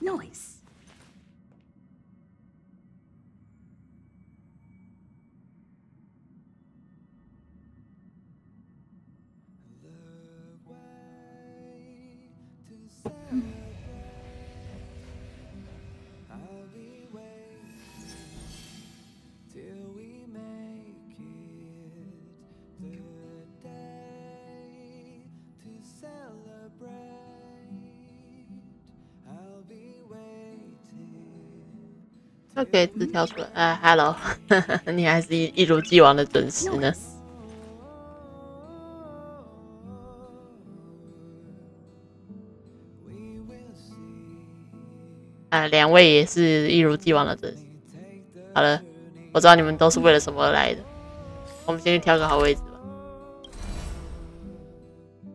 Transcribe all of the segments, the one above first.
Noise.就给字条出来。Hello， 你还是一如既往的准时呢。两位也是一如既往的准时。好了，我知道你们都是为了什么而来的。我们先去挑个好位置吧。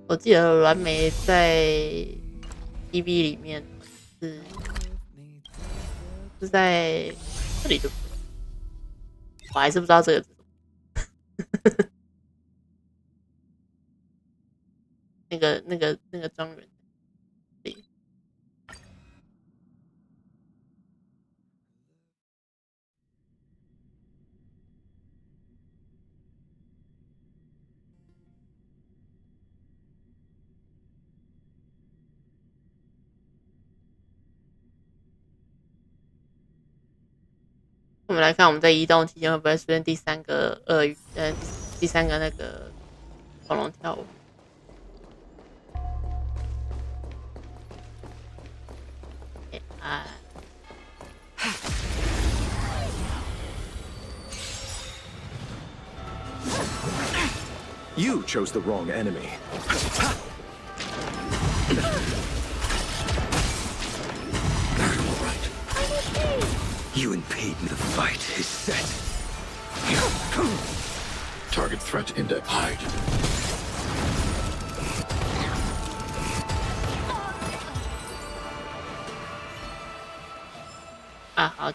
我记得蓝莓在 EV 里面是在这里的，我还是不知道这个字。那个庄园。我们来看，我们在移动期间会不会出现第三个鳄鱼？第三个那个恐龙跳舞。You chose the wrong enemy. All right. You impede me. The fight is set. Target threat index. Hide.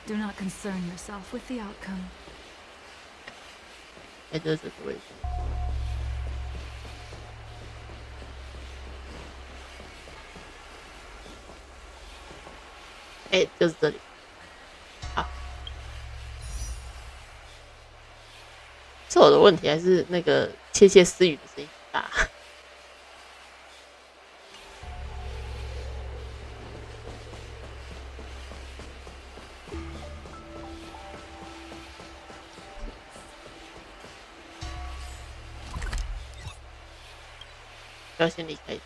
Do not concern yourself with the outcome. 就是这个位置。就是这里。好，是我的问题还是那个窃窃私语的声音大？要先离开。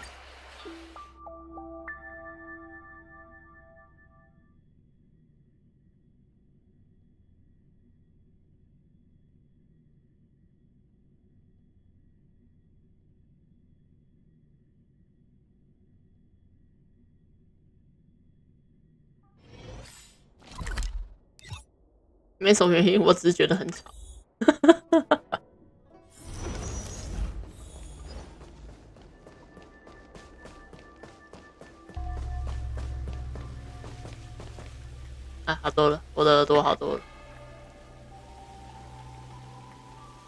没什么原因，我只是觉得很吵。好多了，我的耳朵好多了。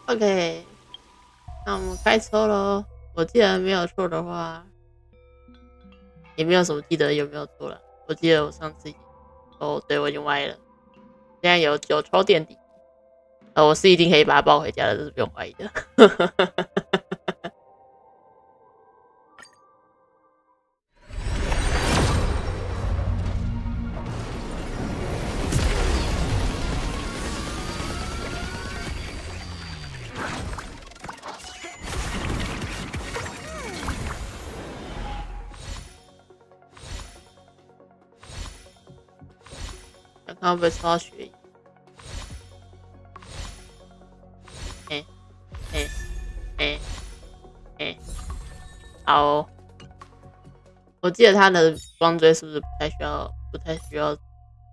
OK， 那我们开抽咯。我记得没有错的话，也没有什么记得有没有错了。我记得我上次对，我已经歪了。现在有9抽垫底，我是一定可以把它抱回家的，这是不用怀疑的。看会不会抽到血液？好哦，我记得他的光锥是不是不太需要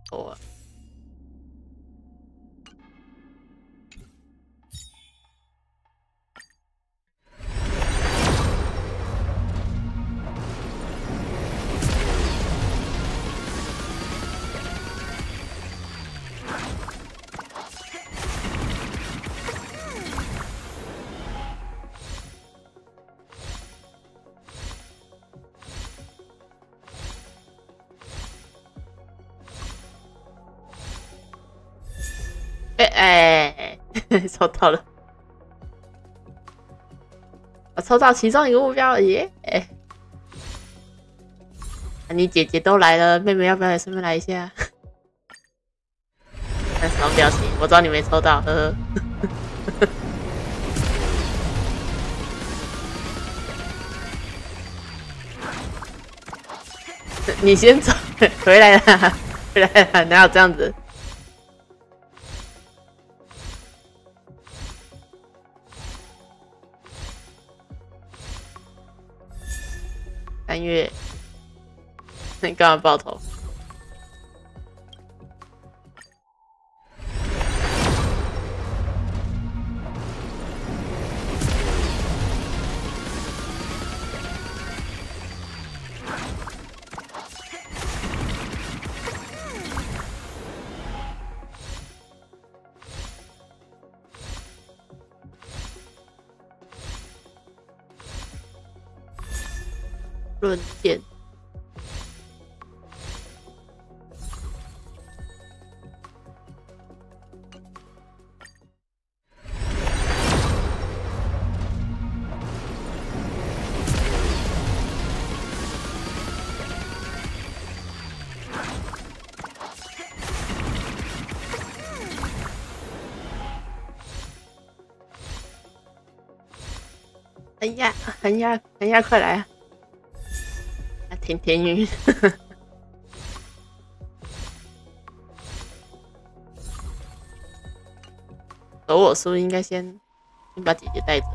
抽啊？抽到了，我抽到其中一个目标了耶！你姐姐都来了，妹妹要不要也顺便来一下？那什么表情？我知道你没抽到，呵呵。你先走，回来啦，回来啦，哪有这样子？3月，你干嘛爆头？论剑，横压，快来啊！甜鱼，而我是不是应该先把姐姐带着？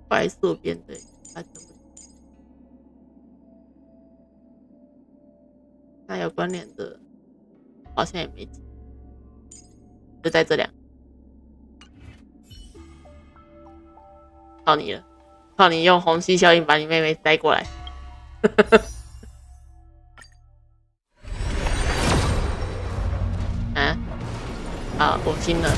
快速编队，他全部。那有关联的，好像也没几，就在这两。靠你了，靠你用虹吸效应把你妹妹带过来。啊，好，我信了。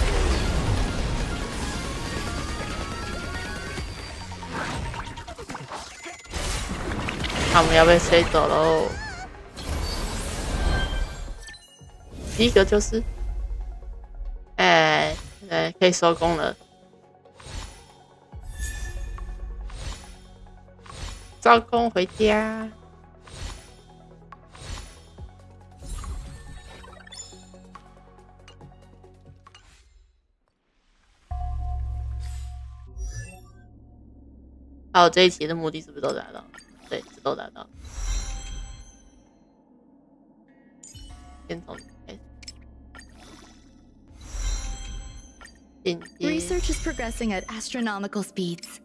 他们要被吹走喽。第一个就是，可以收工了。招工回家。好，这一期的目的是不是都达到？对，都达到。先从开始。Research is progressing at astronomical speeds.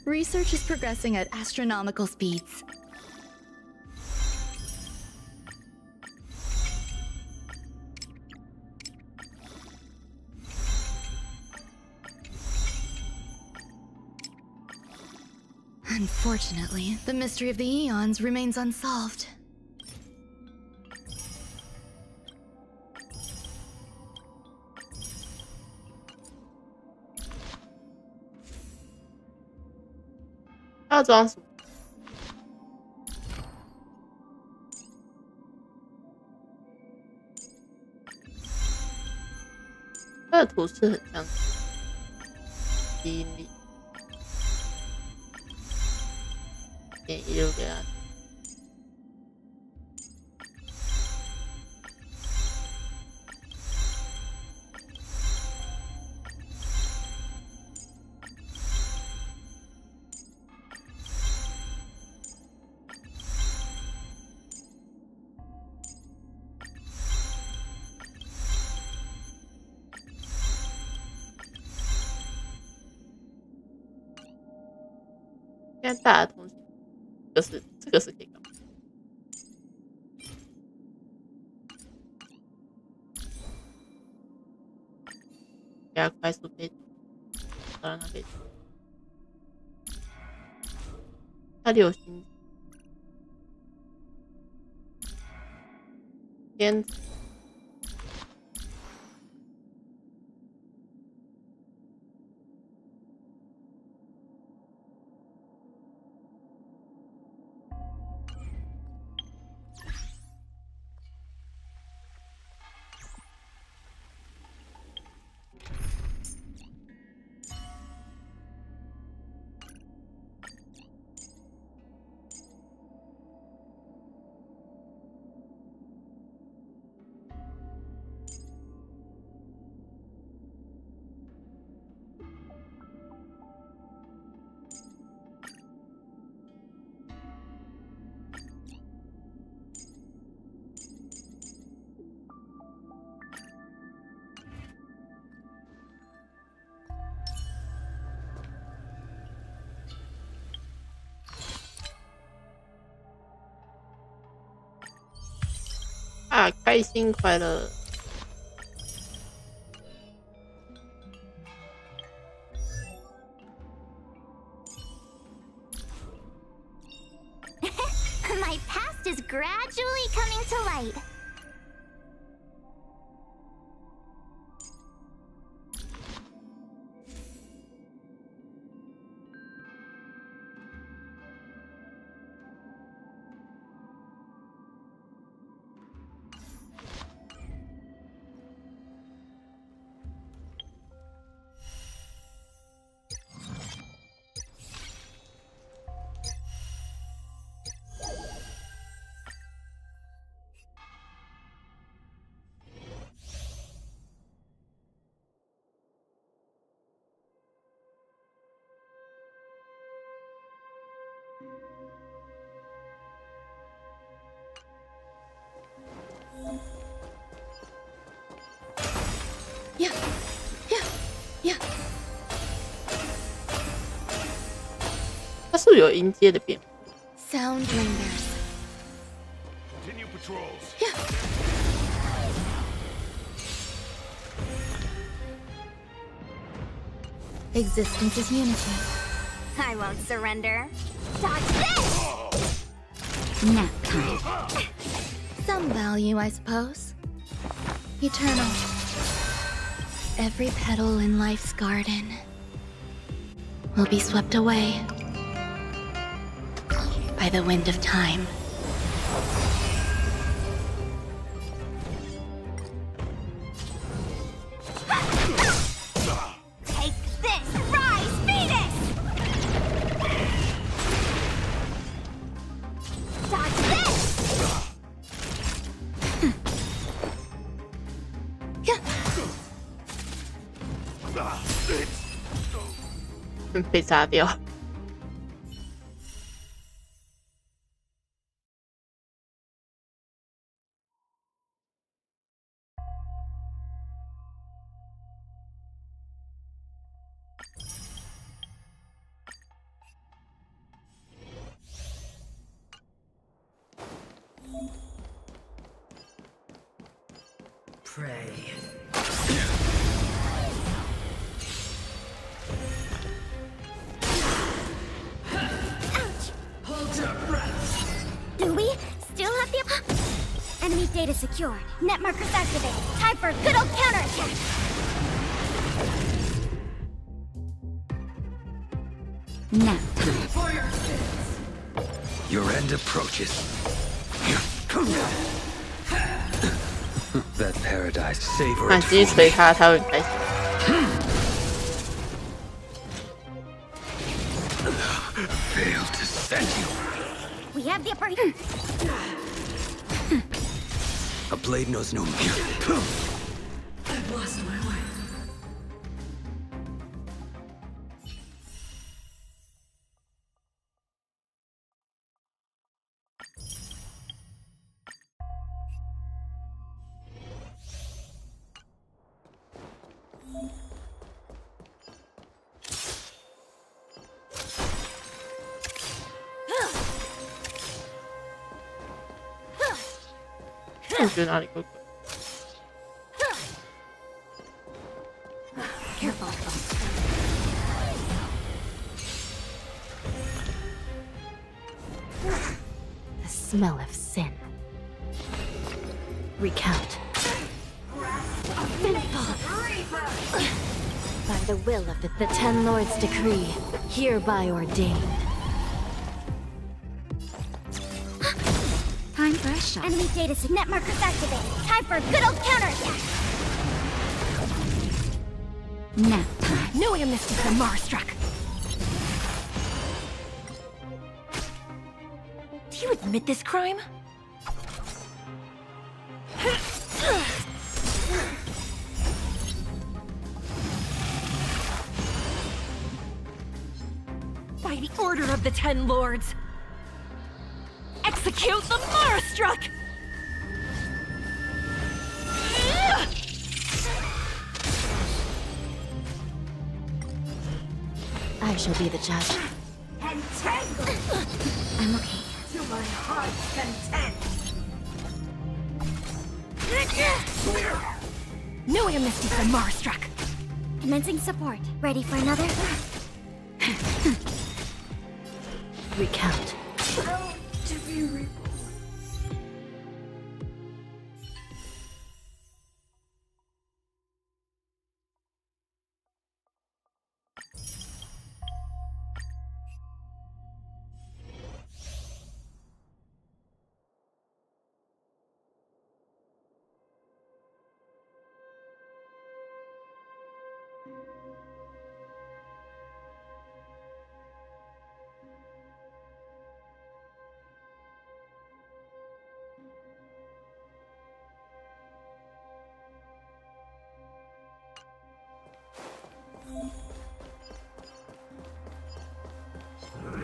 Research is progressing at astronomical speeds. Unfortunately, the mystery of the eons remains unsolved.要装什么？它的图示很像吸引力，一路给他。现在大的东西，这个是可以干嘛？给他快速配置，让他可以。那里有星子。天。啊，开心快乐。My past is gradually coming to light. Yeah. 它是不是有音阶的变化？ Sound lingers. Continue patrols. Yeah. Existence is unity. I won't surrender. Dodge this! Nap time. Some value, I suppose. Eternal. Every petal in life's garden will be swept away by the wind of time. Take this! Rise, Venus! Dodge this! 被杀掉。Pray. Do we still have the... Enemy data secured. Net markers activated. Time for a good old counterattack. Nap. Your end approaches. That paradise savor 啊， it 继续 for 捶 me. 他，他会很开心。 Failed to set you. We have the upper... A blade knows no mercy. I've lost my way. Careful. 我觉得哪里怪怪。 Careful. smell of sin. Recount. By the will of the 10 Lords' decree, hereby ordained. Time for a shot. Enemy data net markers activated. Time for a good old counterattack. Nap time. Knew I missed it, the Marstruck. Do you admit this crime? By the order of the 10 Lords, execute the Marstruck! I shall be the judge. Entangled I'm okay. to my heart's content. Knew I missed it, the Marstruck. Commencing support. Ready for another? Recount. To be reborn.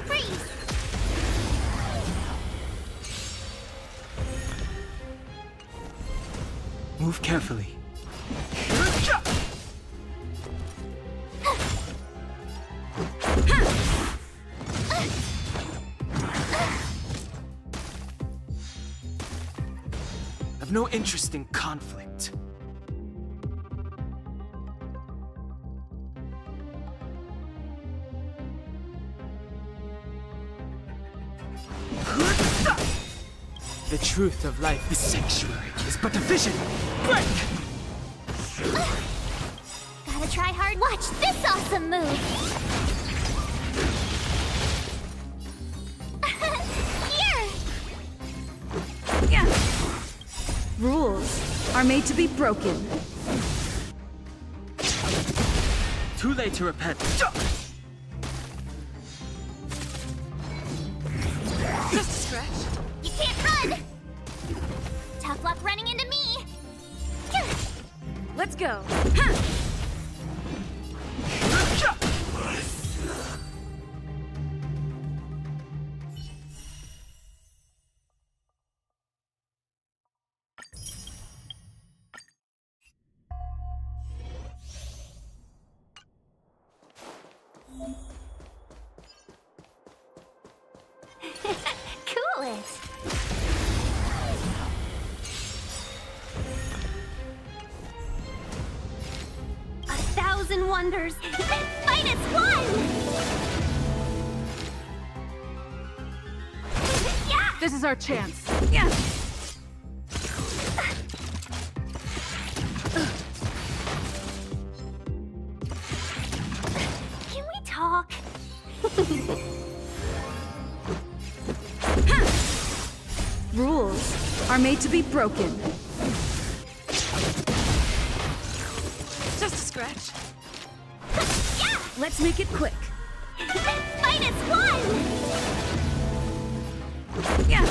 Freeze! Move carefully. I've no interest in conflict. The truth of life, the sanctuary, is but a vision. Break! Gotta try hard. Watch this awesome move! Here! Rules are made to be broken. Too late to repent. Just a stretch. You can't run! Tough luck running into me! Let's go. Cool it! A thousand wonders! Fight as one! Yeah! This is our chance. Yeah! Can we talk? Rules are made to be broken. Just a scratch. Yeah! Let's make it quick. Fight as one! Yeah.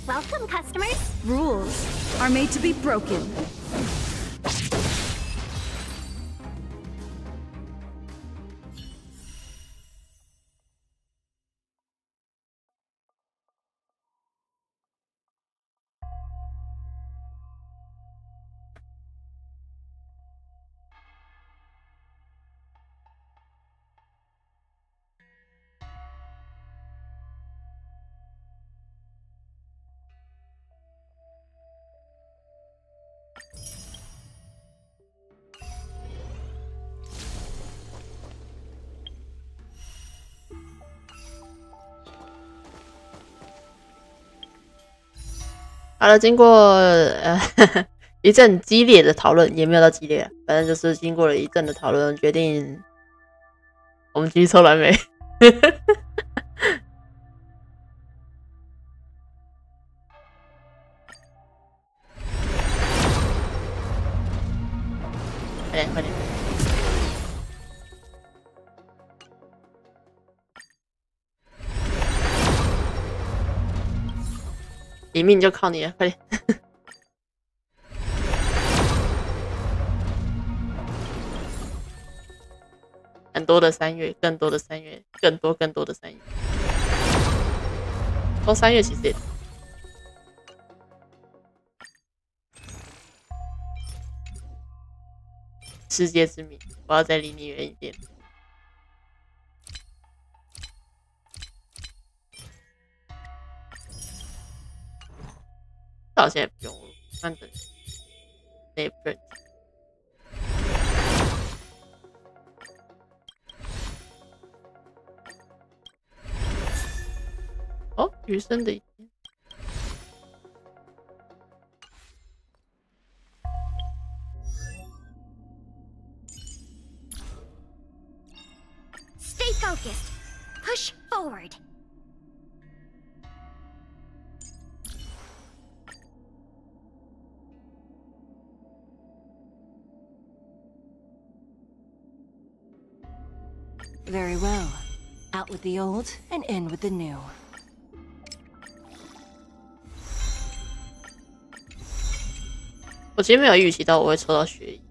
Welcome, customers. Rules are made to be broken. 好了，经过一阵激烈的讨论，也没有到激烈，反正就是经过了一阵的讨论，决定我们继续抽蓝莓。快点，快点！一命就靠你了，快点！很多的3月，更多的3月，更多的3月。抽3月其实也。世界之名，我要再离你远一点。到现在不用，反正那也不认。哦，余生的一天。Stay focused. Push forward. Very well. Out with the old and in with the new. 我其实没有预期到我会抽到血衣，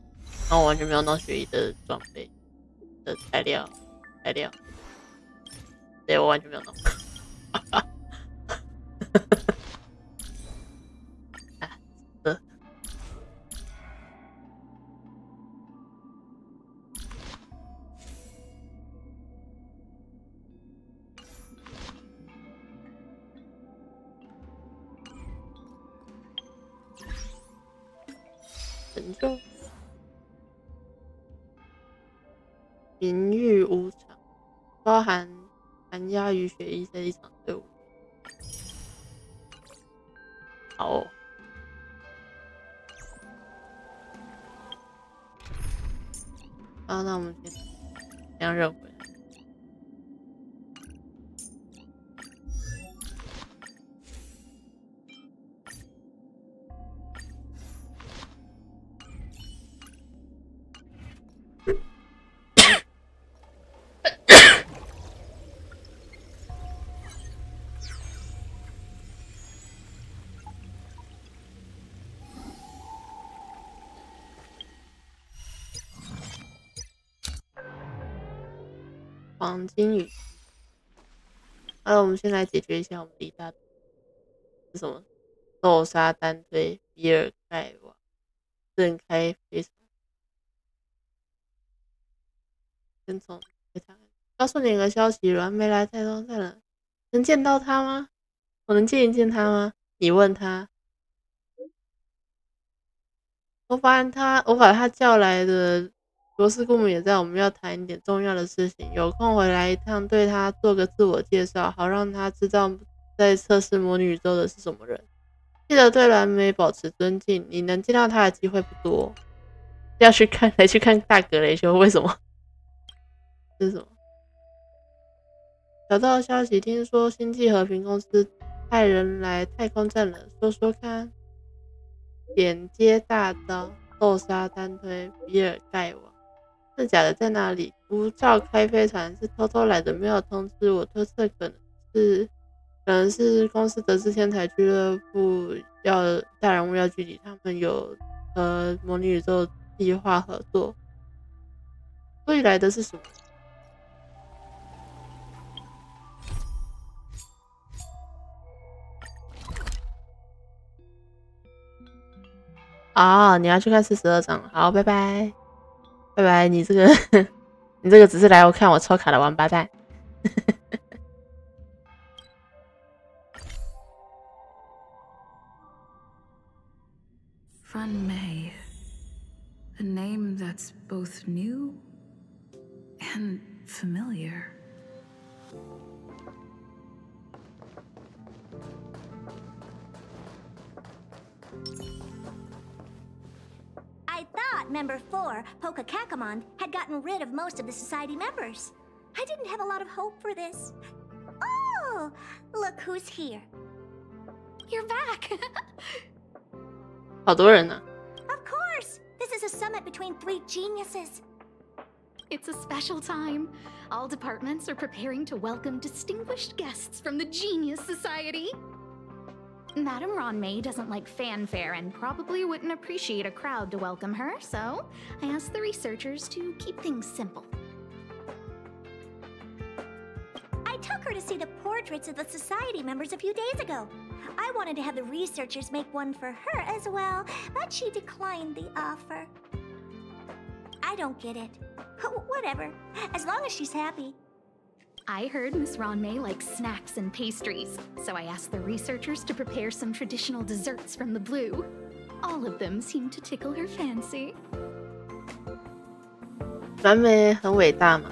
然后我完全没有弄血衣的装备的材料，对我完全没有弄。成就名誉无常，包含寒鸦与雪衣在一场队伍。好哦，好，那我们先将任回来。黄金雨。好了，我们先来解决一下我们第一大是什么？豆沙单推比尔盖瓦正开非常跟从非常。告诉你个消息，阮没来太多站了，能见到他吗？我能见一见他吗？你问他。我把他叫来的。罗斯姑母也在，我们要谈一点重要的事情。有空回来一趟，对他做个自我介绍，好让他知道在测试魔女宇宙的是什么人。记得对蓝莓保持尊敬，你能见到他的机会不多。要去看大格雷修，为什么？这是什么？小道消息，听说星际和平公司派人来太空站了，说说看。点接大招，豆沙单推比尔盖瓦。是假的在哪里？不照开飞船，是偷偷来的，没有通知我。推测可能是公司得知天才俱乐部要大人物要聚集，他们有和魔女宇宙计划合作。所以来的是什么？哦，你要去看42章，好，拜拜。拜拜，你这个你这个只是来看我抽卡的王八蛋。Fun May. A name that's both new and familiar. member 4, Polka Kakamond, had gotten rid of most of the society members. I didn't have a lot of hope for this. Oh, look who's here. You're back. 好多人呢。 Of course, this is a summit between 3 geniuses. It's a special time. All departments are preparing to welcome distinguished guests from the Genius Society. Madame Ronmei doesn't like fanfare and probably wouldn't appreciate a crowd to welcome her, so I asked the researchers to keep things simple. I took her to see the portraits of the society members a few days ago. I wanted to have the researchers make one for her as well, but she declined the offer. I don't get it. Whatever, as long as she's happy. I heard Miss Ronmei likes snacks and pastries, so I asked the researchers to prepare some traditional desserts from the blue. All of them seemed to tickle her fancy. 蓝莓很伟大嘛。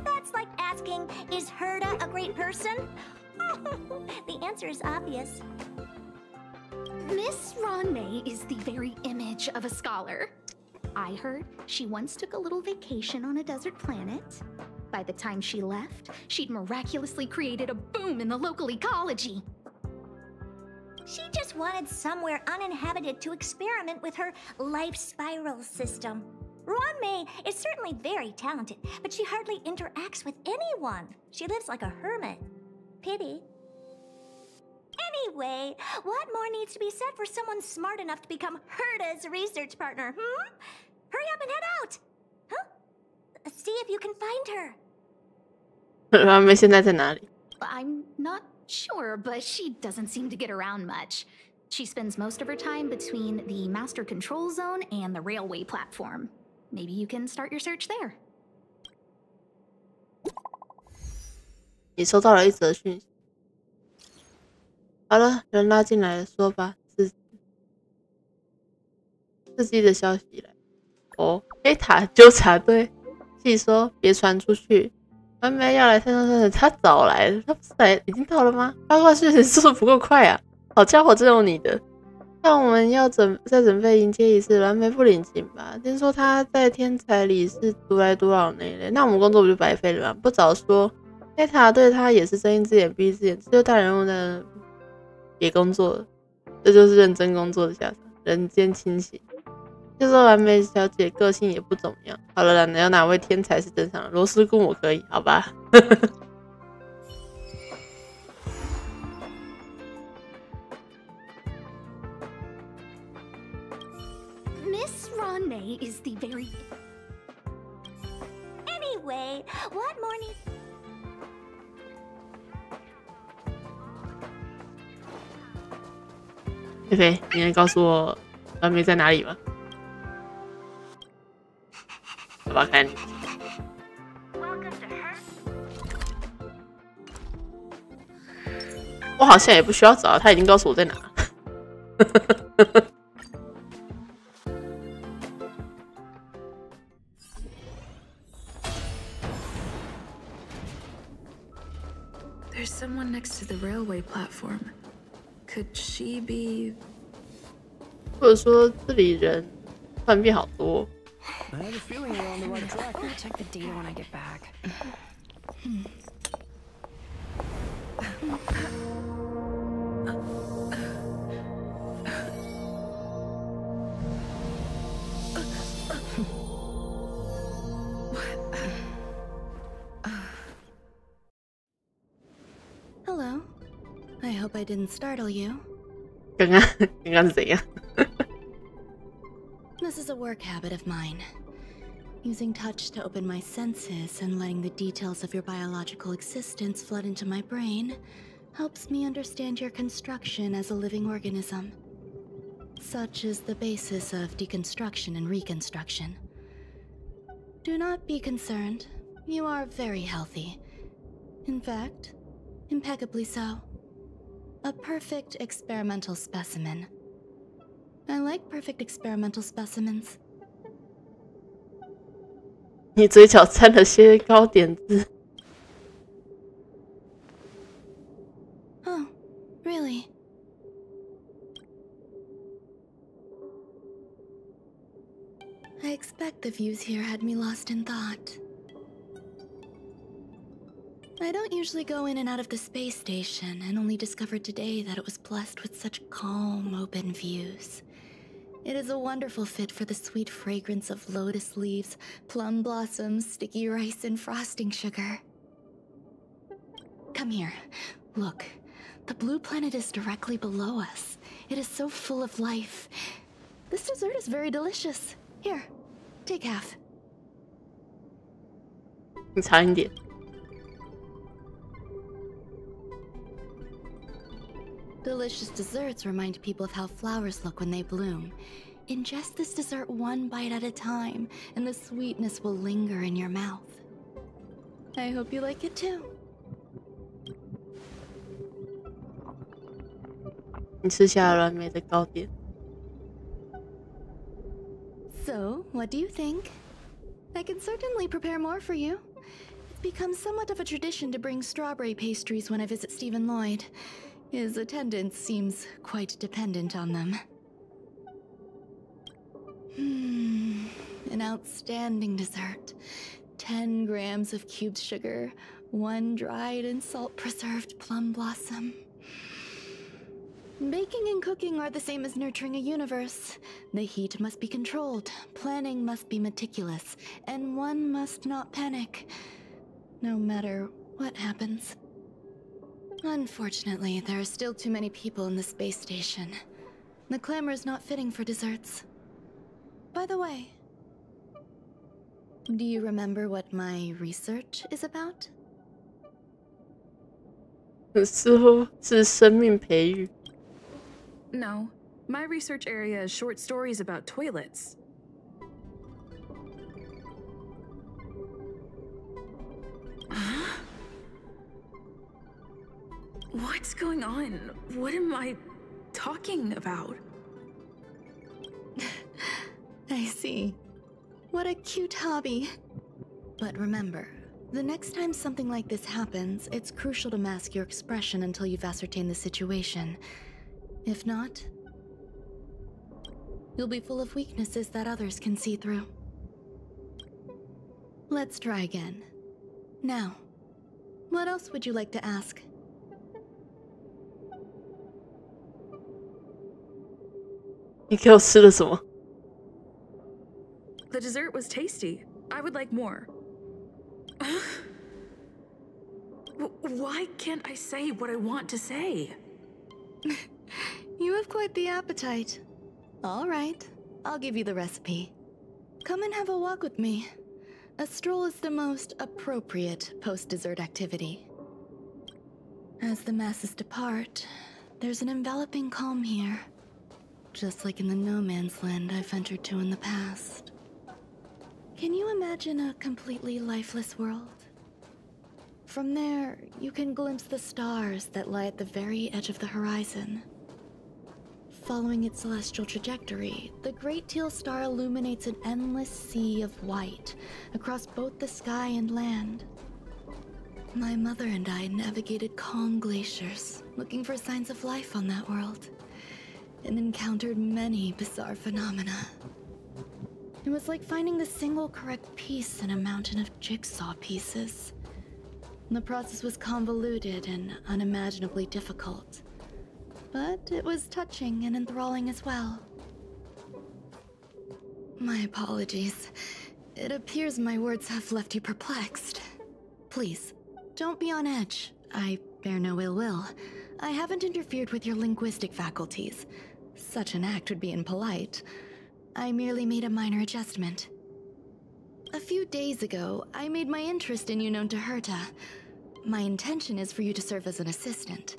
That's like asking, is Herda a great person? The answer is obvious. Miss Ronmei is the very image of a scholar. I heard she once took a little vacation on a desert planet. By the time she left, she'd miraculously created a boom in the local ecology. She just wanted somewhere uninhabited to experiment with her life spiral system. Ronmei is certainly very talented, but she hardly interacts with anyone. She lives like a hermit. Pity. Anyway, what more needs to be said for someone smart enough to become Herda's research partner, Hurry up and head out! Huh? See if you can find her. 蓝莓现在在哪里？ I'm not sure, but she doesn't seem to get around much. She spends most of her time between the master control zone and the railway platform. Maybe you can start your search there. 你收到了一则讯息。好了，人拉进来了，说吧，刺激的消息来。哦，黑塔纠察队，细说别传出去。蓝莓要来探测，他早来了，他不是来已经到了吗？八卦讯息速度不够快啊！好家伙，真有你的！那我们要再准备迎接一次，蓝莓不领情吧？听说他在天才里是独来独往那一类，那我们工作不就白费了吗？不早说，黑塔对他也是睁一只眼闭一只眼，这就大人物的别工作了，这就是认真工作的下场，人间清醒。就说蓝莓小姐个性也不怎么样。好了啦，有哪位天才是正常的？罗斯姑我可以，好吧。Miss Ronmei is the very... Anyway, what more needs... 菲菲，你能告诉我蓝莓在哪里吗？好吧，看你。我好像也不需要找，他已经告诉我在哪。There's someone next to the railway platform. Could she be? 或者说这里人突然变好多。I have a feeling we're on the right track. I'll check the data when I get back. Hello. I hope I didn't startle you. 刚刚是怎样？ This is a work habit of mine. Using touch to open my senses and letting the details of your biological existence flood into my brain helps me understand your construction as a living organism. Such is the basis of deconstruction and reconstruction. Do not be concerned. You are very healthy. In fact, impeccably so. A perfect experimental specimen. I like perfect experimental specimens. 你嘴角沾了些糕点子。 Oh, really? I the views here had me lost in thought. I don't usually go in and out of the space station, and only discovered today that it was blessed with such calm, open views. It is a wonderful fit for the sweet fragrance of lotus leaves, plum blossoms, sticky rice, and frosting sugar. Come here. Look. The blue planet is directly below us. It is so full of life. This dessert is very delicious. Here, take half. 你尝一点。Delicious desserts remind people of how flowers look when they bloom. Ingest this dessert one bite at a time, and the sweetness will linger in your mouth. I hope you like it too. 你吃下了美的糕点。So, what do you think? I can certainly prepare more for you. It's become somewhat of a tradition to bring strawberry pastries when I visit Stephen Lloyd. His attendance seems quite dependent on them. An outstanding dessert. 10 grams of cubed sugar, 1 dried and salt-preserved plum blossom. Baking and cooking are the same as nurturing a universe. The heat must be controlled, planning must be meticulous, and one must not panic, no matter what happens. Unfortunately, there are still too many people in the space station. The clamor is not fitting for desserts. By the way, do you remember what my research is about? 似乎是生命培育。 No, my research area is short stories about toilets. Huh? What's going on? What am I talking about? I see. What a cute hobby. But remember, the next time something like this happens, it's crucial to mask your expression until you've ascertained the situation. If not, you'll be full of weaknesses that others can see through. Let's try again. Now, what else would you like to ask?你给我吃了什么？ The dessert was tasty. I would like more. Why can't I say what I want to say? You have quite the appetite. All right, I'll give you the recipe. Come and have a walk with me. A stroll is the most appropriate post-dessert activity. As the masses depart, there's an enveloping calm here. Just like in the no-man's land I've ventured to in the past. Can you imagine a completely lifeless world? From there, you can glimpse the stars that lie at the very edge of the horizon. Following its celestial trajectory, the Great Teal Star illuminates an endless sea of white across both the sky and land. My mother and I navigated calm glaciers, looking for signs of life on that world, and encountered many bizarre phenomena. It was like finding the single correct piece in a mountain of jigsaw pieces. The process was convoluted and unimaginably difficult, but it was touching and enthralling as well. My apologies. It appears my words have left you perplexed. Please, don't be on edge. I bear no ill will. I haven't interfered with your linguistic faculties. Such an act would be impolite. I merely made a minor adjustment. A few days ago, I made my interest in you known to Herta. My intention is for you to serve as an assistant.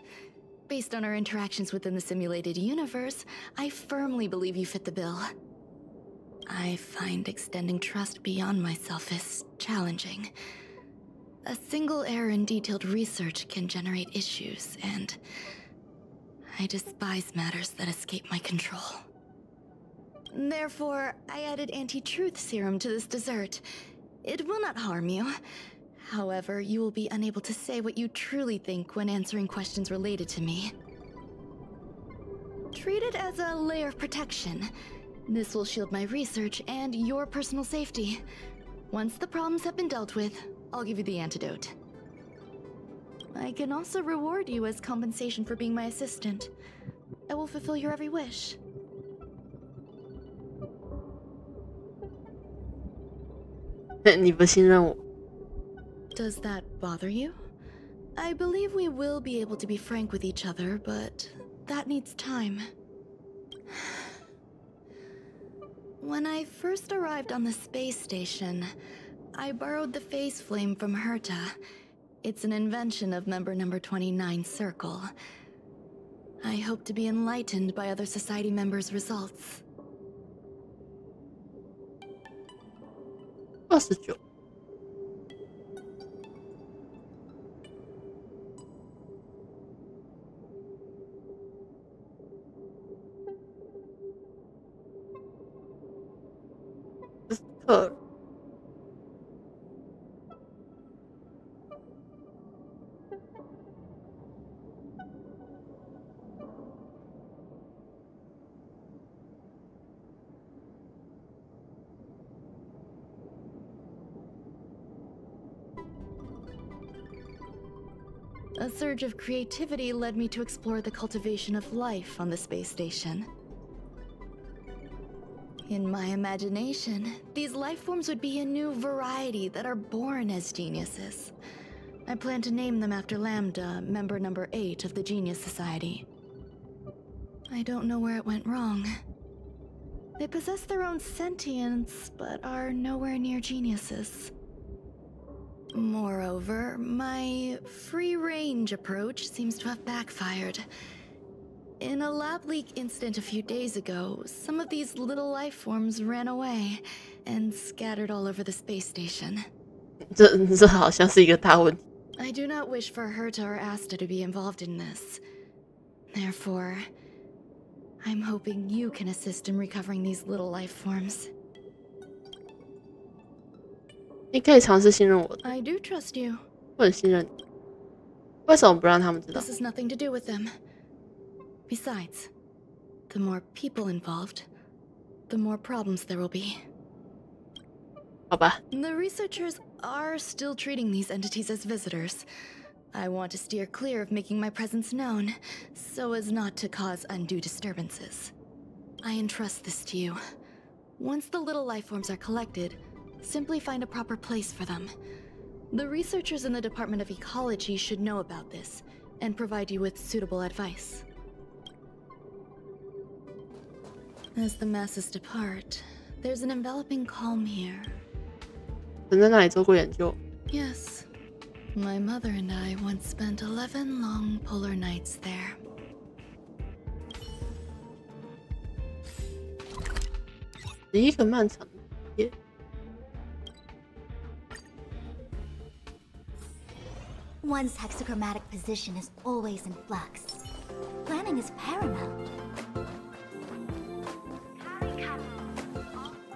Based on our interactions within the simulated universe, I firmly believe you fit the bill. I find extending trust beyond myself is challenging. A single error in detailed research can generate issues, and I despise matters that escape my control. Therefore, I added anti-truth serum to this dessert. It will not harm you. However, you will be unable to say what you truly think when answering questions related to me. Treat it as a layer of protection. This will shield my research and your personal safety. Once the problems have been dealt with, I'll give you the antidote. I can also reward you as compensation for being my assistant. I will fulfill your every wish. Does that bother you? I believe we will be able to be frank with each other, but that needs time. When I first arrived on the space station, I borrowed the phase flame from Herta. It's an invention of member number 29 Circle. I hope to be enlightened by other society members' results. 29。A surge of creativity led me to explore the cultivation of life on the space station. In my imagination, these life forms would be a new variety that are born as geniuses. I plan to name them after Lambda, member number 8 of the Genius Society. I don't know where it went wrong. They possess their own sentience, but are nowhere near geniuses. Moreover, my free-range approach seems to have backfired. In a lab leak incident a few days ago, some of these little life forms ran away and scattered all over the space station. 这好像是一个大问题。 I do not wish for Herta or Asta to be involved in this. Therefore, I'm hoping you can assist in recovering these little life forms. 你可以尝试信任我的， I do trust you. 我很信任你。为什么不让他们知道？ This has nothing to do with them. Besides, the more people involved, the more problems there will be. 好吧， The researchers are still treating these entities as visitors. I want to steer clear of making my presence known, so as not to cause undue disturbances. I entrust this to you. Once the little life forms are collected, simply find a proper place for them. The researchers in the Department of Ecology should know about this, and provide you with suitable advice. As the masses depart, there's an enveloping calm here. 曾在那里做过研究。 Yes. My mother and I once spent 11 long polar nights there. 一个漫长的夜。 One's hexachromatic position is always in flux. Planning is paramount.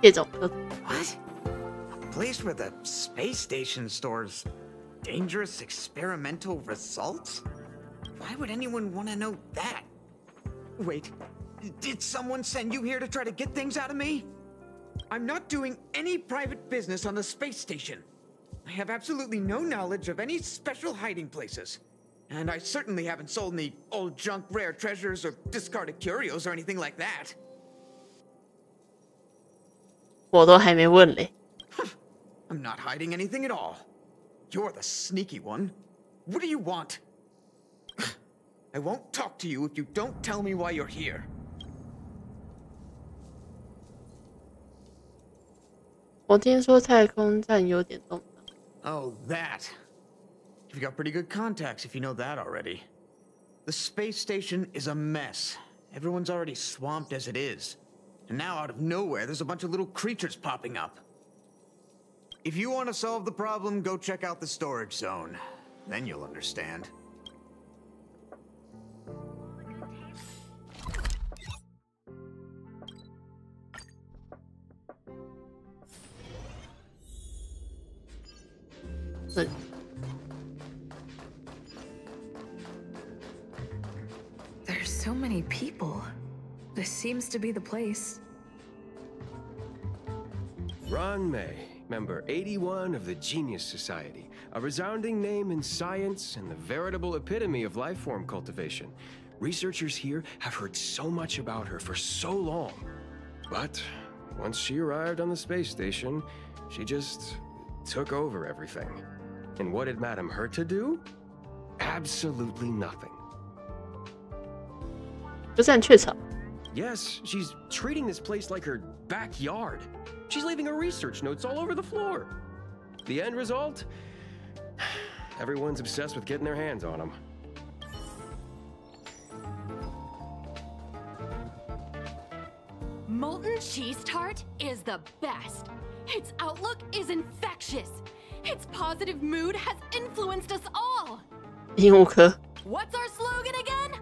这种特 What? A place where the space station stores dangerous experimental results? Why would anyone want to know that? Wait, did someone send you here to try to get things out of me? I'm not doing any private business on the space station. I have absolutely no knowledge of any special hiding places. And I certainly haven't sold any old junk rare treasures or discarded curios or anything like that. 我都还没问嘞。 I'm not hiding anything at all. You're the sneaky one. What do you want? I won't talk to you if you don't tell me why you're here. 我听说太空站有点动荡。 Oh, that. You've got pretty good contacts if you know that already. The space station is a mess. Everyone's already swamped as it is. And now out of nowhere, there's a bunch of little creatures popping up. If you want to solve the problem, go check out the storage zone. Then you'll understand. There's so many people. This seems to be the place. Ron May, member 81 of the Genius Society, a resounding name in science and the veritable epitome of life form cultivation. Researchers here have heard so much about her for so long. But once she arrived on the space station, she just took over everything. And what did Madame hurt to do? Absolutely nothing. 就这样雀巢。 Yes, she's treating this place like her backyard. She's leaving her research notes all over the floor. The end result? Everyone's obsessed with getting their hands on them. Molten cheese tart is the best. Its outlook is infectious. Its positive mood has influenced us all. 鹦鹉科。 What's our slogan again?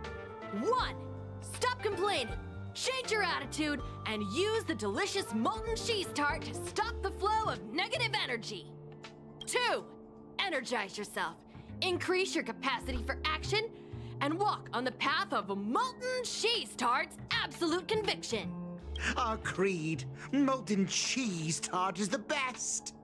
1. Stop complaining. Change your attitude and use the delicious molten cheese tart to stop the flow of negative energy. 2. Energize yourself. Increase your capacity for action and walk on the path of molten cheese tart's absolute conviction. Our creed, molten cheese tart is the best.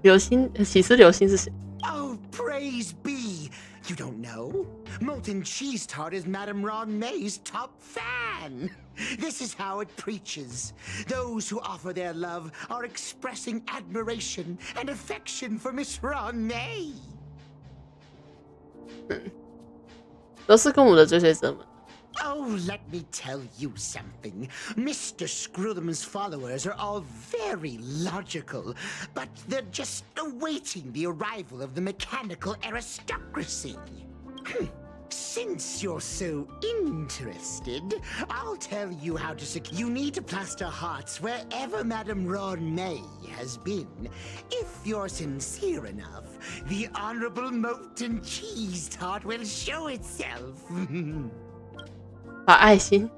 流星喜事流星是谁？ Oh, praise be! You don't know? Molten cheese tart is Madame Ron May's top fan. This is how it preaches. Those who offer their love are expressing admiration and affection for Miss Ron May. 都是跟我的追随者们。 Oh, let me tell you something. Mr. Screwthum's followers are all very logical, but they're just awaiting the arrival of the mechanical aristocracy. Since you're so interested, I'll tell you how to secure. You need to plaster hearts wherever Madame Ron May has been. If you're sincere enough, the Honorable Molten Cheese Tart will show itself. 把爱心。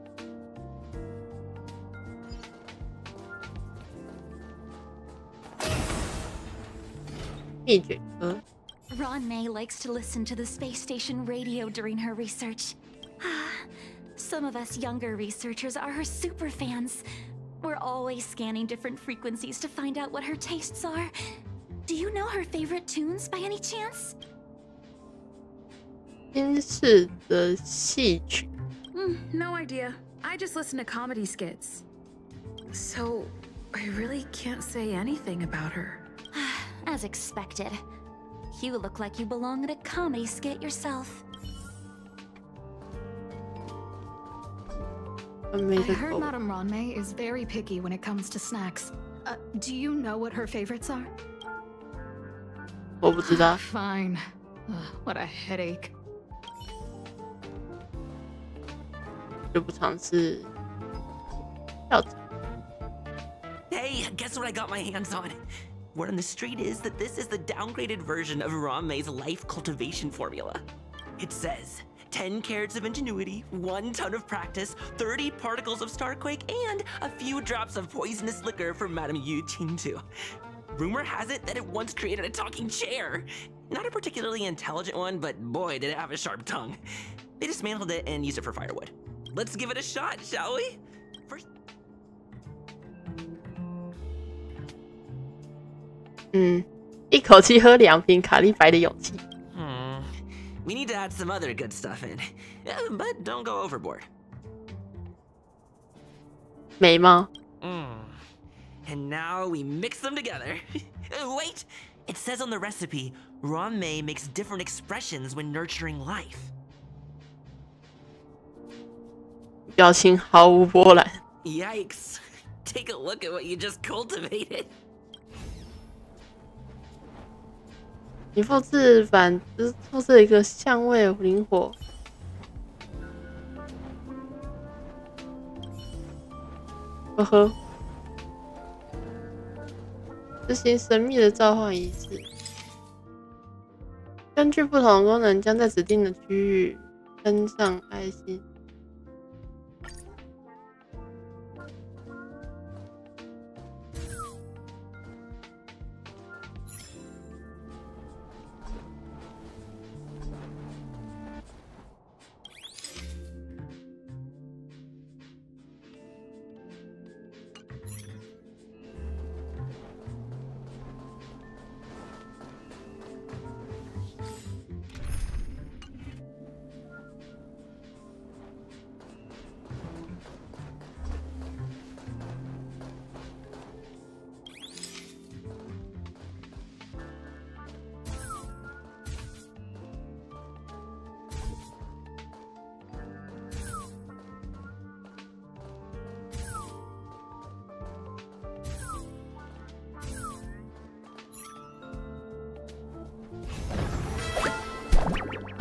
秘诀科。 Ron May likes to listen to the space station radio during her research. Some of us younger researchers are her super fans. We're always scanning different frequencies to find out what her tastes are. Do you know her favorite tunes by any chance? 英式的戏曲。 No idea. I just listen to comedy skits. So, I really can't say anything about her. As expected. You look like you belong in a comedy skit yourself. I heard Madame Ron May is very picky when it comes to snacks. Do you know what her favorites are? 我不知道。 Fine. What a headache. 就不尝试跳蚤。 Hey, guess what I got my hands on? Word on the street is that this is the downgraded version of Ron May's life cultivation formula. It says 10 carats of ingenuity, 1 ton of practice, 30 particles of starquake, and a few drops of poisonous liquor from Madame Yu Qingtu. Rumor has it that it once created a talking chair. Not a particularly intelligent one, but boy, did it have a sharp tongue. They dismantled it and used it for firewood. Let's give it a shot, shall we? First... 一口气喝2瓶卡利白的勇气。 We need to add some other good stuff in, but don't go overboard. 眉毛。 And now we mix them together. Wait! It says on the recipe, Ron May makes different expressions when nurturing life. 表情毫无波澜。 Yikes! Take a look at what you just cultivated. 你复制版只复制一个相位灵活。呵呵。执行神秘的召唤仪式，根据不同的功能，将在指定的区域登上爱心。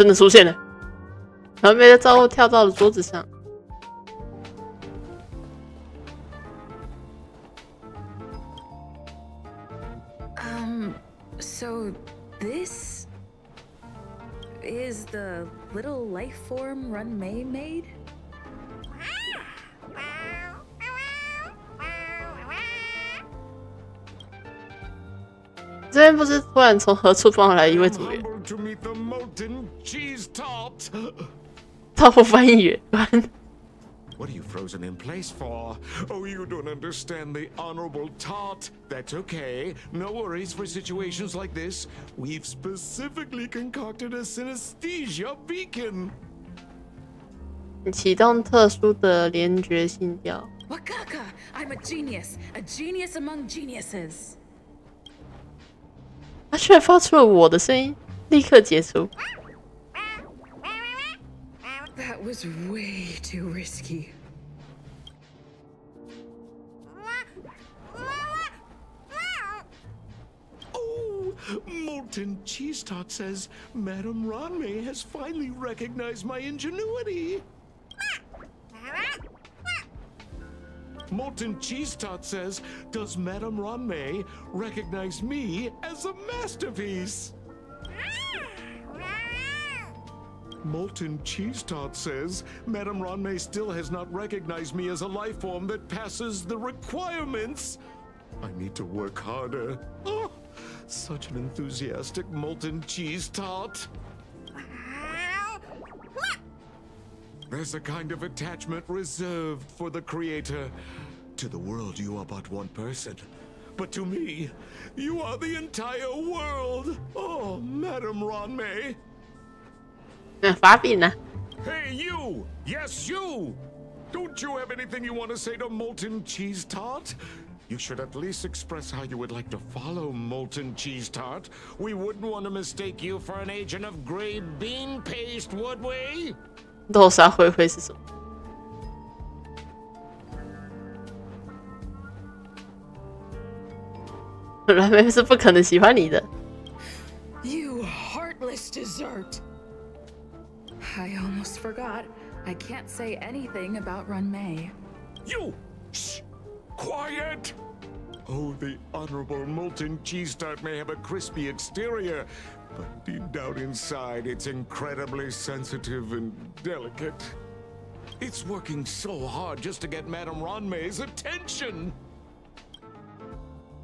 真的出现了，然后没的招呼跳到了桌子上。So this is the little life form Runmei made? 这边不是突然从何处放来一位组员？超不翻译员。What are you frozen in place for? Oh, you don't understand the Honorable Tart. That's okay. No worries for situations like this. We've specifically concocted a synesthesia beacon. 启动特殊的联觉信调。Wakaka, I'm a genius among geniuses. 他居然发出了我的声音，立刻解除。That was way too risky. Oh, Molten Cheese Tart says Madame Ranmei has finally recognized my ingenuity. Molten Cheese Tart says, does Madame Ranmei recognize me as a masterpiece? Molten Cheese Tart says, Madame Ranmei still has not recognized me as a life form that passes the requirements. I need to work harder. Oh, such an enthusiastic Molten Cheese Tart. There's a kind of attachment reserved for the creator. To the world, you are but one person. But to me, you are the entire world. Oh, Madame Ranmei. 发病了。 Hey, you! Yes, you! Don't you have anything you want to say to Molten Cheese Tart? You should at least express how you would like to follow Molten Cheese Tart. We wouldn't want to mistake you for an agent of gray bean paste, would we? 豆沙灰灰是什么？蓝莓是不可能喜欢你的。You heartless dessert! I almost forgot. I can't say anything about Runmei. You! Shh! Quiet! Oh, the Honorable Molten Cheese Tart may have a crispy exterior, but deep down inside, it's incredibly sensitive and delicate. It's working so hard just to get Madame Ranmei's attention.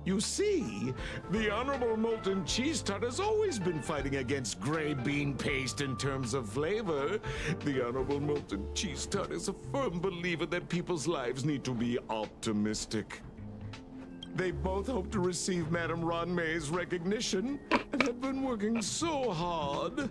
You see, the Honorable Molten Cheese Tart has always been fighting against gray bean paste in terms of flavor. The Honorable Molten Cheese Tart is a firm believer that people's lives need to be optimistic. They both hope to receive Madame Ranmei's recognition and have been working so hard.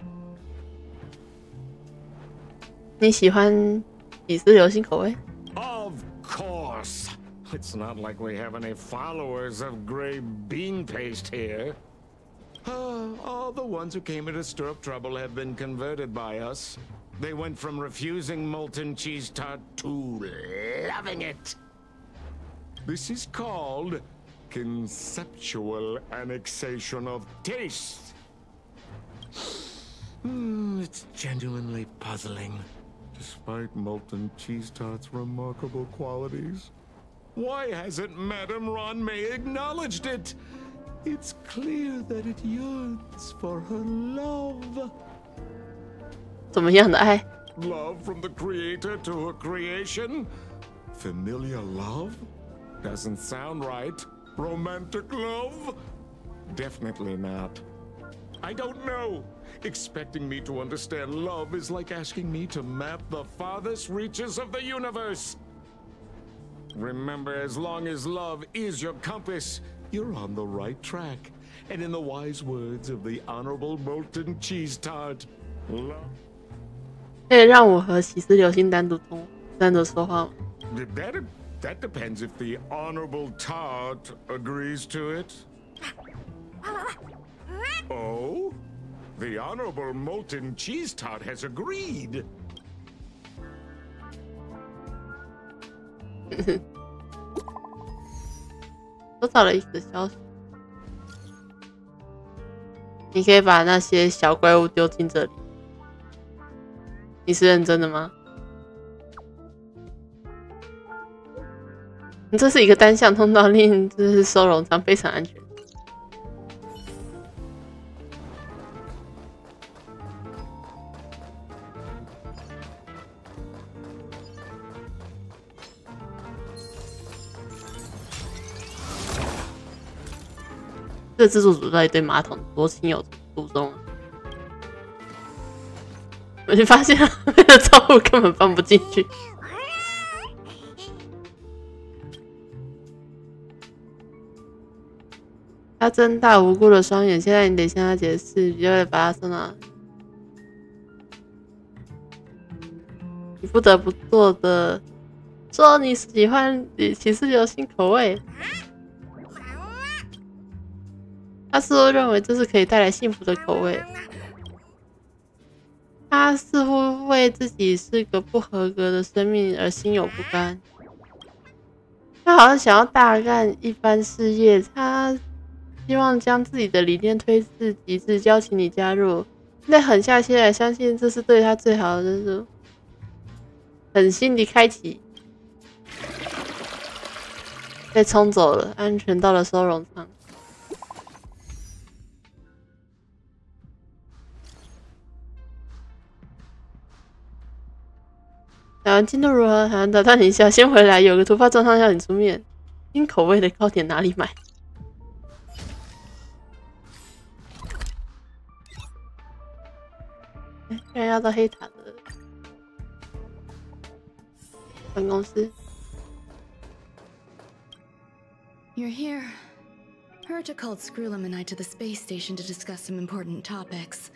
你喜欢起司流心口味？ Of course. It's not like we have any followers of gray bean paste here. All the ones who came here to stir up trouble have been converted by us. They went from refusing Molten Cheese Tart to loving it. This is called conceptual annexation of taste. It's genuinely puzzling, despite Molten Cheese Tart's remarkable qualities. Why hasn't Madame Ranmei acknowledged it? It's clear that it yearns for her love. 怎么样的爱？ Love from the creator to her creation? Familiar love? Doesn't sound right. Romantic love? Definitely not. I don't know. Expecting me to understand love is like asking me to map the farthest reaches of the universe. Remember, as long as love is your compass, you're on the right track. And in the wise words of the Honorable Molten Cheese Tart, love... 可以让我和起司流心单独说话吗？ That depends if the Honorable Tart agrees to it. Oh? The Honorable Molten Cheese Tart has agreed. 收到了一个消息，你可以把那些小怪物丢进这里。你是认真的吗？这是一个单向通道，令这是收容舱非常安全。这个制作组到底对马桶多情有独钟啊！我就发现为了照顾根本放不进去。他睁大无辜的双眼，现在你得向他解释，你就会把他送到你不得不做的，说你喜欢歧视流行口味。他似乎认为这是可以带来幸福的口味。他似乎为自己是个不合格的生命而心有不甘。他好像想要大干一番事业，他希望将自己的理念推至极致，邀请你加入。再狠下心来，相信这是对他最好的认识。狠心地开启，被冲走了，安全到了收容舱。打完进度如何？好像打断你一下，先回来，有个突发状况要你出面。新口味的糕点哪里买？居然要到黑塔的办公室。You're here. Herta called Screwlum and I to the space station to discuss some important topics.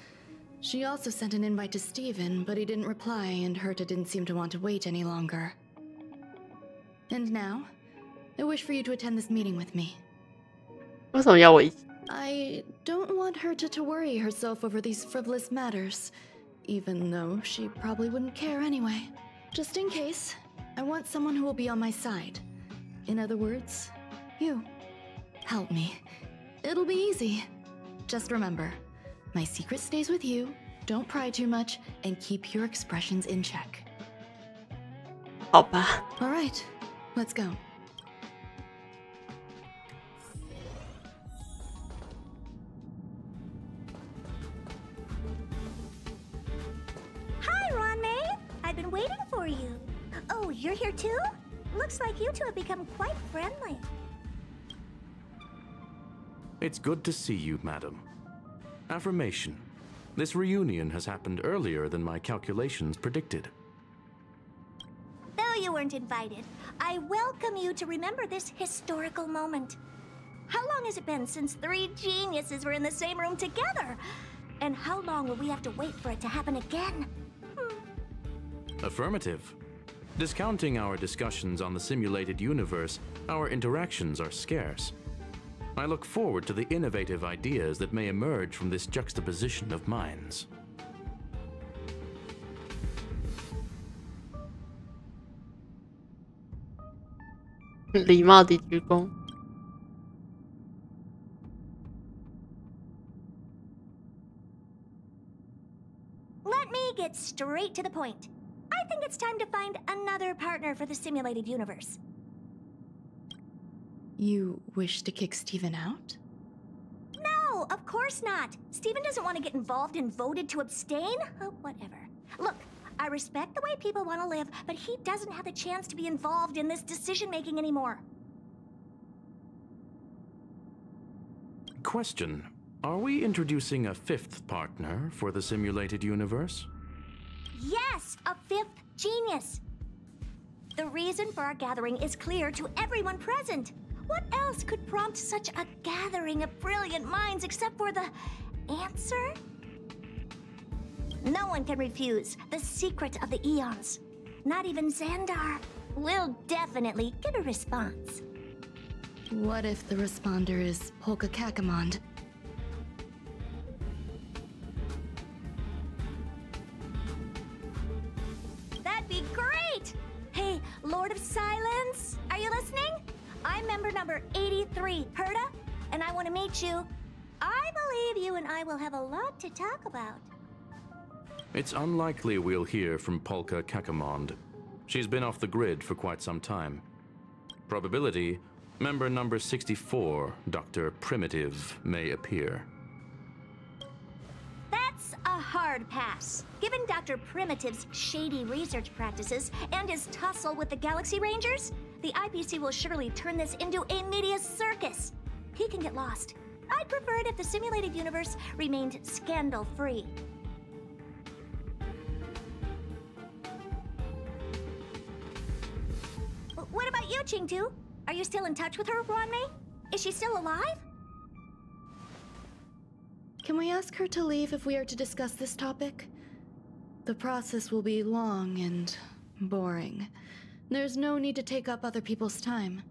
She also sent an invite to Steven, but he didn't reply, and Herta didn't seem to want to wait any longer. And now, I wish for you to attend this meeting with me. 为什么要我一起？ I don't want Herta to worry herself over these frivolous matters, even though she probably wouldn't care anyway. Just in case, I want someone who will be on my side. In other words, you. Help me. It'll be easy. Just remember, my secret stays with you, don't pry too much, and keep your expressions in check. 好吧。 Alright, let's go. Hi, Ron-May! I've been waiting for you. Oh, you're here too? Looks like you two have become quite friendly. It's good to see you, madam. Affirmation. This reunion has happened earlier than my calculations predicted. Though you weren't invited, I welcome you to remember this historical moment. How long has it been since 3 geniuses were in the same room together? And how long will we have to wait for it to happen again? Affirmative. Discounting our discussions on the simulated universe, our interactions are scarce. I look forward to the innovative ideas that may emerge from this juxtaposition of minds. Let me get straight to the point. I think it's time to find another partner for the simulated universe. You wish to kick Steven out? No, of course not. Steven doesn't want to get involved and voted to abstain. Oh, whatever. Look, I respect the way people want to live, but he doesn't have the chance to be involved in this decision-making anymore. Question. Are we introducing a 5th partner for the simulated universe? Yes, a 5th genius. The reason for our gathering is clear to everyone present. What else could prompt such a gathering of brilliant minds except for the answer? No one can refuse the secret of the eons. Not even Xandar. We'll definitely get a response. What if the responder is Polka Kakamond? That'd be great! Hey, Lord of Silence, are you listening? I'm member number 83, Herta, and I want to meet you. I believe you and I will have a lot to talk about. It's unlikely we'll hear from Polka Kakamond. She's been off the grid for quite some time. Probability, member number 64, Dr. Primitive, may appear. That's a hard pass. Given Dr. Primitive's shady research practices and his tussle with the Galaxy Rangers, the IPC will surely turn this into a media circus. He can get lost. I'd prefer it if the simulated universe remained scandal-free. What about you, Chingtu? Are you still in touch with her, Ronmei? Is she still alive? Can we ask her to leave if we are to discuss this topic? The process will be long and boring. There's no need to take up other people's time.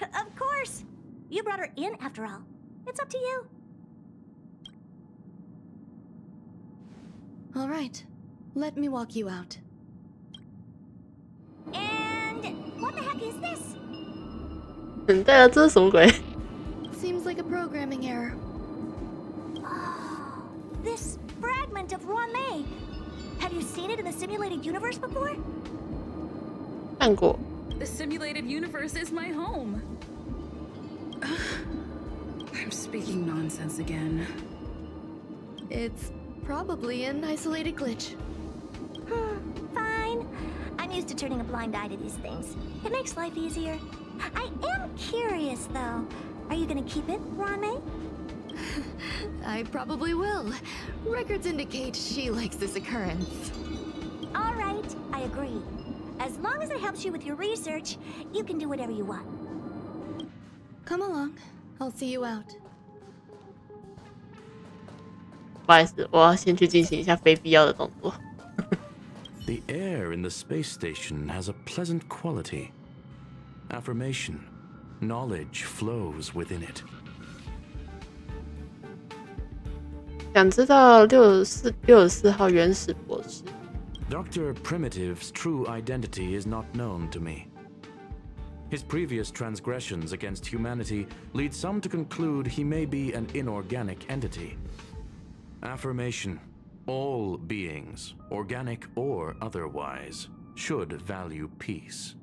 Of course! You brought her in after all. It's up to you. All right. Let me walk you out. And what the heck is this? 对啊，这是什么鬼？ Seems like a programming error. Oh, this fragment of Ronmei. Have you seen it in the simulated universe before? 看过。 The simulated universe is my home. I'm speaking nonsense again. It's probably an isolated glitch. Fine. I'm used to turning a blind eye to these things. It makes life easier. I am curious, though. Are you gonna keep it, Ronmei? I probably will. Records indicate she likes this occurrence. All right, I agree. As long as it helps you with your research, you can do whatever you want. Come along. I'll see you out. 不好意思，我要先去进行一下非必要的动作。The air in the space station has a pleasant quality. Affirmation. Knowledge flows within it. 想知道64号原始博士。 Dr. Primitive's true identity is not known to me. His previous transgressions against humanity lead some to conclude he may be an inorganic entity. Affirmation. All beings, organic or otherwise, should value peace.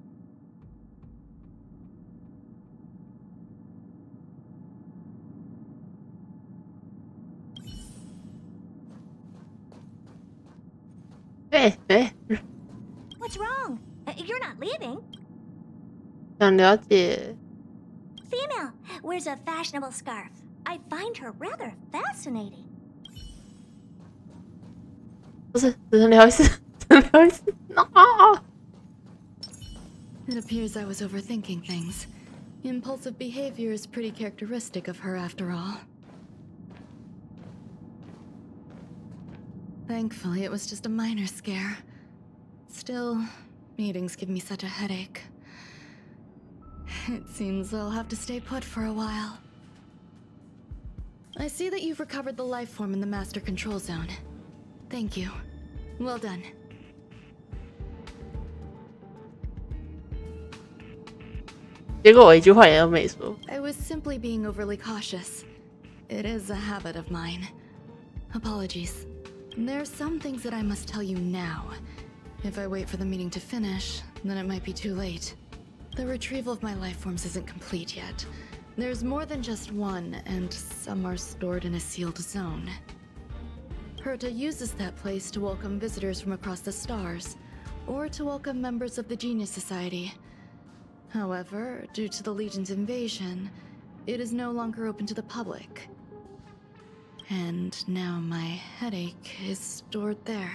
What's wrong? You're not leaving. 想了解。 Female wears a fashionable scarf. I find her rather fascinating. 不是，只能聊一次，只能聊一次。No! It appears I was overthinking things. Impulsive behavior is pretty characteristic of her after all. Thankfully, it was just a minor scare. Still, meetings give me such a headache. It seems I'll have to stay put for a while. I see that you've recovered the life form in the master control zone. Thank you. Well done. I was simply being overly cautious. It is a habit of mine. Apologies. There are some things that I must tell you now. If I wait for the meeting to finish, then it might be too late. The retrieval of my life forms isn't complete yet. There's more than just one, and some are stored in a sealed zone. Herta uses that place to welcome visitors from across the stars, or to welcome members of the Genius Society. However, due to the Legion's invasion, it is no longer open to the public. And now my headache is stored there.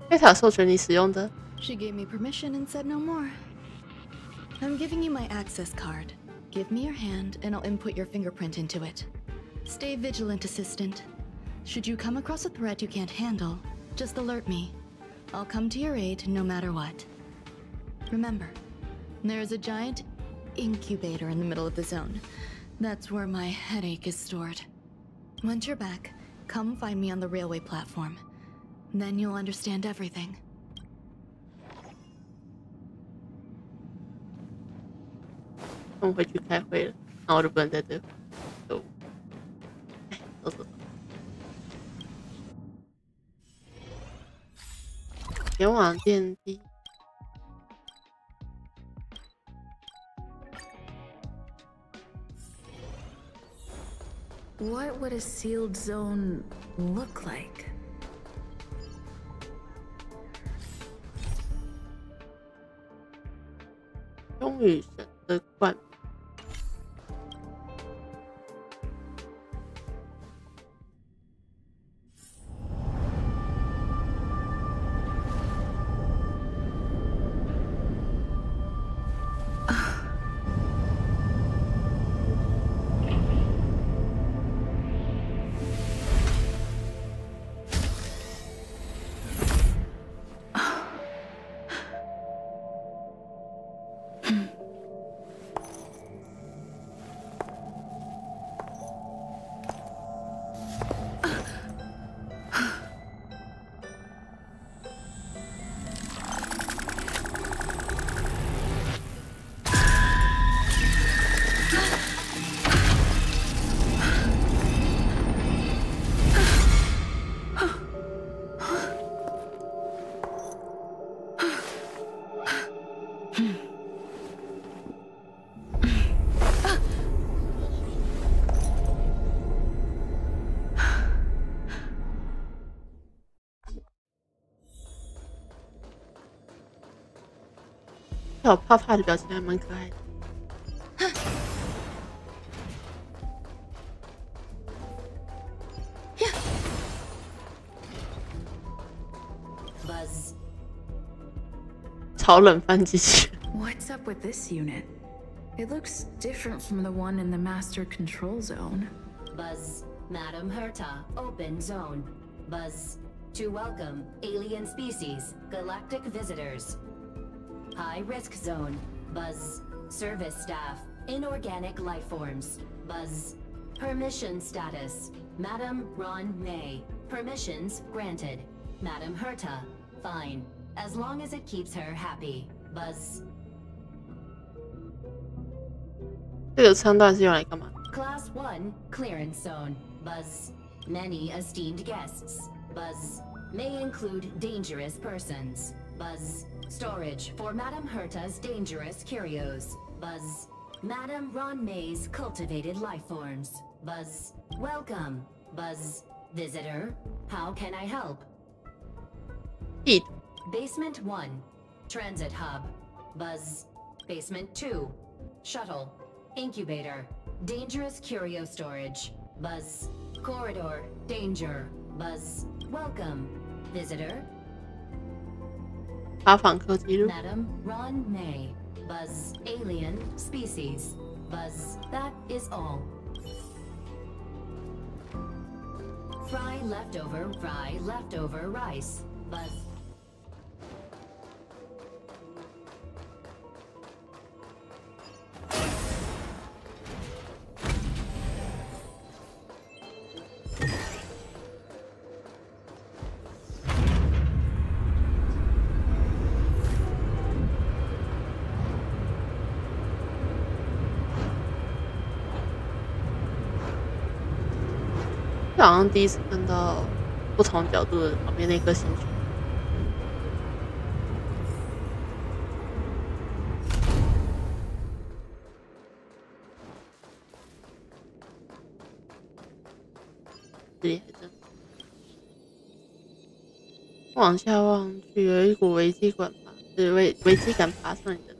贝塔授权你使用的。 She gave me permission and said no more. I'm giving you my access card. Give me your hand and I'll input your fingerprint into it. Stay vigilant, Assistant. Should you come across a threat you can't handle, just alert me. I'll come to your aid no matter what. Remember, there is a giant incubator in the middle of the zone. That's where my headache is stored. Once you're back, come find me on the railway platform. Then you'll understand everything. 我回去开会了，那我就不能在这。走。前往电梯。What would a sealed zone look like? 终于神的冠冕。小怕怕的表情还蛮可爱的。炒冷饭机器人。 What's up with this unit? It looks different from the one in the master control zone. Buzz, Madam Herta, open zone. Buzz, to welcome alien species, galactic visitors. High risk zone. Buzz, service staff, inorganic life forms. Buzz, permission status. Madam Ron May, permissions granted. Madam Herta, fine, as long as it keeps her happy. Buzz. 这个枪弹是用来干嘛？ Class 1 clearance zone. Buzz. Many esteemed guests. Buzz. May include dangerous persons. Buzz. Storage for Madam Herta's dangerous curios. Buzz. Madam Ron May's cultivated life forms. Buzz. Welcome. Buzz. Visitor. How can I help? Eat. Basement 1. Transit hub. Buzz. Basement 2. Shuttle. Incubator. Dangerous curio storage. Buzz. Corridor. Danger. Buzz. Welcome. Visitor. 查访客记录。 Madam Ron May. Buzz. Alien species. Buzz. That is all. Fry leftover rice. Buzz. 好像第一次看到不同角度的旁边那颗星球。这里还真。往下望去，有一股危机感爬上你的。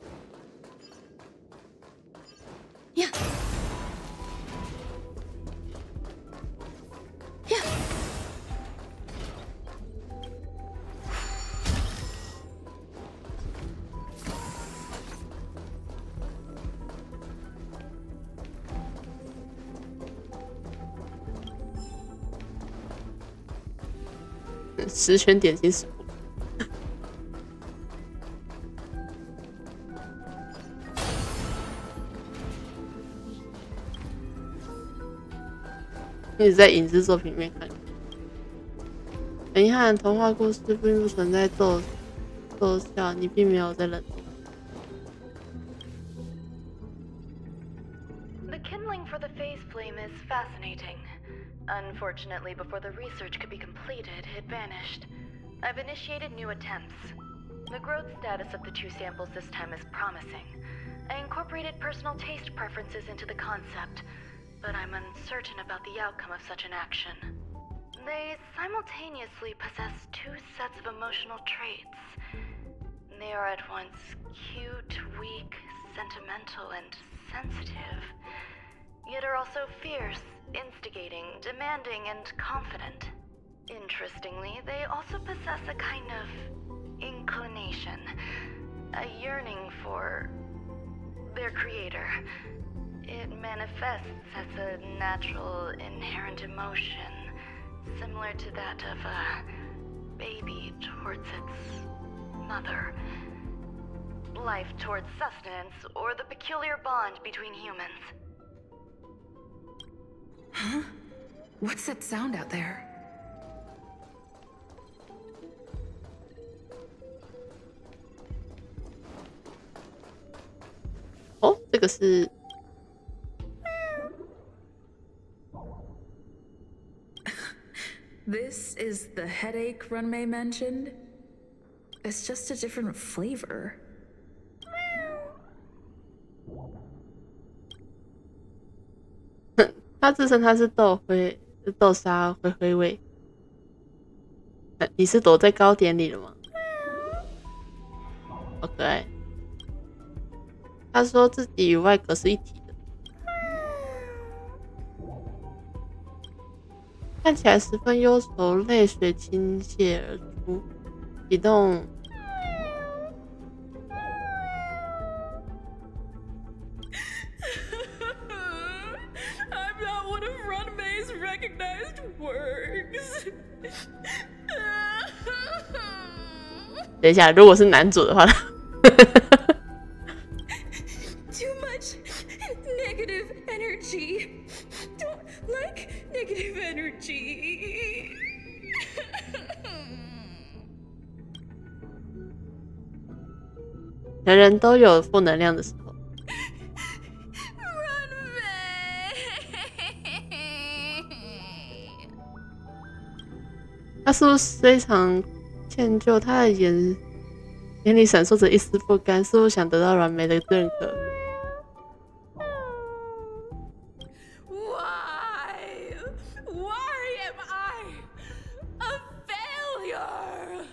十全点心食谱。一直在影视作品里面看。很遗憾，童话故事并不存在奏效，你并没有在冷冻。 The kindling for the phase flame is fascinating. Unfortunately, before the research could be completed, it vanished. I've initiated new attempts. The growth status of the 2 samples this time is promising. I incorporated personal taste preferences into the concept, but I'm uncertain about the outcome of such an action. They simultaneously possess 2 sets of emotional traits. They are at once cute, weak, sentimental, and sensitive, yet are also fierce, instigating, demanding, and confident. Interestingly, they also possess a kind of inclination, a yearning for their creator. It manifests as a natural, inherent emotion, similar to that of a baby towards its mother. Life towards sustenance, or the peculiar bond between humans. Huh? What's that sound out there? Oh, 这个是 This is the headache Runmei mentioned? It's just a different flavor. 它自称它是豆沙灰味。你是躲在糕点里了吗？好可爱。他说自己与外壳是一体的，看起来十分忧愁，泪水倾泻而出，启动。I'm not one of Runmei's recognized works. 等一下，如果是男主的话。Too much negative energy. Don't like negative energy. 人人都有负能量的时候。他是不是非常歉疚？他的眼里闪烁着一丝不甘，是不是想得到软梅的认可？ Why am I a failure?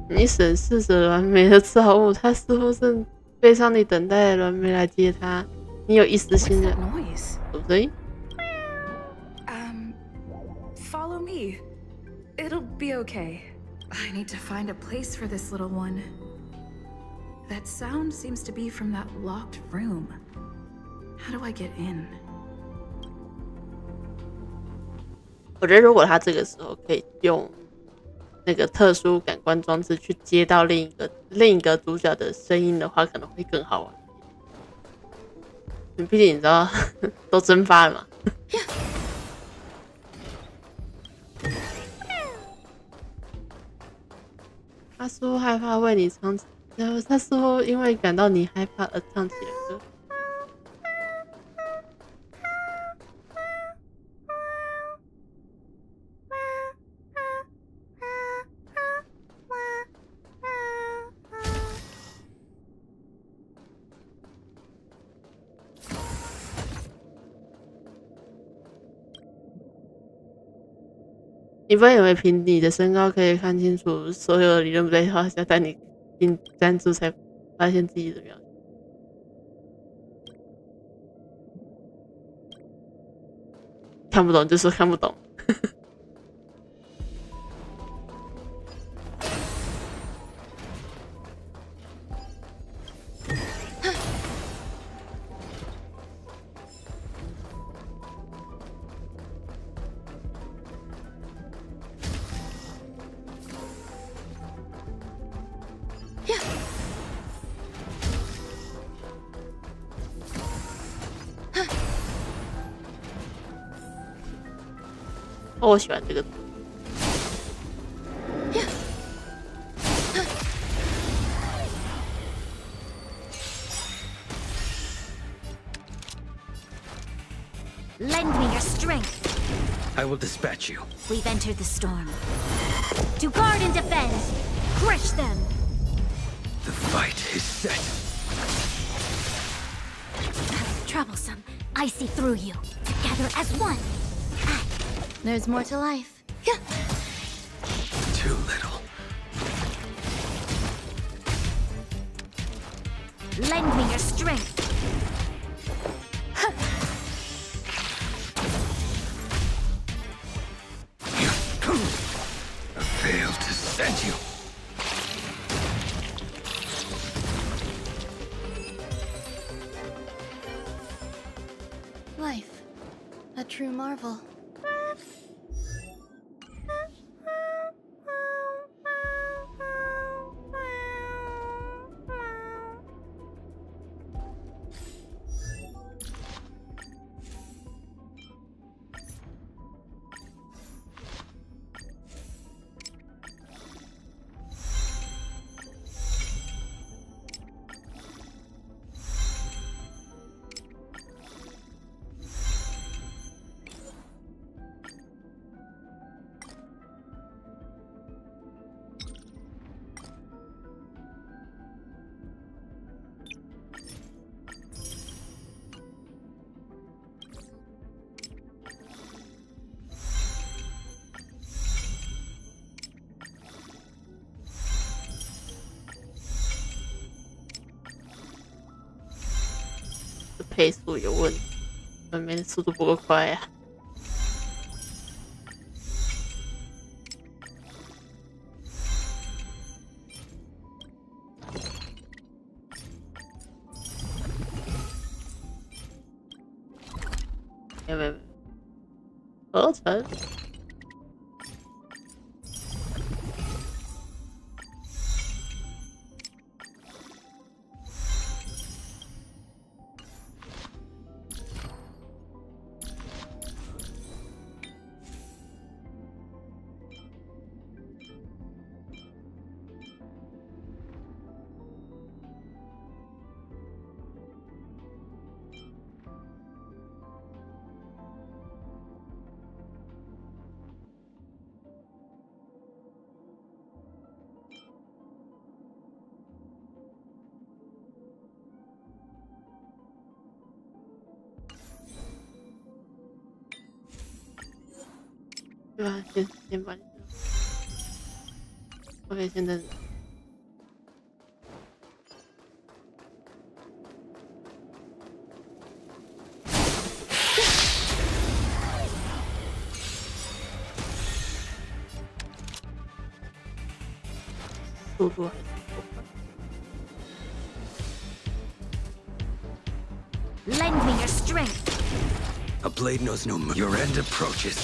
你审视着软梅的造物，他似乎正背上你等待软梅来接他。你有一丝信任，对不对？ Follow me. It'll be okay. I need to find a place for this little one. That sound seems to be from that locked room. How do I get in? 我觉得如果他这个时候可以用那个特殊感官装置去接到另一个主角的声音的话，可能会更好玩。毕竟你知道都蒸发了嘛。他似乎害怕为你唱，然后他似乎因为感到你害怕而唱起了歌。你不会以为凭你的身高可以看清楚所有的理论不对话，要带你站住才发现自己的表情。看不懂就说看不懂。哦，我喜欢这个。Lend me your strength. I will dispatch you. We've entered the storm. To guard and defend. Crush them. The fight is set. Troublesome. I see through you. Together as one. There's more to life. Too little. Lend me your strength. I failed to send you. Life. A true marvel.配速有问题，分明速度不够快呀、没有，合成。对啊，先把你的。OK， 现在。速度还是不快。Lend me your strength. A blade knows no mercy. Your end approaches.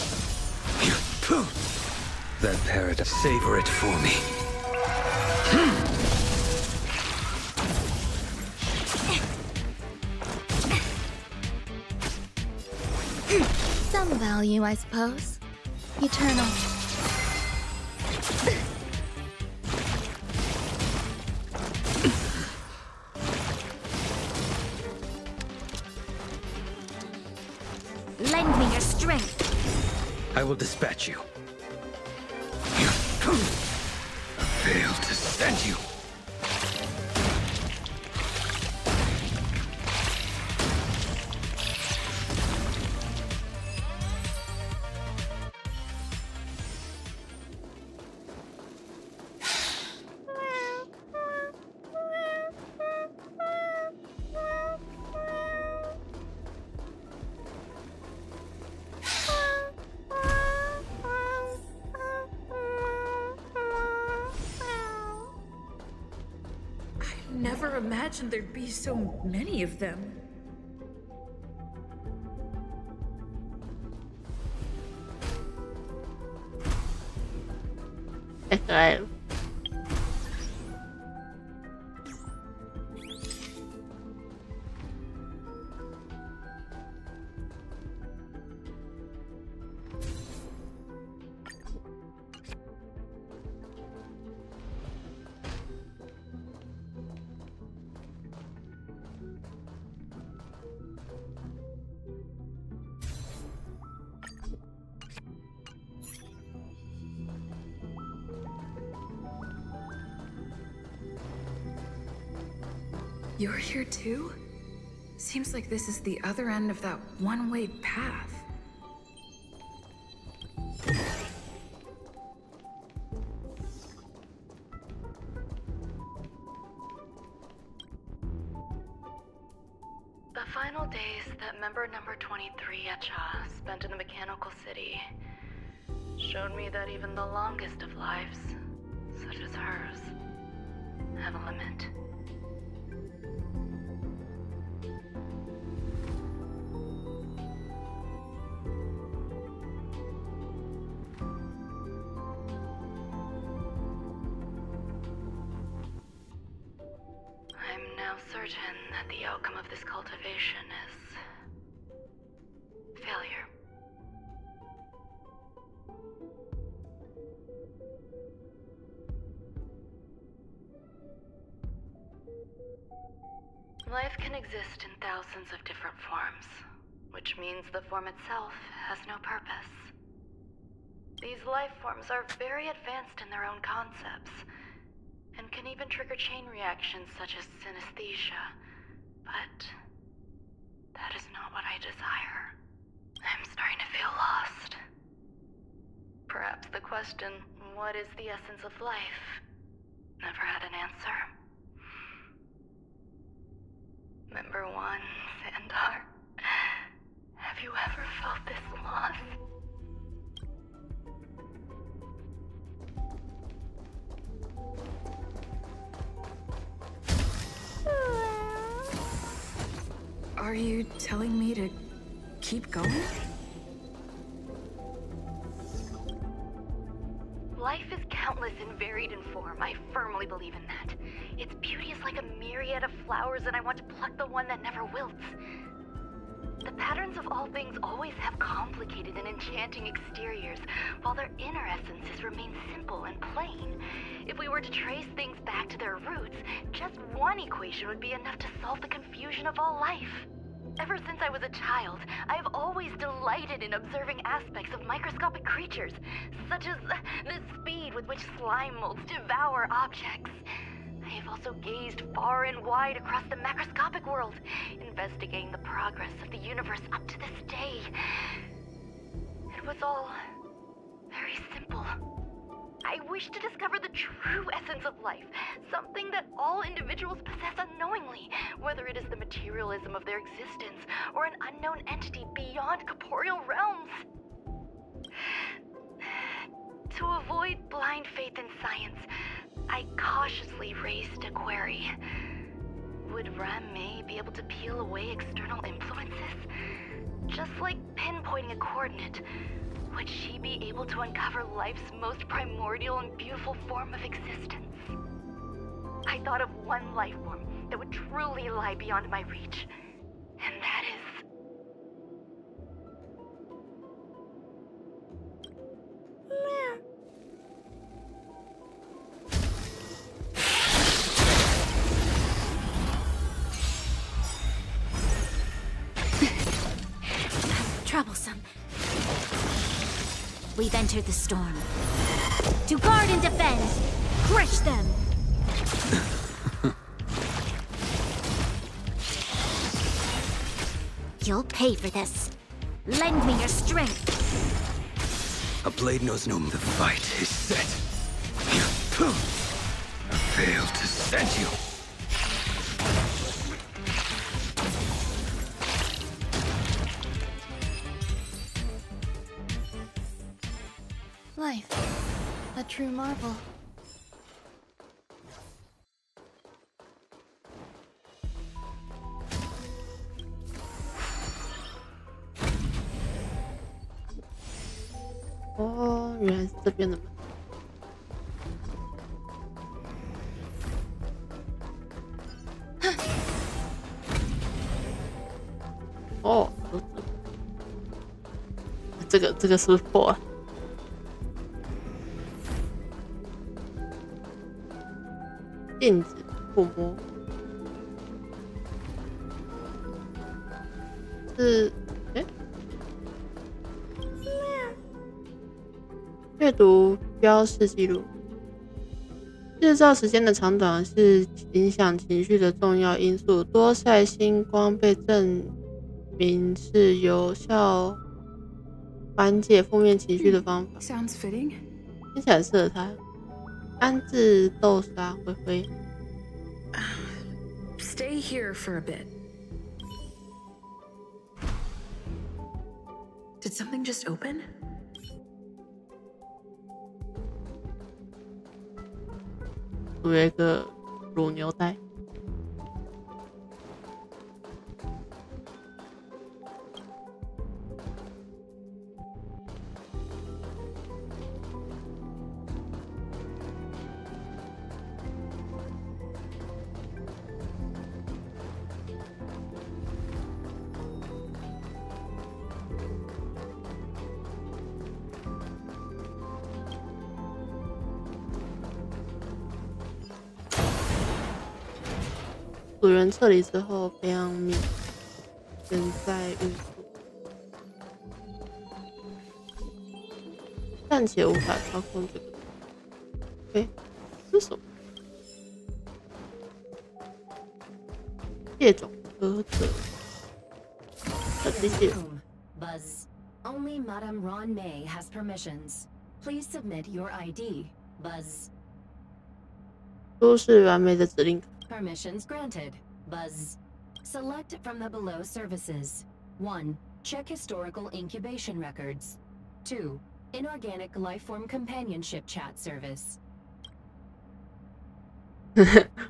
That paradise. Savor it for me. Some value, I suppose. Eternal. Lend me your strength. I will dispatch you. I failed to send you. Never imagined there'd be so many of them. Right. You're here too? Seems like this is the other end of that one-way path. The final days that member number 23-Jaschta spent in the mechanical city showed me that even the longest of lives, such as hers, have a limit. I'm now certain that the outcome of this cultivation is failure. Life can exist in thousands of different forms, which means the form itself has no purpose. These life forms are very advanced in their own concepts, and can even trigger chain reactions such as synesthesia, but that is not what I desire. I'm starting to feel lost. Perhaps the question, what is the essence of life, never had an answer. Member 1, Xandar, have you ever felt this loss? Are you telling me to keep going? Life is countless and varied in form. I firmly believe in that. Its beauty is like a myriad of flowers, and I want to pluck the one that never wilts. The patterns of all things always have complicated and enchanting exteriors, while their inner essences remain simple and plain. If we were to trace things back to their roots, just one equation would be enough to solve the confusion of all life. Ever since I was a child, I have always delighted in observing aspects of microscopic creatures, such as the speed with which slime molds devour objects. I have also gazed far and wide across the macroscopic world, investigating the progress of the universe up to this day. It was all very simple. I wish to discover the true essence of life, something that all individuals possess unknowingly, whether it is the materialism of their existence or an unknown entity beyond corporeal realms. To avoid blind faith in science, I cautiously raised a query. Would Ram-Mei be able to peel away external influences? Just like pinpointing a coordinate, would she be able to uncover life's most primordial and beautiful form of existence? I thought of one life form that would truly lie beyond my reach, and that is... Troublesome. We've entered the storm. To guard and defend! Crush them! You'll pay for this. Lend me your strength. A blade knows no. The fight is set. I failed to send you. Life, a true marvel.哦，原来是这边的门。哦，这个是不是破啊？禁止触摸，是阅读标示记录。日照时间的长短是影响情绪的重要因素。多晒星光被证明是有效缓解负面情绪的方法。Sounds fitting. 听起来适合他。安置豆沙灰灰。Stay here for a bit. Did something just open? 有一个乳牛袋。主人撤离之后，培养皿仍在运作，暂且无法操控这个。哎，这是什么？叶种哥的机器人。Buzz, only Madame Ron May has permissions. Please submit your ID. Buzz. 都是完美的指令。Permissions granted. Buzz. Select from the below services. 1. Check historical incubation records. 2. Inorganic lifeform companionship chat service.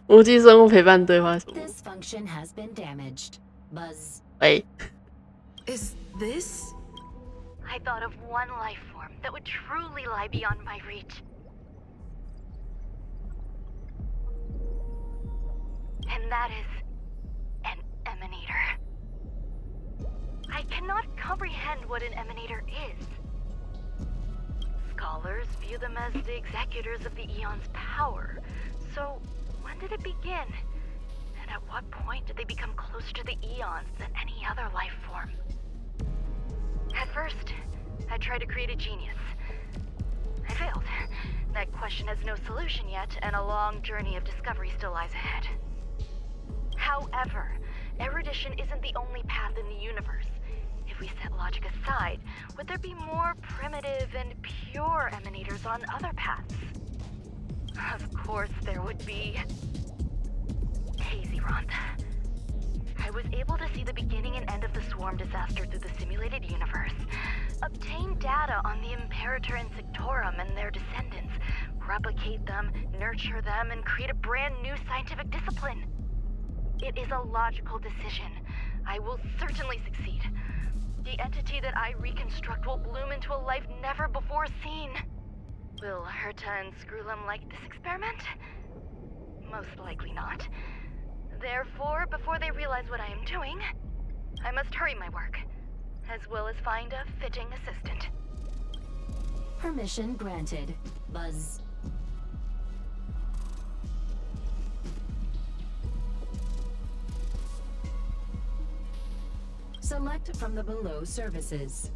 无机生物陪伴对话什么 This function has been damaged. Buzz. 喂 Is this? I thought of one life form that would truly lie beyond my reach. And that is an emanator. I cannot comprehend what an emanator is. Scholars view them as the executors of the Eon's power. So, when did it begin? And at what point did they become closer to the Eons than any other life form? At first, I tried to create a genius. I failed. That question has no solution yet, and a long journey of discovery still lies ahead. However, erudition isn't the only path in the universe. If we set logic aside, would there be more primitive and pure emanators on other paths? Of course there would be. Hazy Rhonda. I was able to see the beginning and end of the swarm disaster through the simulated universe, obtain data on the Imperator and Sectorum and their descendants, replicate them, nurture them, and create a brand new scientific discipline. It is a logical decision. I will certainly succeed. The entity that I reconstruct will bloom into a life never before seen. Will Herta and Screwlum like this experiment? Most likely not. Therefore, before they realize what I am doing, I must hurry my work, as well as find a fitting assistant. Permission granted. Buzz. Select from the below services.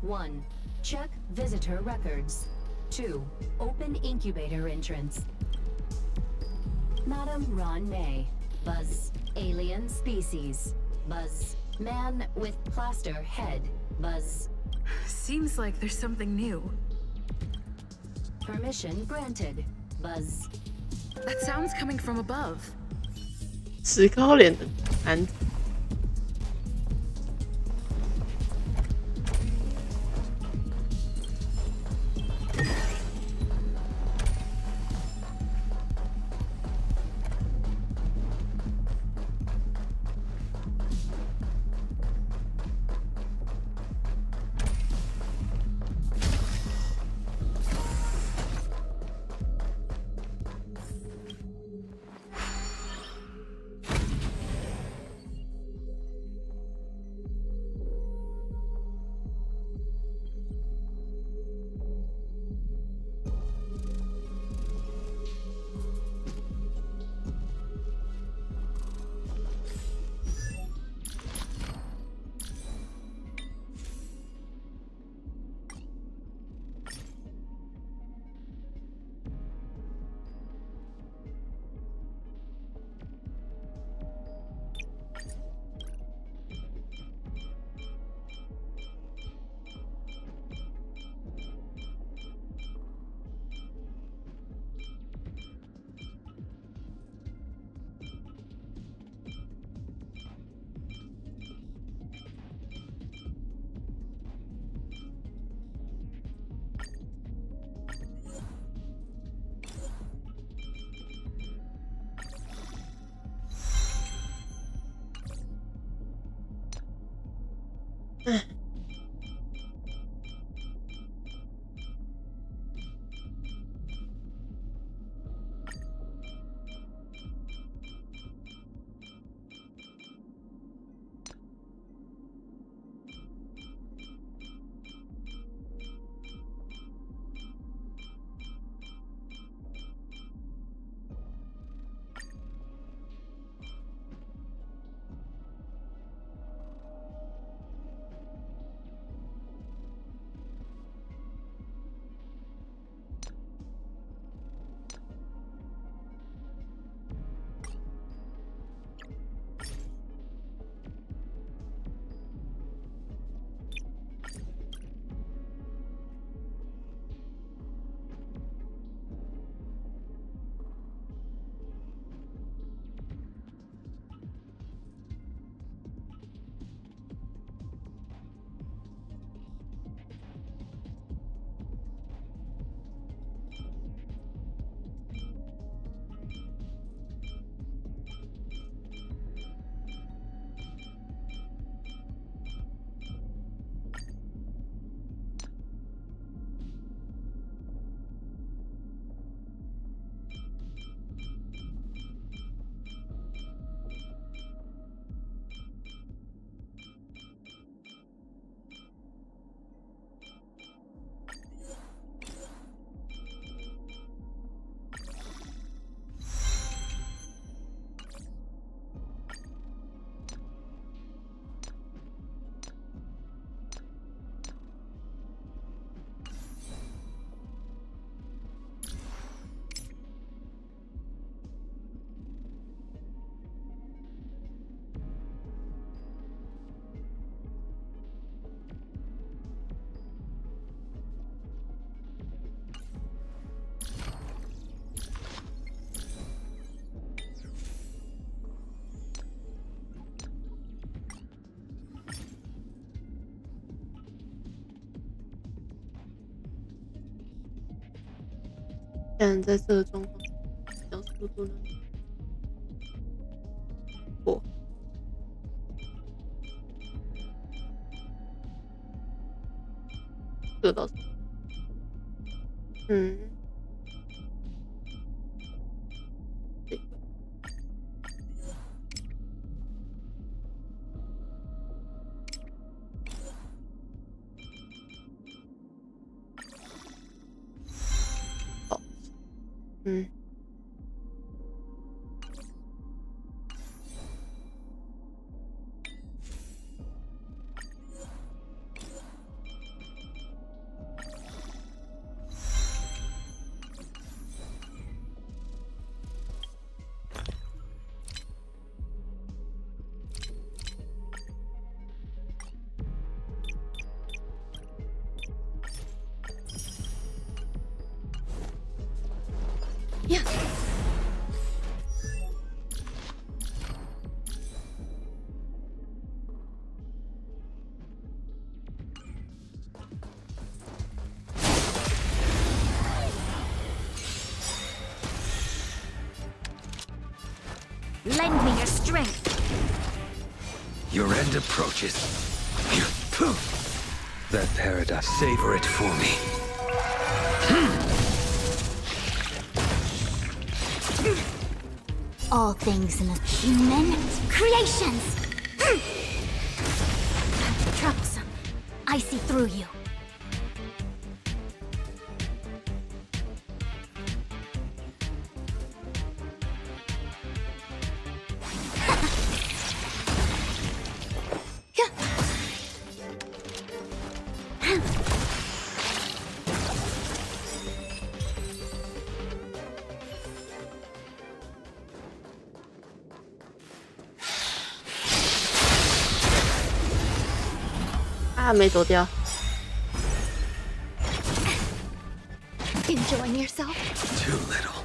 1. Check visitor records. 2. Open incubator entrance. Madame Ron May. Buzz. Alien species. Buzz. Man with plaster head. Buzz. Seems like there's something new. Permission granted. Buzz. That sound's coming from above. 石膏脸的男子。但在这个状况，小速度呢？过。这个倒是，呀。Lend me your strength. Your end approaches. That paradox, savor it for me. All things in the human creations. Troublesome. I see through you.没躲掉。 Enjoying yourself? Too little.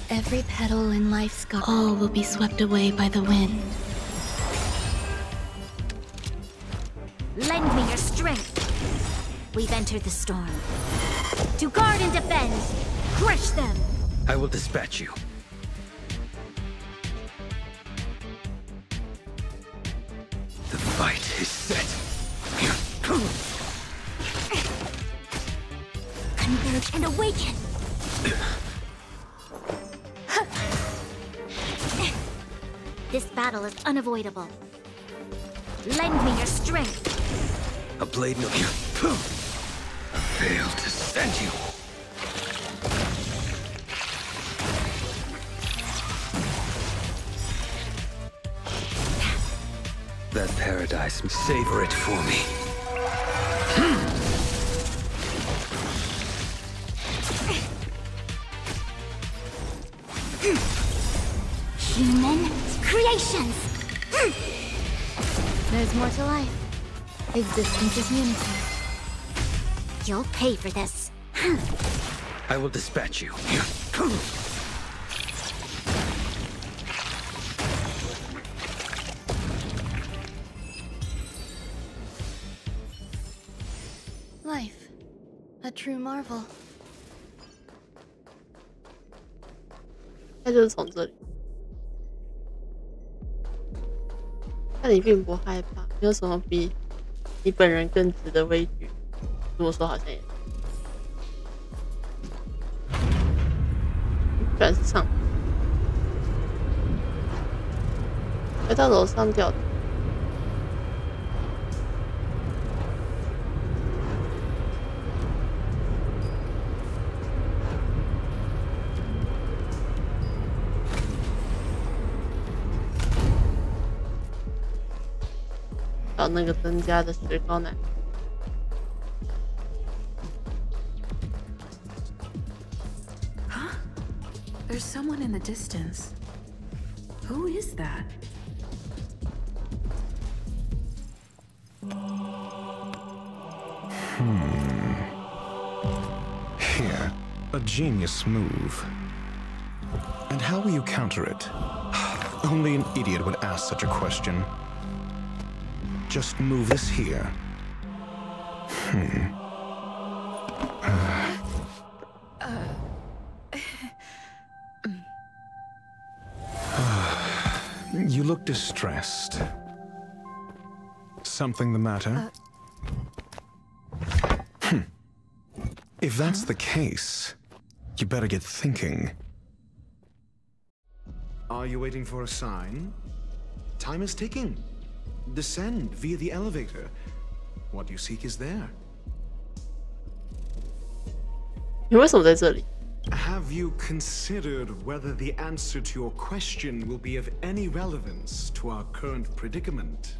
Every petal in life's garden, all will be swept away by the wind. Lend me your strength. We've entered the storm. To guard and defend. Crush them. I will dispatch you. The fight is set. Converge and awaken! This battle is unavoidable. Lend me your strength. A blade no failed to send you. That paradise, savor it for me. Human creations! There's more to life. Existence is unity. You'll pay for this. I will dispatch you. Life. A true marvel. 那就是从这里。但你并不害怕，没有什么比你本人更值得畏惧。这么说好像也是。居然是上，回到楼上掉的。找那个增加的石膏奶。Huh? There's someone in the distance. Who is that? Here, a genius move. And how will you counter it? Only an idiot would ask such a question. Just move this here. You look distressed. Something the matter? If that's the case, you better get thinking. Are you waiting for a sign? Time is ticking. Descend via the elevator. What you seek is there. 你为什么在这里？ Have you considered whether the answer to your question will be of any relevance to our current predicament?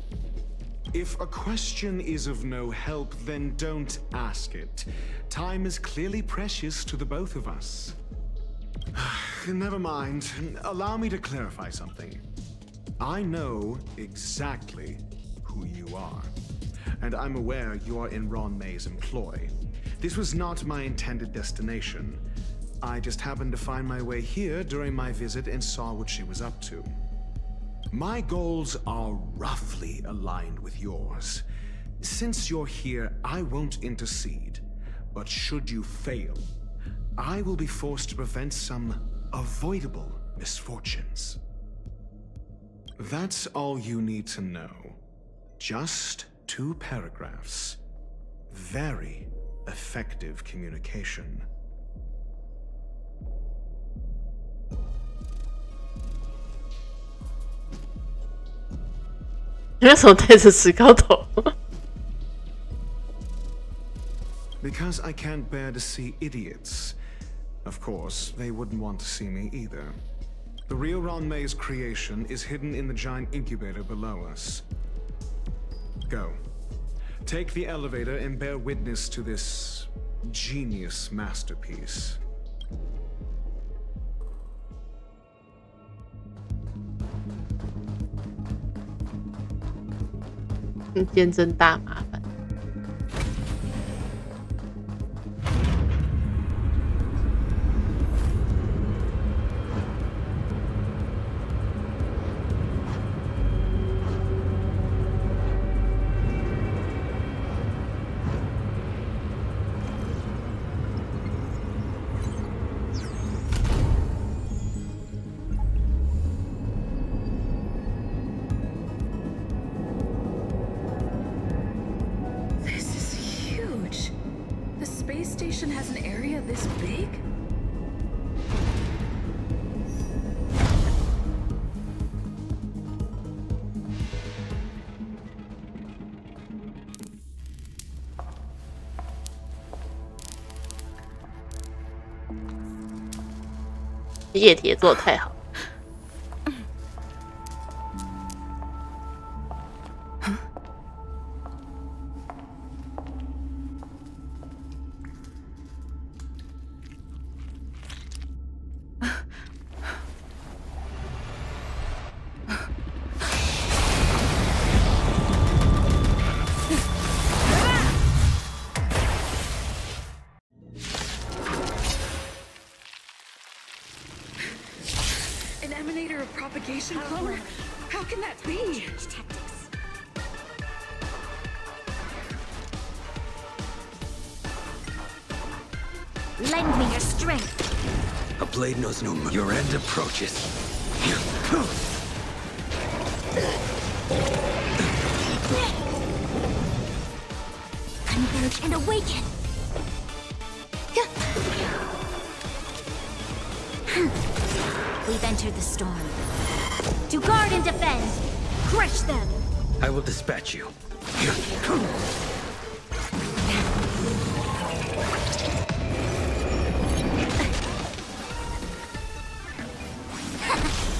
If a question is of no help, then don't ask it. Time is clearly precious to the both of us. Never mind. Allow me to clarify something. I know exactly who you are, and I'm aware you are in Ron May's employ. This was not my intended destination. I just happened to find my way here during my visit and saw what she was up to. My goals are roughly aligned with yours. Since you're here, I won't intercede, but should you fail, I will be forced to prevent some avoidable misfortunes. That's all you need to know. Just 2 paragraphs. Very effective communication. 你为什么戴着石膏头？ Because I can't bear to see idiots. Of course, they wouldn't want to see me either. The real Ron May's creation is hidden in the giant incubator below us. Go. Take the elevator and bear witness to this genius masterpiece. 见证大麻烦。space station has an area this big?液体也做得太好。How can that be? Lend me your strength. A blade knows no mercy. Your end approaches. Converge and awaken. We've entered the storm. To guard and defend. Crush them. I will dispatch you.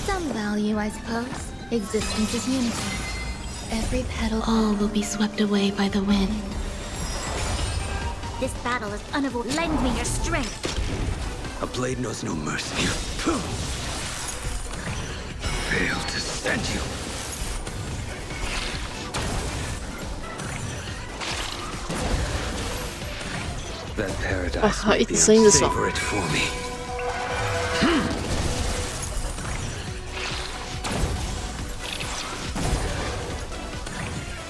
Some value, I suppose. Existence is unity. Every petal, all will be swept away by the wind. This battle is unavoidable. Lend me your strength. A blade knows no mercy. Fail to stand you. That paradise might be savor it for me.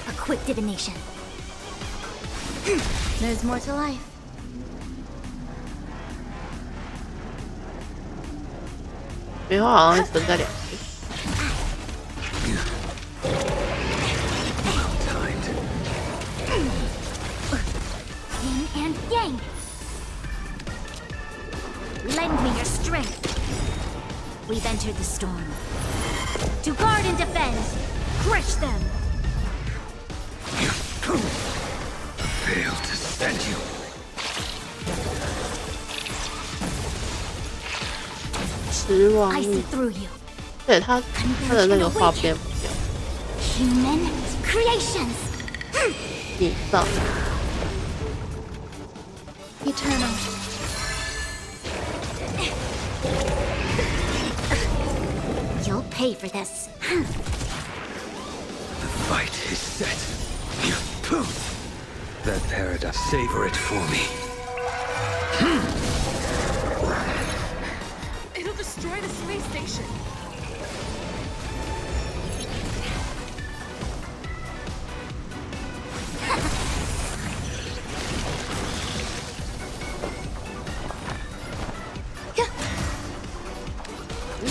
A quick divination. There's more to life. 梅花好像存在2次。Yin and yang. Lend me your strength. We've entered the storm. To guard and defend. Crush them. Fail to stand you. I see through you. 对他的那个画边不一样。Human creations. 你造。Eternal. You'll pay for this. The fight is set. That paradise, savor it for me. It'll destroy the space station.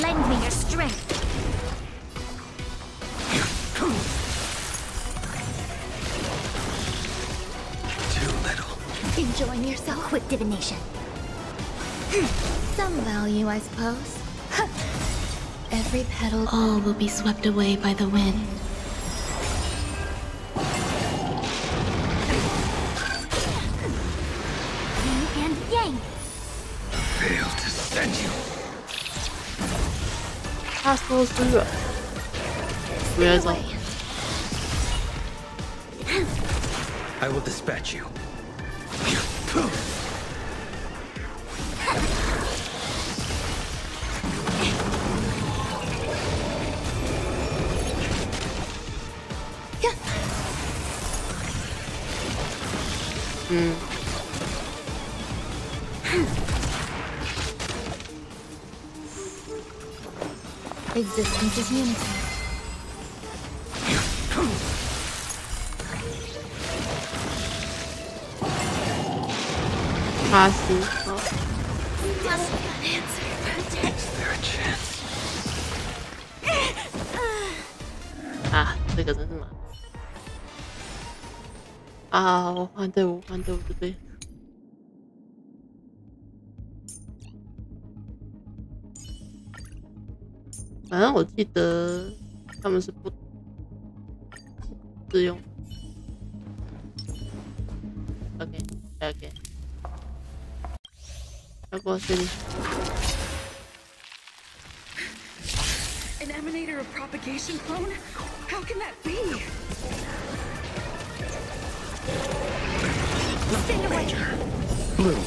Lend me your strength. Too little. Enjoying yourself? Quick divination. Some value, I suppose. Every petal, all will be swept away by the wind. Yin and yang. Fail to stand you. 他说是软，不要走。I will dispatch you. Existence is unity. Is there a chance? 啊，这个真是麻烦。啊，我换队伍，对。反正我记得他们是不适用。OK， 要过这里。An emanator of propagation clone? How can that be? Bloom.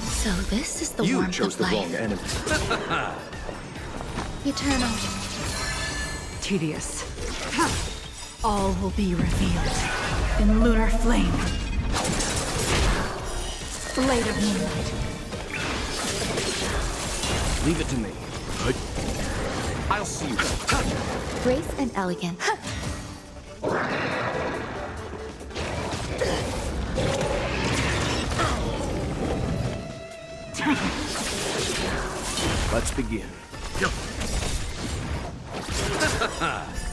So this is the You warmth chose of the life. wrong enemy. Eternal. Tedious. All will be revealed in lunar flame. Blade of moonlight. Leave it to me. I'll see you. Grace and elegance. Let's begin.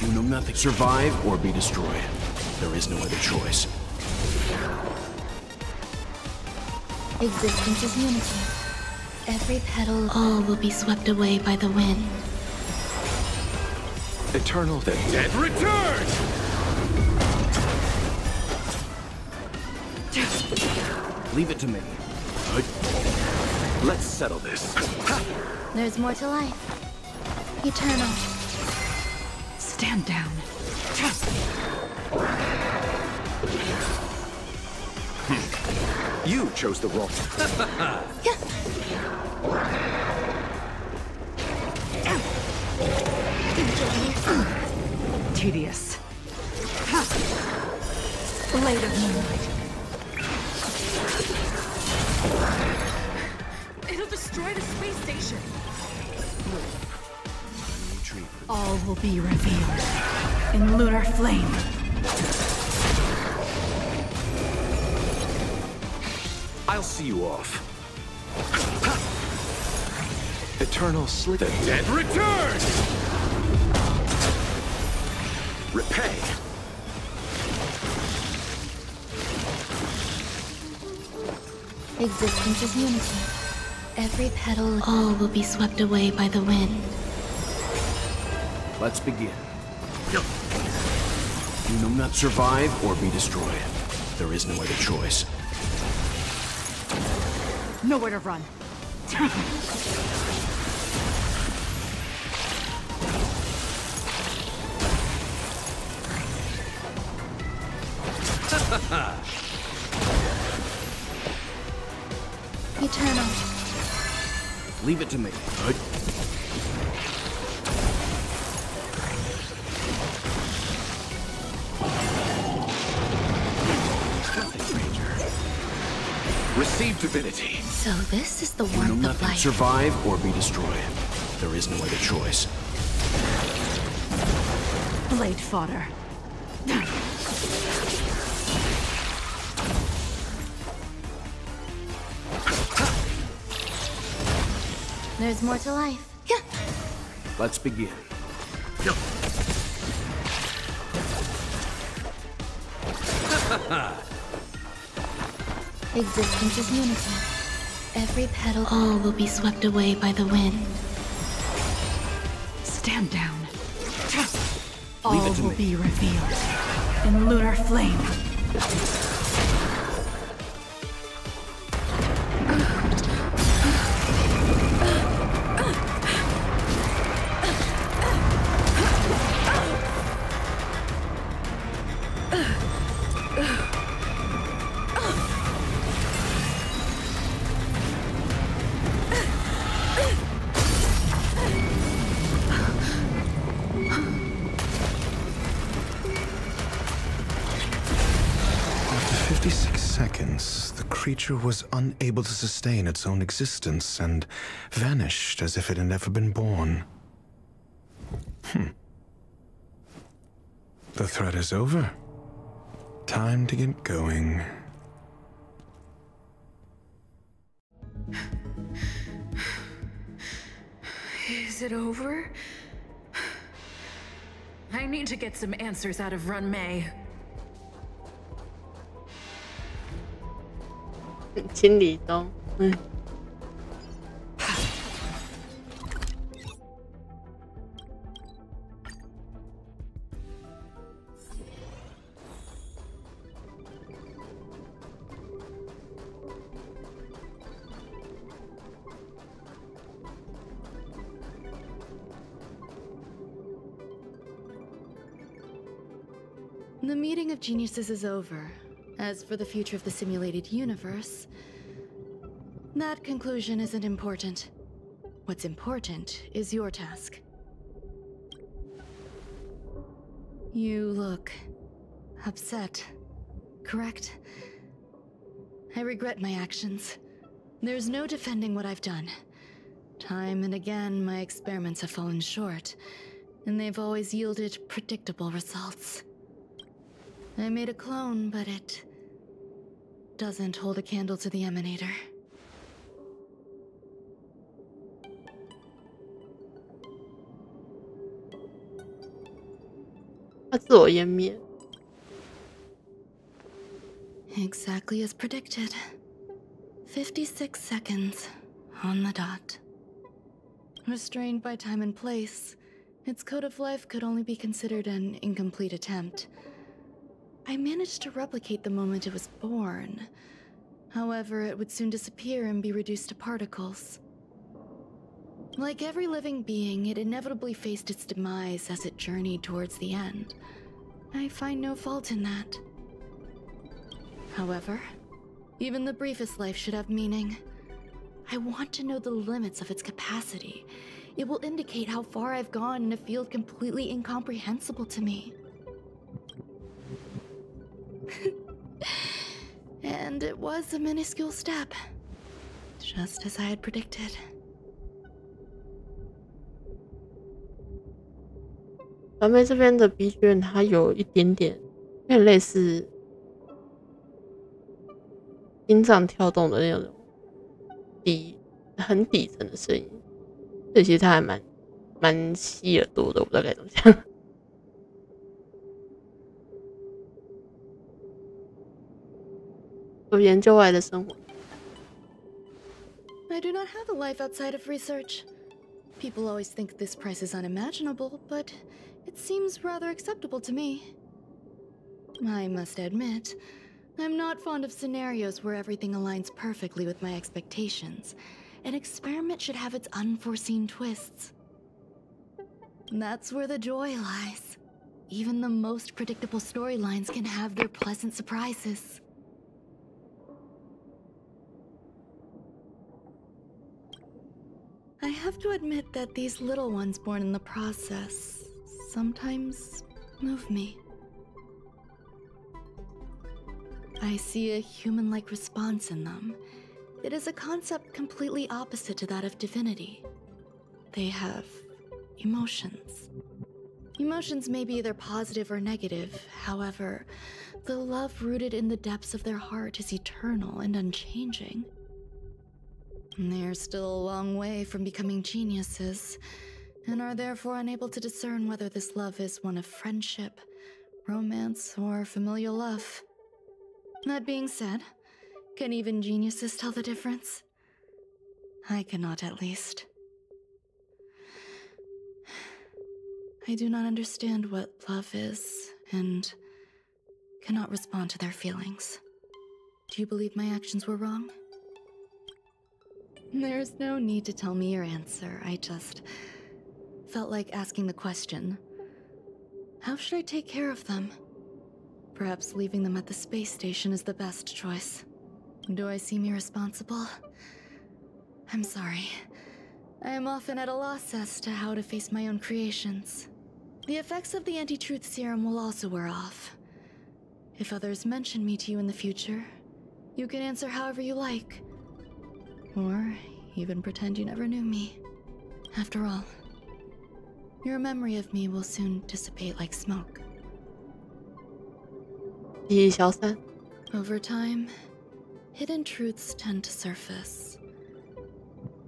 You know nothing. Survive or be destroyed. There is no other choice. Existence is unity. Every petal, all will be swept away by the wind. Eternal, the dead return! Leave it to me. Let's settle this. There's more to life. Eternal. Stand down. You chose the wrong. Tedious. Blade of moonlight. It'll destroy the space station. All will be revealed in lunar flame. I'll see you off. Eternal sleep. The dead return! Repay. Existence is unity. Every petal, all will be swept away by the wind. Let's begin. You know not survive or be destroyed. There is no other choice. Nowhere to run. Eternal. Leave it to me. Receive divinity. So this is the You know warmth of nothing. life. Survive or be destroyed. There is no other choice. Blade fodder. There's more to life. Let's begin. Existence is unity. Every petal, all will be swept away by the wind. Stand down. Leave All it to will me. be revealed in lunar flame. After 56 seconds, the creature was unable to sustain its own existence and vanished as if it had never been born. The threat is over. Time to get going. Is it over? I need to get some answers out of Runmei. 清理中， The meeting of geniuses is over. As for the future of the simulated universe, that conclusion isn't important. What's important is your task. You look upset, correct? I regret my actions. There's no defending what I've done. Time and again, my experiments have fallen short, and they've always yielded predictable results. I made a clone, but it doesn't hold a candle to the emanator. Exactly as predicted. 56 seconds on the dot. Restrained by time and place, its code of life could only be considered an incomplete attempt. I managed to replicate the moment it was born. However, it would soon disappear and be reduced to particles. Like every living being, it inevitably faced its demise as it journeyed towards the end. I find no fault in that. However, even the briefest life should have meaning. I want to know the limits of its capacity. It will indicate how far I've gone in a field completely incomprehensible to me. And it was a minuscule step, just as I had predicted.传媒这边的 B 卷，它有一点点类似心脏跳动的那种很底层的声音，所以其实它还蛮吸耳朵的，我不知道该怎么讲。有研究外的生活。I do not have a life outside of research. People always think this price is unimaginable, but it seems rather acceptable to me. I must admit, I'm not fond of scenarios where everything aligns perfectly with my expectations. An experiment should have its unforeseen twists. That's where the joy lies. Even the most predictable storylines can have their pleasant surprises. I have to admit that these little ones born in the process sometimes move me. I see a human-like response in them. It is a concept completely opposite to that of divinity. They have emotions. Emotions may be either positive or negative. However, the love rooted in the depths of their heart is eternal and unchanging. They're still a long way from becoming geniuses, and are therefore unable to discern whether this love is one of friendship, romance, or familial love. That being said, can even geniuses tell the difference? I cannot, at least. I do not understand what love is, and cannot respond to their feelings. Do you believe my actions were wrong? There's no need to tell me your answer. I just felt like asking the question. How should I take care of them? Perhaps leaving them at the space station is the best choice. Do I seem irresponsible? I'm sorry. I am often at a loss as to how to face my own creations. The effects of the anti-truth serum will also wear off. If others mention me to you in the future, you can answer however you like. Or even pretend you never knew me. After all, your memory of me will soon dissipate like smoke. Over time, hidden truths tend to surface.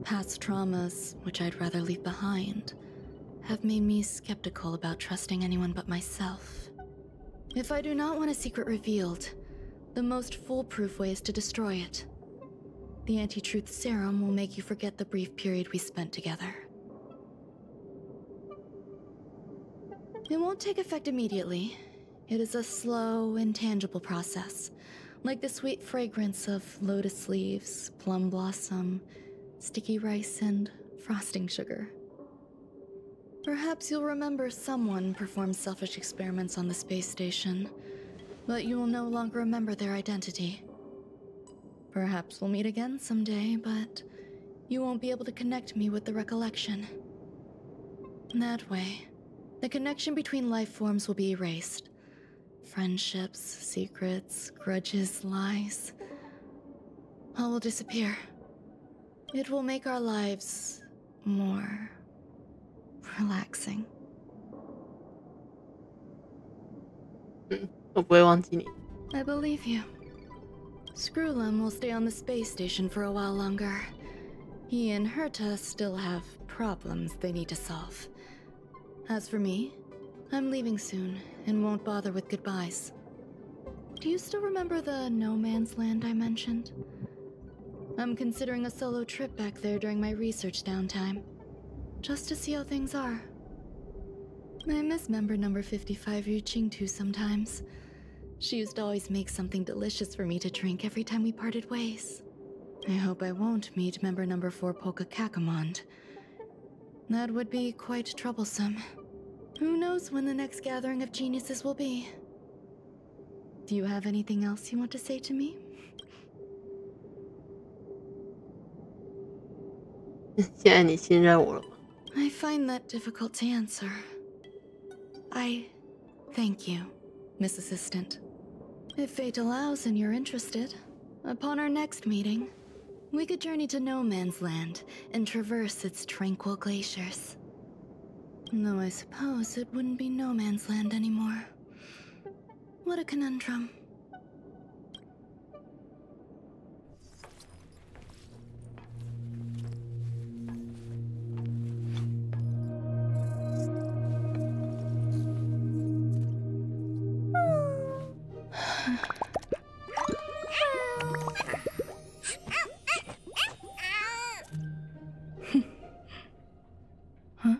Past traumas, which I'd rather leave behind, have made me skeptical about trusting anyone but myself. If I do not want a secret revealed, the most foolproof way is to destroy it. The anti-truth serum will make you forget the brief period we spent together. It won't take effect immediately. It is a slow, intangible process, like the sweet fragrance of lotus leaves, plum blossom, sticky rice, and frosting sugar. Perhaps you'll remember someone performed selfish experiments on the space station, but you will no longer remember their identity. Perhaps we'll meet again someday, but you won't be able to connect me with the recollection. That way, the connection between life forms will be erased. Friendships, secrets, grudges, lies, all will disappear. It will make our lives more relaxing. 我不会忘记你。 I believe you. Screwlum will stay on the space station for a while longer. He and Herta still have problems they need to solve. As for me, I'm leaving soon and won't bother with goodbyes. Do you still remember the no man's land I mentioned? I'm considering a solo trip back there during my research downtime, just to see how things are. I miss member number 55 Yu Qingtu sometimes. She used to always make something delicious for me to drink every time we parted ways. I hope I won't meet member number 4 Polka Kakamond. That would be quite troublesome. Who knows when the next gathering of geniuses will be? Do you have anything else you want to say to me? 现在你信任我了吗？ I find that difficult to answer. I thank you, Miss Assistant. If fate allows and you're interested, upon our next meeting, we could journey to No Man's Land and traverse its tranquil glaciers. Though I suppose it wouldn't be No Man's Land anymore. What a conundrum. Huh?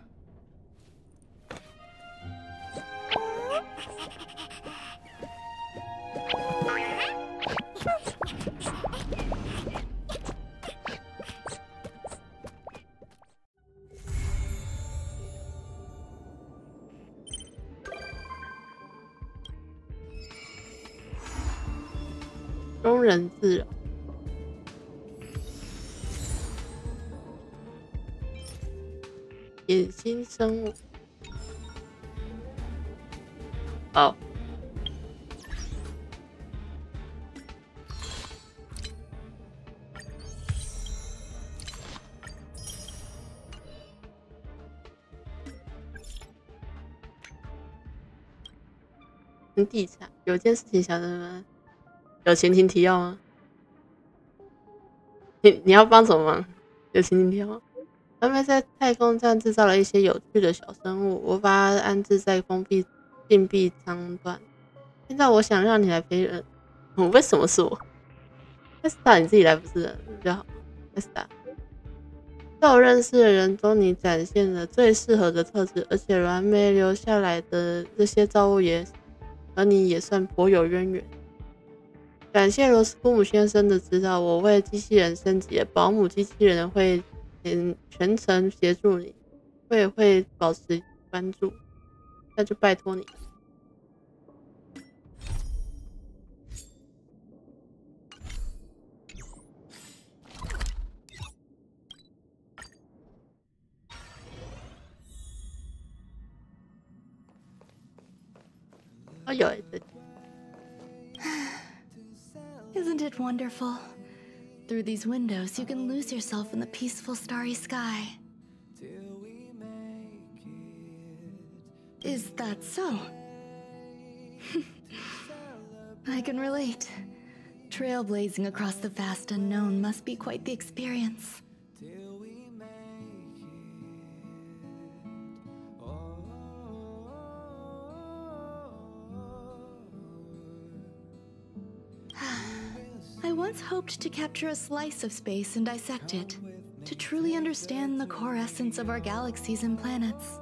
庸人自扰。衍新生物。好。地产有件事情想着吗？有前情提要吗？你要帮什么忙？有前情提要吗？他们在太空站制造了一些有趣的小生物，我把它安置在禁闭舱段。现在我想让你来陪人，为什么是我 ？Haivender 你自己来不是比较好 ？Haivender 在我认识的人中，你展现了最适合的特质，而且软美留下来的这些造物也和你也算颇有渊源。感谢罗斯库姆先生的指导，我为机器人升级了，保姆机器人会全程协助你，我也会保持关注，那就拜托你。哦，有一次。Isn't it wonderful? Through these windows, you can lose yourself in the peaceful starry sky. Is that so? I can relate. Trailblazing across the vast unknown must be quite the experience. I once hoped to capture a slice of space and dissect it, to truly understand the core essence of our galaxies and planets.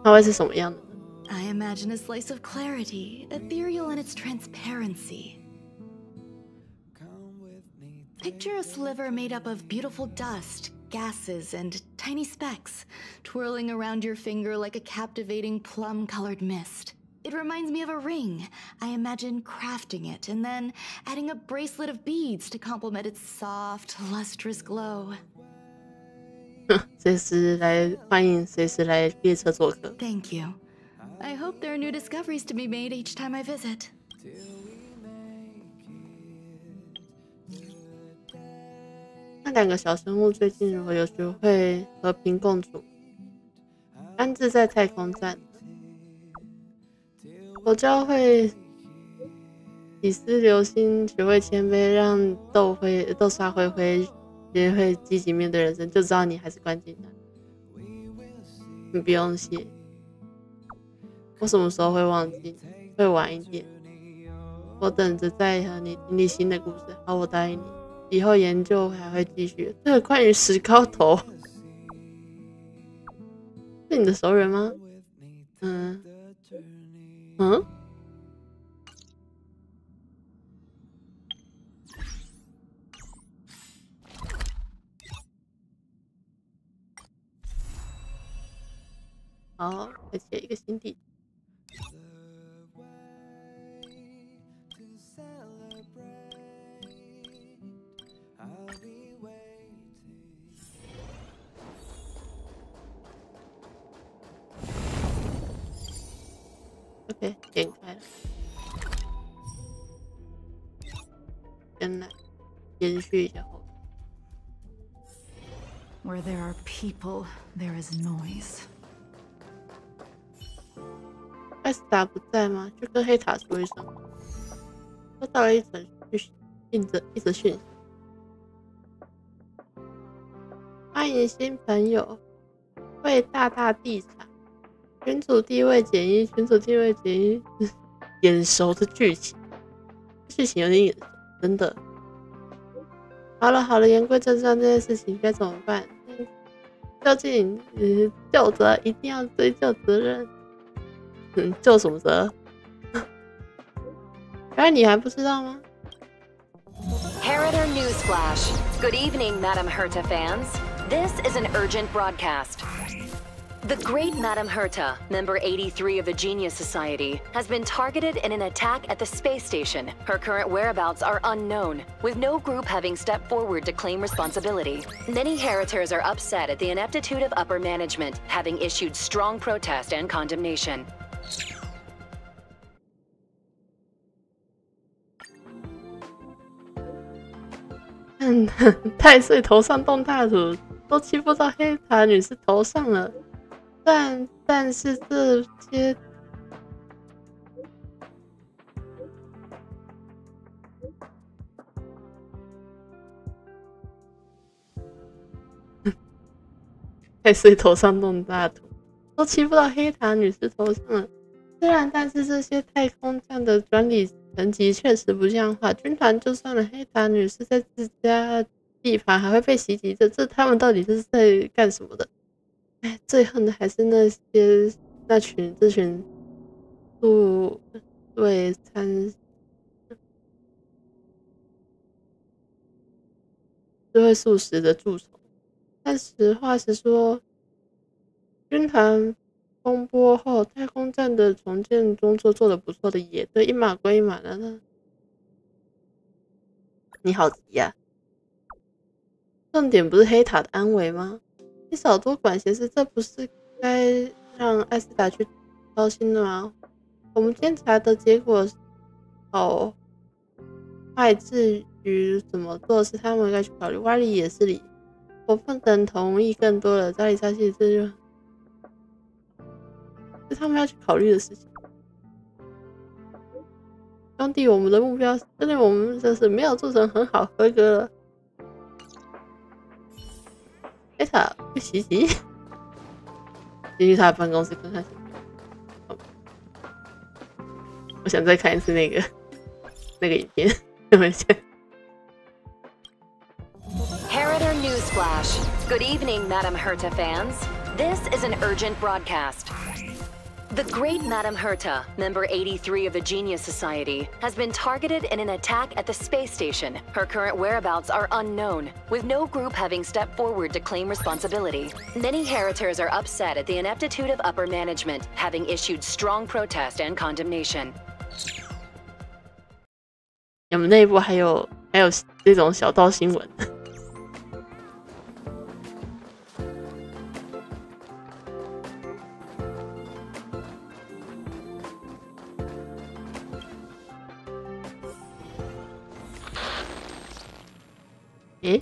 它会是什么样的呢？ I imagine a slice of clarity, ethereal in its transparency. Picture a sliver made up of beautiful dust, gases and tiny specks, twirling around your finger like a captivating plum-colored mist. It reminds me of a ring. I imagine crafting it and then adding a bracelet of beads to complement its soft, lustrous glow. 随时来欢迎，随时来列车做客。Thank you. I hope there are new discoveries to be made each time I visit. 那两个小生物最近如果有学会和平共处，安置在太空站，我教会以丝留心，学会谦卑，让豆沙灰灰学会积极面对人生，就知道你还是关进来。你不用谢，我什么时候会忘记？会晚一点。我等着再和你经历新的故事。好，我答应你。以后研究还会继续。这个关于石膏头，是你的熟人吗？好，而且一个新地。OK， 点开了。先来延续一下后。Where there are people, there is noise. 艾斯达不在吗？就跟黑塔说一声。收到了一则讯息。欢迎新朋友，为大大地产。群主地位减一，眼熟的剧情，剧情有点眼熟，真的。好了，言归正传，这件事情该怎么办？究竟究责一定要追究责任。究什么责？原来你还不知道吗 Haivender Newsflash. Good evening, Madame Herta fans. This is an urgent broadcast. The great Madame Herta, member 83 of the Genius Society, has been targeted in an attack at the space station. Her current whereabouts are unknown, with no group having stepped forward to claim responsibility. Many Heritors are upset at the ineptitude of upper management, having issued strong protest and condemnation. 太岁头上动大土，都欺负到黑塔女士头上了。但是这些太岁头上动大土，都欺负到黑塔女士头上了。但是这些太空站的管理层级确实不像话。军团就算了，黑塔女士在自家地盘还会被袭击，这他们到底是在干什么的？最恨的还是这群素素食的蛀虫。但实话实说，军团风波后，太空站的重建工作做得不错的也对，一码归一码的呢。你好急呀！重点不是黑塔的安危吗？你少多管闲事，这不是该让艾斯达去操心的吗？我们监察的结果好坏至于怎么做是他们该去考虑，歪理也是理。我不能同意更多的扎里扎气，这是他们要去考虑的事情。兄弟，我们的目标真的我们就是没有做成很好，合格了。黑塔被袭击，进去他的办公室看看。我想再看一次那个影片，等一下。Haivender Newsflash. Good evening, Madame Herta fans. This is an urgent broadcast. The great Madame Herta, member 83 of the Genius Society, has been targeted in an attack at the space station. Her current whereabouts are unknown, with no group having stepped forward to claim responsibility. Many Heritors are upset at the ineptitude of upper management, having issued strong protest and condemnation. 我们内部还有这种小道新闻。诶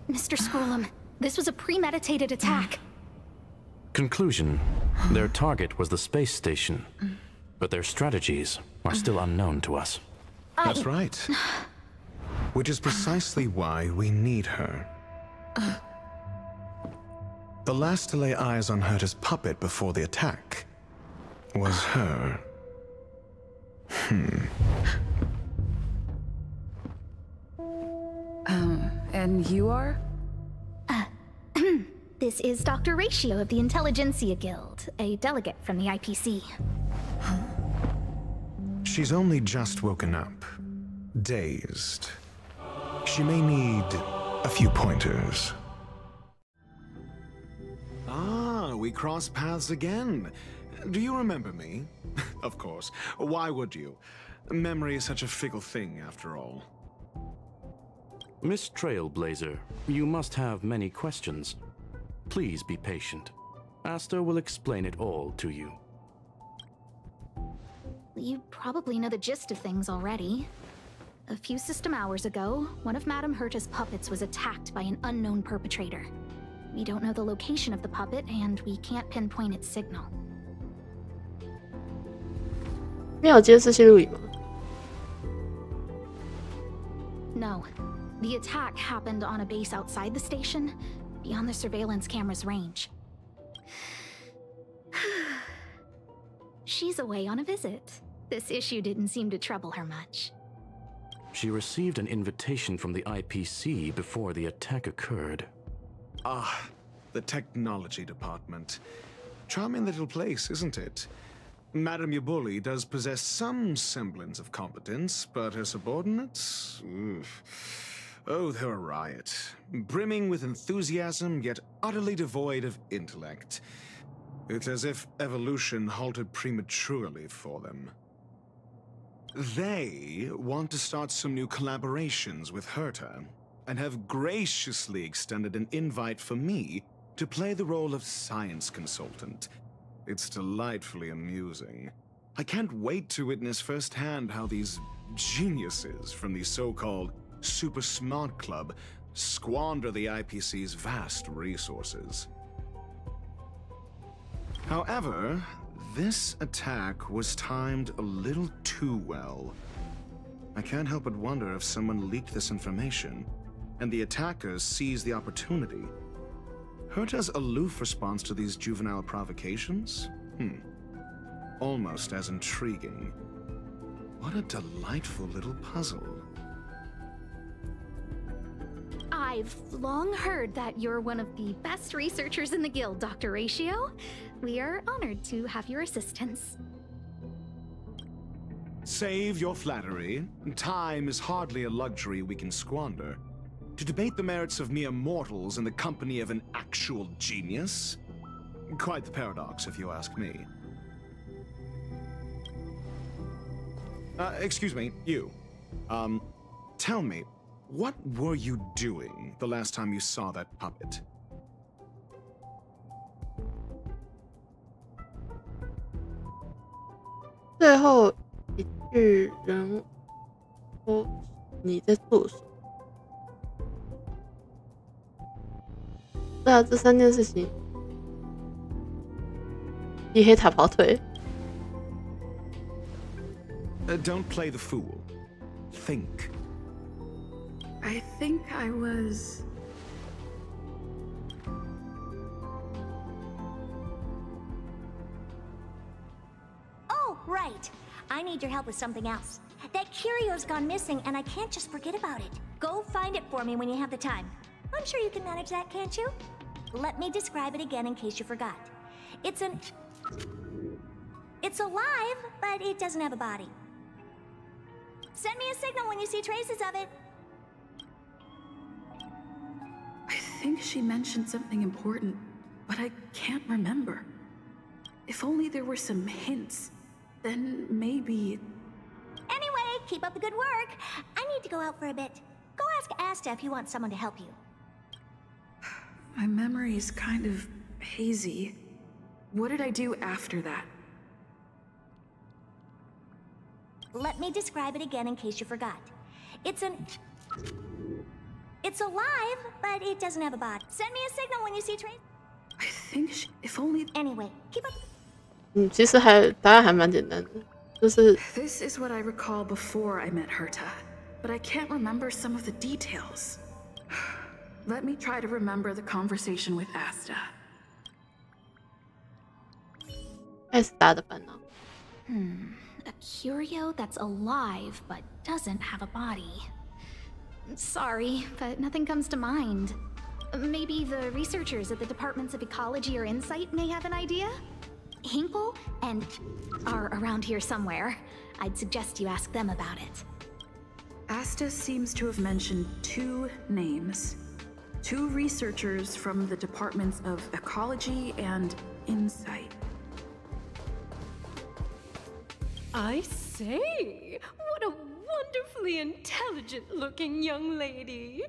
Mr. Scrollum, this was a premeditated attack. Conclusion: their target was the space station, but their strategies are still unknown to us. That's right. Which is precisely why we need her. The last to lay eyes on Herta's puppet before the attack was her. And you are? This is Dr. Ratio of the Intelligentsia Guild, a delegate from the IPC. She's only just woken up, dazed. She may need a few pointers. Ah, we crossed paths again. Do you remember me? Of course. Why would you? Memory is such a fickle thing, after all. Miss Trailblazer, you must have many questions. Please be patient. Aster will explain it all to you. You probably know the gist of things already. A few system hours ago, one of Madame Herta's puppets was attacked by an unknown perpetrator. We don't know the location of the puppet, and we can't pinpoint its signal. 没有监视器录影吗？ No. The attack happened on a base outside the station, beyond the surveillance camera's range. She's away on a visit. This issue didn't seem to trouble her much. She received an invitation from the IPC before the attack occurred. Ah, the technology department. Charming little place, isn't it? Madame Yabuli does possess some semblance of competence, but her subordinates? Oof. Oh, they're a riot. Brimming with enthusiasm, yet utterly devoid of intellect. It's as if evolution halted prematurely for them. They want to start some new collaborations with Herta, and have graciously extended an invite for me to play the role of science consultant. It's delightfully amusing. I can't wait to witness firsthand how these geniuses from the so-called Super Smart Club squander the IPC's vast resources. However, this attack was timed a little too well. I can't help but wonder if someone leaked this information, and the attackers seized the opportunity. Herta's aloof response to these juvenile provocations? Almost as intriguing. What a delightful little puzzle. I've long heard that you're one of the best researchers in the guild, Dr. Ratio. We are honored to have your assistance. Save your flattery. Time is hardly a luxury we can squander. To debate the merits of mere mortals in the company of an actual genius? Quite the paradox, if you ask me. Excuse me, you. Tell me, what were you doing the last time you saw that puppet? "最后一句人说你在做什么？"对啊，这三件事情，一黑塔跑腿。Don't play the fool. Think. I think I was... Oh, right. I need your help with something else. that curio's gone missing and I can't just forget about it. Go find it for me when you have the time. I'm sure you can manage that, can't you? Let me describe it again in case you forgot. It's alive, but it doesn't have a body. Send me a signal when you see traces of it. I think she mentioned something important, but I can't remember. If only there were some hints, then maybe... Anyway, keep up the good work. I need to go out for a bit. Go ask Asta if you want someone to help you. My memory's kind of hazy. What did I do after that? Let me describe it again in case you forgot. It's alive, but it doesn't have a body. Send me a signal when you see traces. I think if only... Anyway, keep up... 其实答案还蛮简单的，就是 This is what I recall before I met Herta, but I can't remember some of the details. Let me try to remember the conversation with Asta. Asta 的烦恼。A curio that's alive but doesn't have a body. Sorry, but nothing comes to mind. Maybe the researchers at the Departments of Ecology or Insight may have an idea? Hinkle and are around here somewhere. I'd suggest you ask them about it. Asta seems to have mentioned 2 names. 2 researchers from the Departments of Ecology and Insight. I say, what a wonderfully intelligent-looking young lady.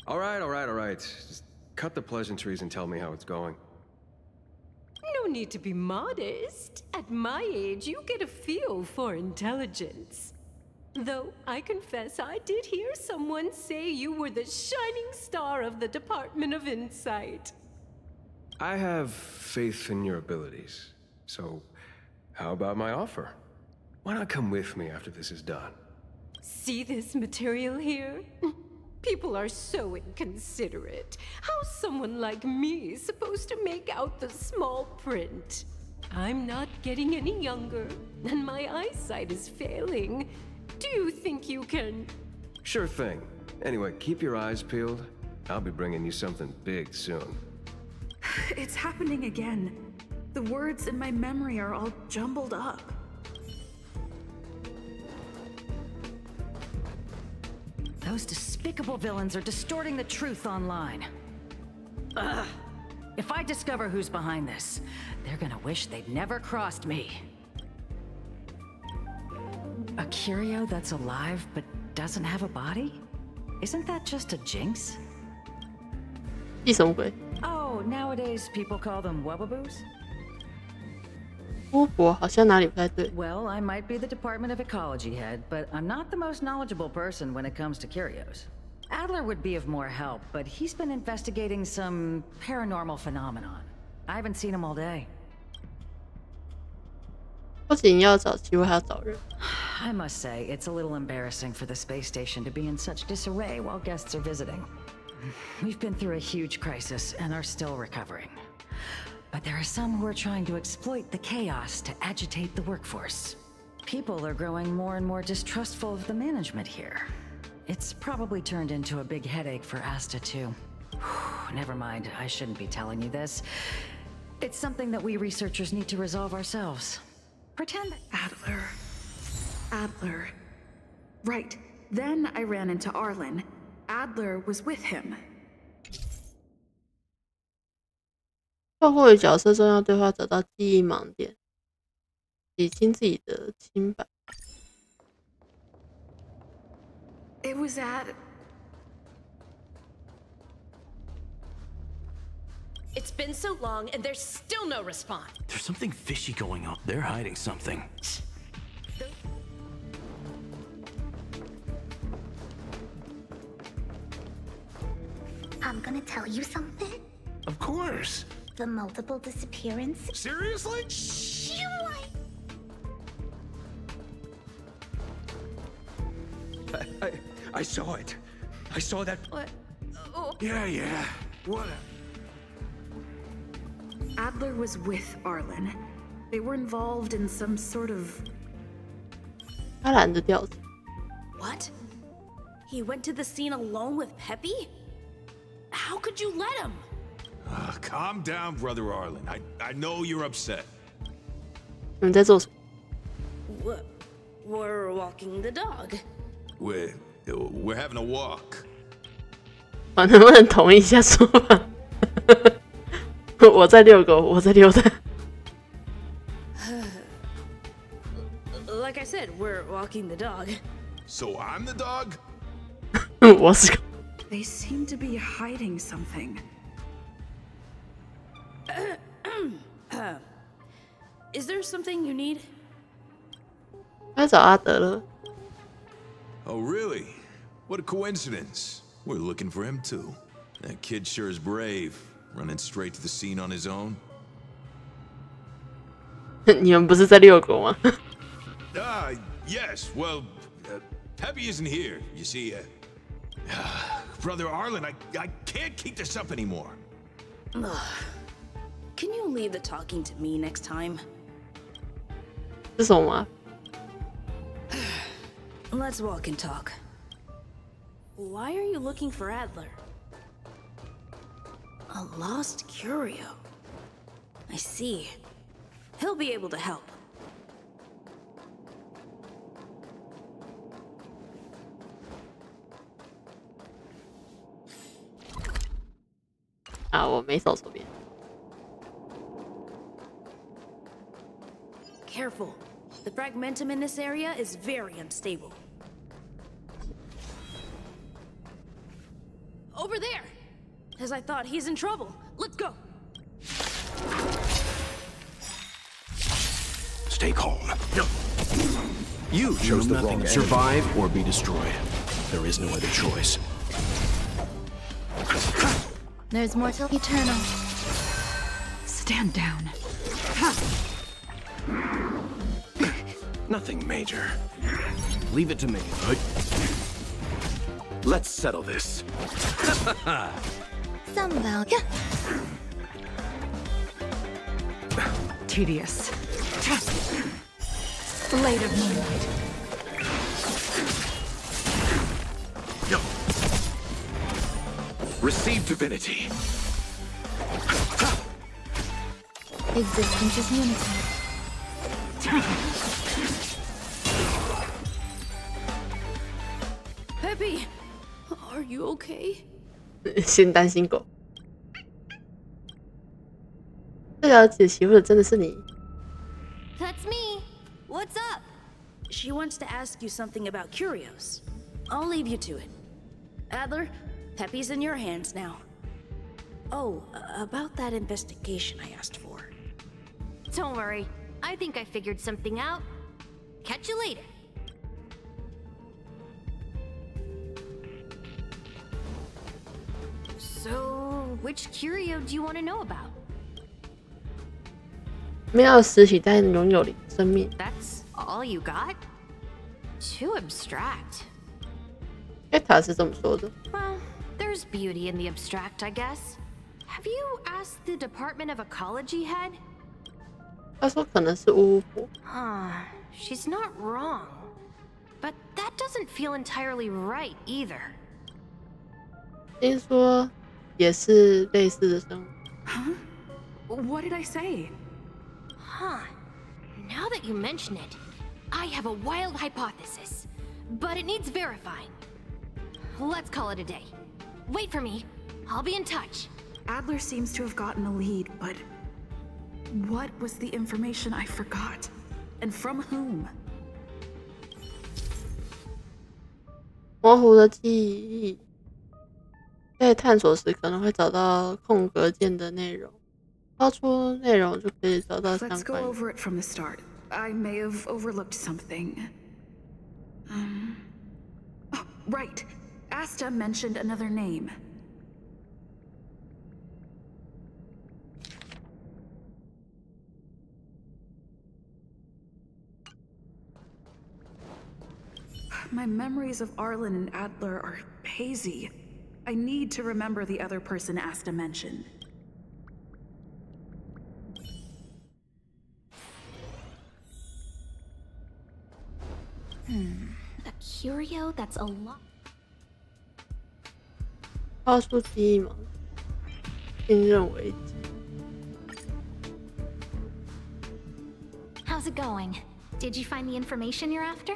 All right. Just cut the pleasantries and tell me how it's going. No need to be modest. At my age, you get a feel for intelligence. Though I confess I did hear someone say you were the shining star of the Department of Insight. I have faith in your abilities. So, how about my offer? Why not come with me after this is done? See this material here? People are so inconsiderate. How's someone like me supposed to make out the small print? I'm not getting any younger, and my eyesight is failing. Do you think you can... Sure thing. Anyway, keep your eyes peeled. I'll be bringing you something big soon. It's happening again. The words in my memory are all jumbled up. Those despicable villains are distorting the truth online. Ugh. If I discover who's behind this, they're gonna wish they'd never crossed me. A curio that's alive but doesn't have a body? Isn't that just a jinx? Oh, nowadays people call them wubbaboos? Well, I might be the Department of Ecology head, but I'm not the most knowledgeable person when it comes to curios. Adler would be of more help, but he's been investigating some paranormal phenomenon. I haven't seen him all day. I must say, it's a little embarrassing for the space station to be in such disarray while guests are visiting. We've been through a huge crisis and are still recovering. But there are some who are trying to exploit the chaos to agitate the workforce. People are growing more and more distrustful of the management here. It's probably turned into a big headache for Asta too. Never mind, I shouldn't be telling you this. It's something that we researchers need to resolve ourselves. Pretend... Adler. Right. Then I ran into Arlen. Adler was with him. 透过与角色重要对话找到记忆盲点，理清自己的清白。It was at... It's been so long and there's still no response. There's something fishy going on. They're hiding something. I'm gonna tell you something. Of course. The multiple disappearance. Seriously? Shh, I saw it. I saw that. What? Oh. Yeah. What? Adler was with Arlen. They were involved in some sort of 他懒得调查。What? He went to the scene alone with Peppy? How could you let him? Calm down, Brother Arlen. I know you're upset. 你们在做什么？ We're walking the dog. We're having a walk. 我能不能同意一下说法？我在遛狗，我在遛它。Like I said, we're walking the dog. So I'm the dog? 我是狗。They seem to be hiding something. Is there something you need? 他找阿德了。Oh, really? What a coincidence. We're looking for him too. That kid sure is brave, running straight to the scene on his own. 你们不是在遛狗吗？ Yes. Well, Peppy isn't here. You see, Brother Arlen, I can't keep this up anymore. Can you leave the talking to me next time? 是什么吗？ Let's walk and talk. Why are you looking for Adler? A lost curio. I see. He'll be able to help. 啊，我没手手边。 Careful. The fragmentum in this area is very unstable. Over there! As I thought, he's in trouble. Let's go! Stay calm. You chose the wrong end. Survive or be destroyed. There is no other choice. There's more till eternal. Stand down. Nothing major. Leave it to me. Let's settle this. Some value. Tedious. Blade of moonlight. Receive divinity. Existence is unity. Peppy, are you okay? 先担心狗。这了解媳妇的真的是你。 That's me. What's up? She wants to ask you something about curios. I'll leave you to it. Adler, Peppy's in your hands now. Oh, about that investigation I asked for. Don't worry. I think I figured something out. Catch you later. So, which curio do you want to know about? 没有实体但拥有生命。 That's all you got? Too abstract. 他是这么说的。 Well, there's beauty in the abstract, I guess. Have you asked the Department of Ecology head? 他说可能是巫婆。 She's not wrong. But that doesn't feel entirely right either. 听说也是类似的生物。 Huh? What did I say? Huh. Now that you mention it, I have a wild hypothesis. But it needs verifying. Let's call it a day. Wait for me. I'll be in touch. Adler seems to have gotten a lead, but what was the information I forgot? And from whom? 模糊的记忆，在探索时可能会找到空格键的内容，超出内容就可以找到相 Let's go 关。 over it from the start. I may have overlooked something. Oh, right. Asta mentioned another name. My memories of Arlen and Adler are hazy. I need to remember the other person Asta mentioned. A curio that's a lot. 超出记忆吗？信任危机。 How's it going? Did you find the information you're after?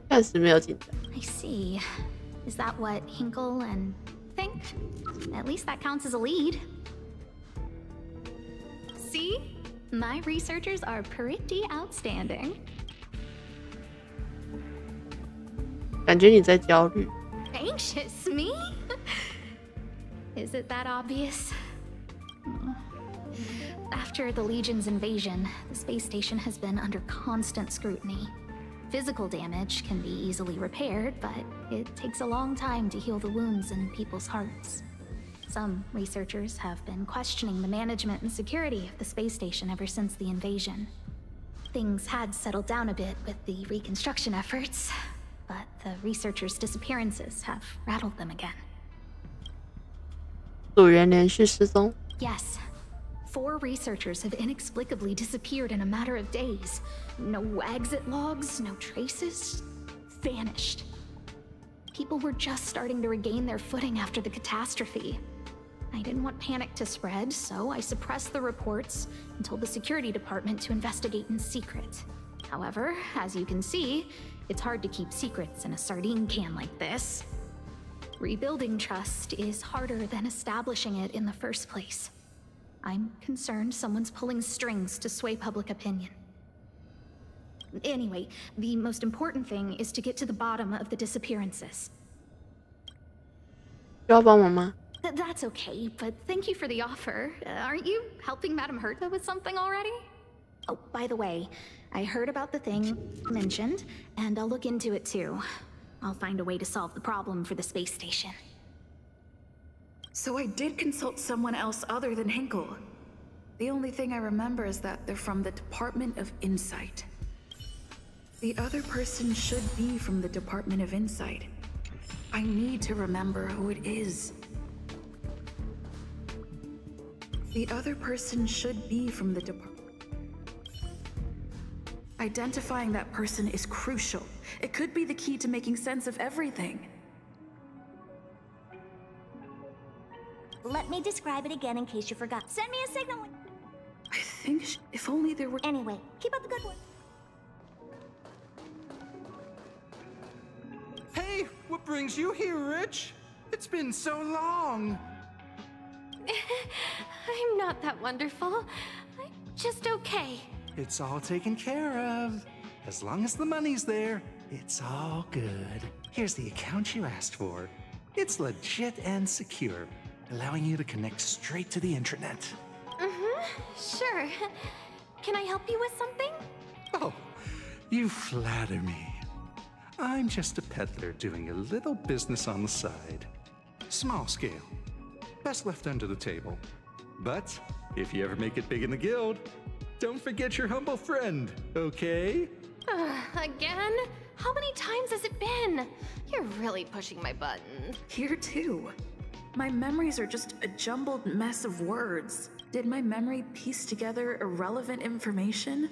暂时没有进展。 I see. Is that what Hinkle and think? At least that counts as a lead. See? My researchers are pretty outstanding. 感觉你在焦虑。 Anxious, me? Is it that obvious? After the Legion's invasion, the space station has been under constant scrutiny. Physical damage can be easily repaired, but it takes a long time to heal the wounds in people's hearts. Some researchers have been questioning the management and security of the space station ever since the invasion. Things had settled down a bit with the reconstruction efforts, but the researchers' disappearances have rattled them again. 组员连续失踪。 Yes. 4 researchers have inexplicably disappeared in a matter of days. No exit logs, no traces. Vanished. People were just starting to regain their footing after the catastrophe. I didn't want panic to spread, so I suppressed the reports and told the security department to investigate in secret. However, as you can see, it's hard to keep secrets in a sardine can like this. Rebuilding trust is harder than establishing it in the first place. I'm concerned someone's pulling strings to sway public opinion. Anyway, the most important thing is to get to the bottom of the disappearances. 需要帮忙吗？ That's okay, but thank you for the offer. Aren't you helping Madame Herta with something already? Oh, by the way, I heard about the thing mentioned, and I'll look into it too. I'll find a way to solve the problem for the space station. So I did consult someone else other than Hinkle. The only thing I remember is that they're from the Department of Insight. The other person should be from the Department of Insight. I need to remember who it is. The other person should be from the department. Identifying that person is crucial. It could be the key to making sense of everything. Let me describe it again in case you forgot. Send me a signal. I think if only there were... Anyway, keep up the good work. Hey, what brings you here, Rich? It's been so long. I'm not that wonderful. I'm just okay. It's all taken care of. As long as the money's there, it's all good. Here's the account you asked for. It's legit and secure, allowing you to connect straight to the intranet. Sure. Can I help you with something? Oh, you flatter me. I'm just a peddler doing a little business on the side. Small scale. Best left under the table. But if you ever make it big in the guild, don't forget your humble friend, okay? Again? How many times has it been? You're really pushing my buttons. Here too. My memories are just a jumbled mess of words. Did my memory piece together irrelevant information?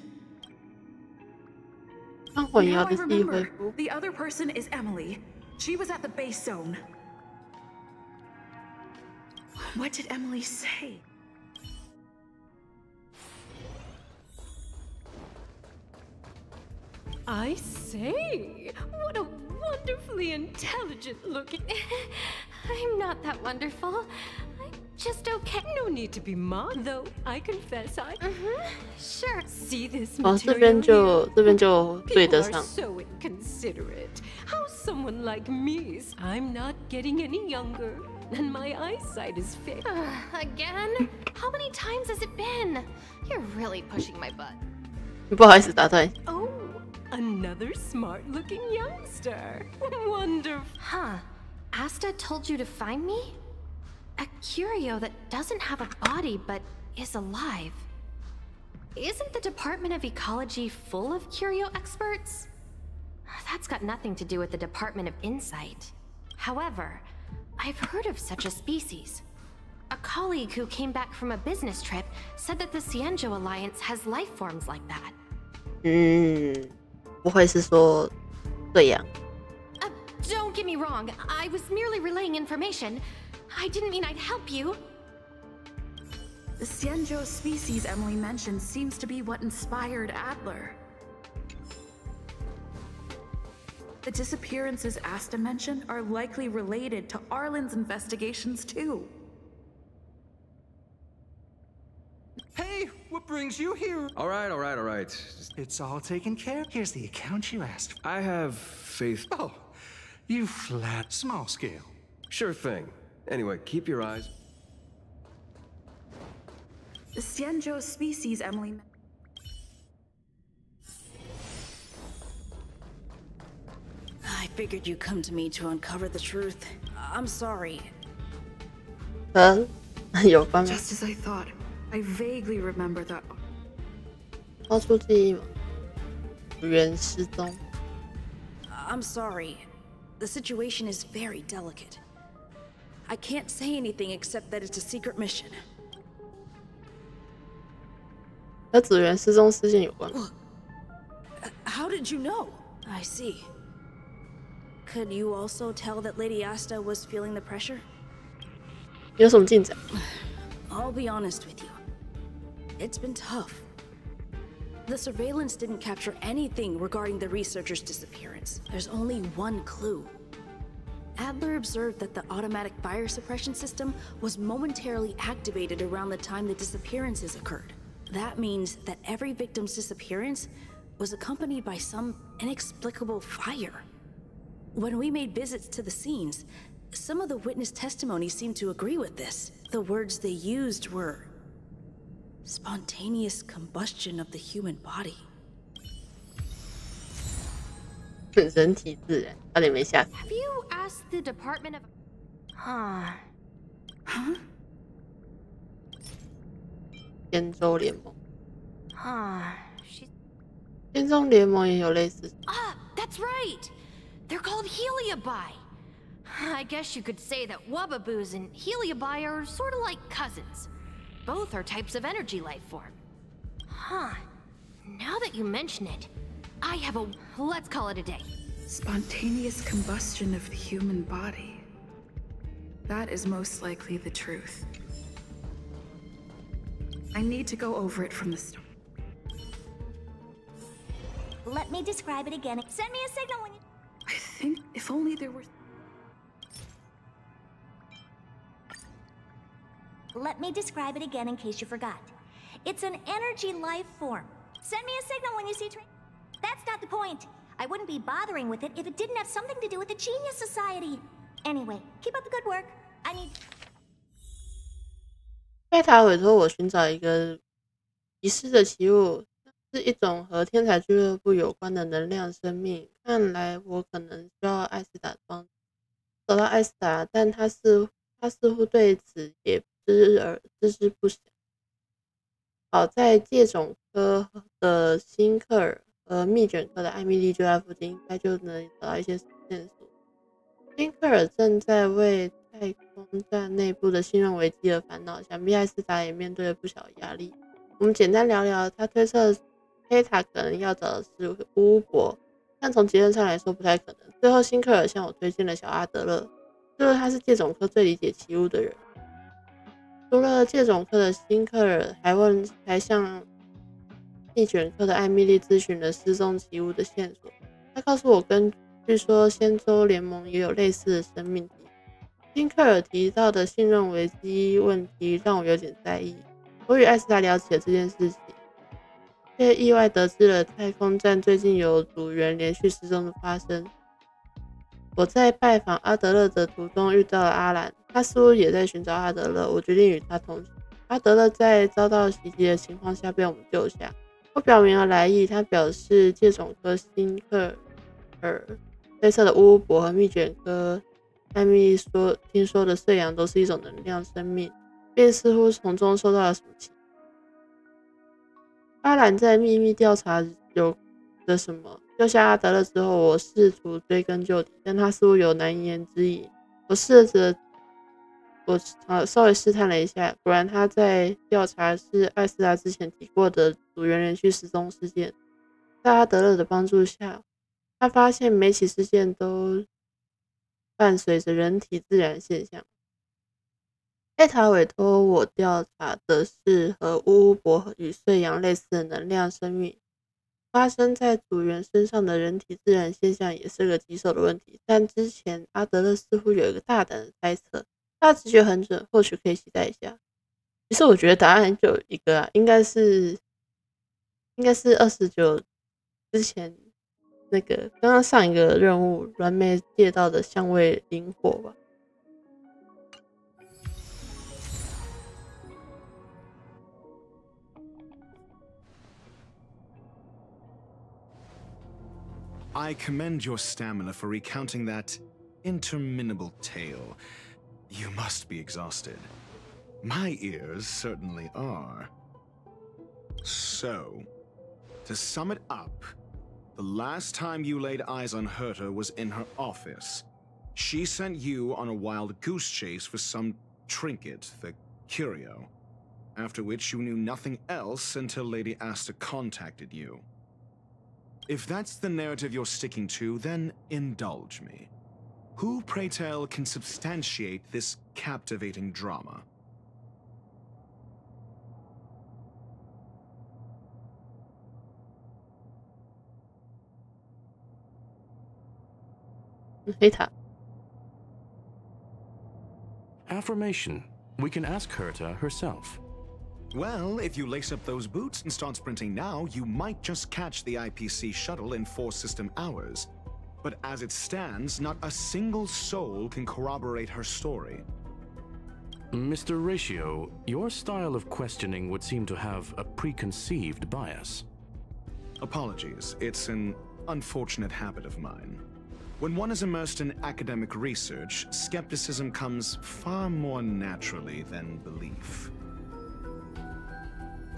Now I remember. The other person is Emily. She was at the base zone. What did Emily say? I say, what a wonderfully intelligent looking... I'm not that wonderful. I'm just okay. No need to be mocked, though I confess I... Sure. See this 哦，这 material 边 here? 就对得 People 上 are。so inconsiderate. How someone like me is... I'm not getting any younger, and my eyesight is fixed. Again? How many times has it been? You're really pushing my butt. 不好意思打断。 Oh, another smart-looking youngster. Wonderful. Huh. Asta told you to find me? A curio that doesn't have a body but is alive. Isn't the Department of Ecology full of curio experts? That's got nothing to do with the Department of Insight. However, I've heard of such a species. A colleague who came back from a business trip said that the Cienjo Alliance has life forms like that. 不会是说这样。Don't get me wrong. I was merely relaying information. I didn't mean I'd help you. The Xianzhou species Emily mentioned seems to be what inspired Adler. The disappearances Asta mentioned are likely related to Arlen's investigations too. Hey, what brings you here? All right. It's all taken care of. Here's the account you asked for. I have faith. Oh, you flat small scale. Sure thing. Anyway, keep your eyes. The Xianzhou species Emily. I figured you'd come to me to uncover the truth. I'm sorry. 有关吗？ Just as I thought, I vaguely remember that. 超出记忆吗？组员失踪。I'm sorry. The situation is very delicate. I can't say anything except that it's a secret mission. 和组员失踪事件有关吗？ How did you know? I see. Could you also tell that Lady Asta was feeling the pressure? 有什么进展？ I'll be honest with you. It's been tough. The surveillance didn't capture anything regarding the researcher's disappearance. There's only one clue. Adler observed that the automatic fire suppression system was momentarily activated around the time the disappearances occurred. That means that every victim's disappearance was accompanied by some inexplicable fire. When we made visits to the scenes, some of the witness testimony seemed to agree with this. The words they used were spontaneous combustion of the human body. 人体自燃，差点没吓死。 Have you asked the Department of... Huh? 天舟联盟， She's... 天舟联盟也有类似。 That's right! They're called Heliobi. I guess you could say that Wubbaboos and Heliobi are sort of like cousins. Both are types of energy life form. Huh. Now that you mention it, I have a... let's call it a day. Spontaneous combustion of the human body. That is most likely the truth. I need to go over it from the start. Let me describe it again. Send me a signal when you... I think if only there were... Let me describe it again in case you forgot. It's an energy life form. Send me a signal when you see That's not the point. I wouldn't be bothering with it if it didn't have something to do with the Genius Society. Anyway, keep up the good work. I need... 贝塔委托我寻找一个遗失的奇物，是一种和天才俱乐部有关的能量生命。看来我可能需要艾斯达的帮助。找到艾斯达，但他似乎对此也知之不详。好在介种科的辛克尔和蜜卷科的艾米丽就在附近，应该就能找到一些线索。辛克尔正在为太空站内部的信任危机而烦恼，想必艾斯达也面对了不小的压力。我们简单聊聊，他推测黑塔可能要找的是巫婆，但从结论上来说不太可能。最后，辛克尔向我推荐了小阿德勒，就是他是介种科最理解奇物的人。除了介种科的辛克尔，还向蜜卷科的艾米丽咨询了失踪奇物的线索。他告诉我，据说仙舟联盟也有类似的生命体。辛克尔提到的信任危机问题让我有点在意。我与艾斯达聊起了这件事情，却意外得知了太空站最近有组员连续失踪的发生。我在拜访阿德勒的途中遇到了阿兰，他似乎也在寻找阿德勒，我决定与他同行。阿德勒在遭到袭击的情况下被我们救下。我表明了来意，他表示介种科辛克尔推测的巫婆和蜜卷科艾米丽听说的碎羊都是一种能量生命，便似乎从中受到了什么启发。阿兰在秘密调查有的什么？救下阿德勒之后，我试图追根究底，但他似乎有难言之隐。我稍微试探了一下，果然他在调查是艾斯达之前提过的组员连续失踪事件。在阿德勒的帮助下，他发现每起事件都伴随着人体自然现象。贝塔委托我调查的是和乌伯与碎羊类似的能量生命。发生在组员身上的人体自然现象也是个棘手的问题，但之前阿德勒似乎有一个大胆的猜测，他的直觉很准，或许可以期待一下。其实我觉得答案就有一个啊，应该是29之前那个刚刚上一个任务软妹借到的相位灵火吧。I commend your stamina for recounting that interminable tale. You must be exhausted. My ears certainly are. So, to sum it up, the last time you laid eyes on Herta was in her office. She sent you on a wild goose chase for some trinket, the curio, after which you knew nothing else until Lady Asta contacted you. If that's the narrative you're sticking to, then indulge me. Who, pray tell, can substantiate this captivating drama? Affirmation. We can ask Herta herself. Well, if you lace up those boots and start sprinting now, you might just catch the IPC shuttle in 4 system hours. But as it stands, not a single soul can corroborate her story. Mr. Ratio, your style of questioning would seem to have a preconceived bias. Apologies, it's an unfortunate habit of mine. When one is immersed in academic research, skepticism comes far more naturally than belief.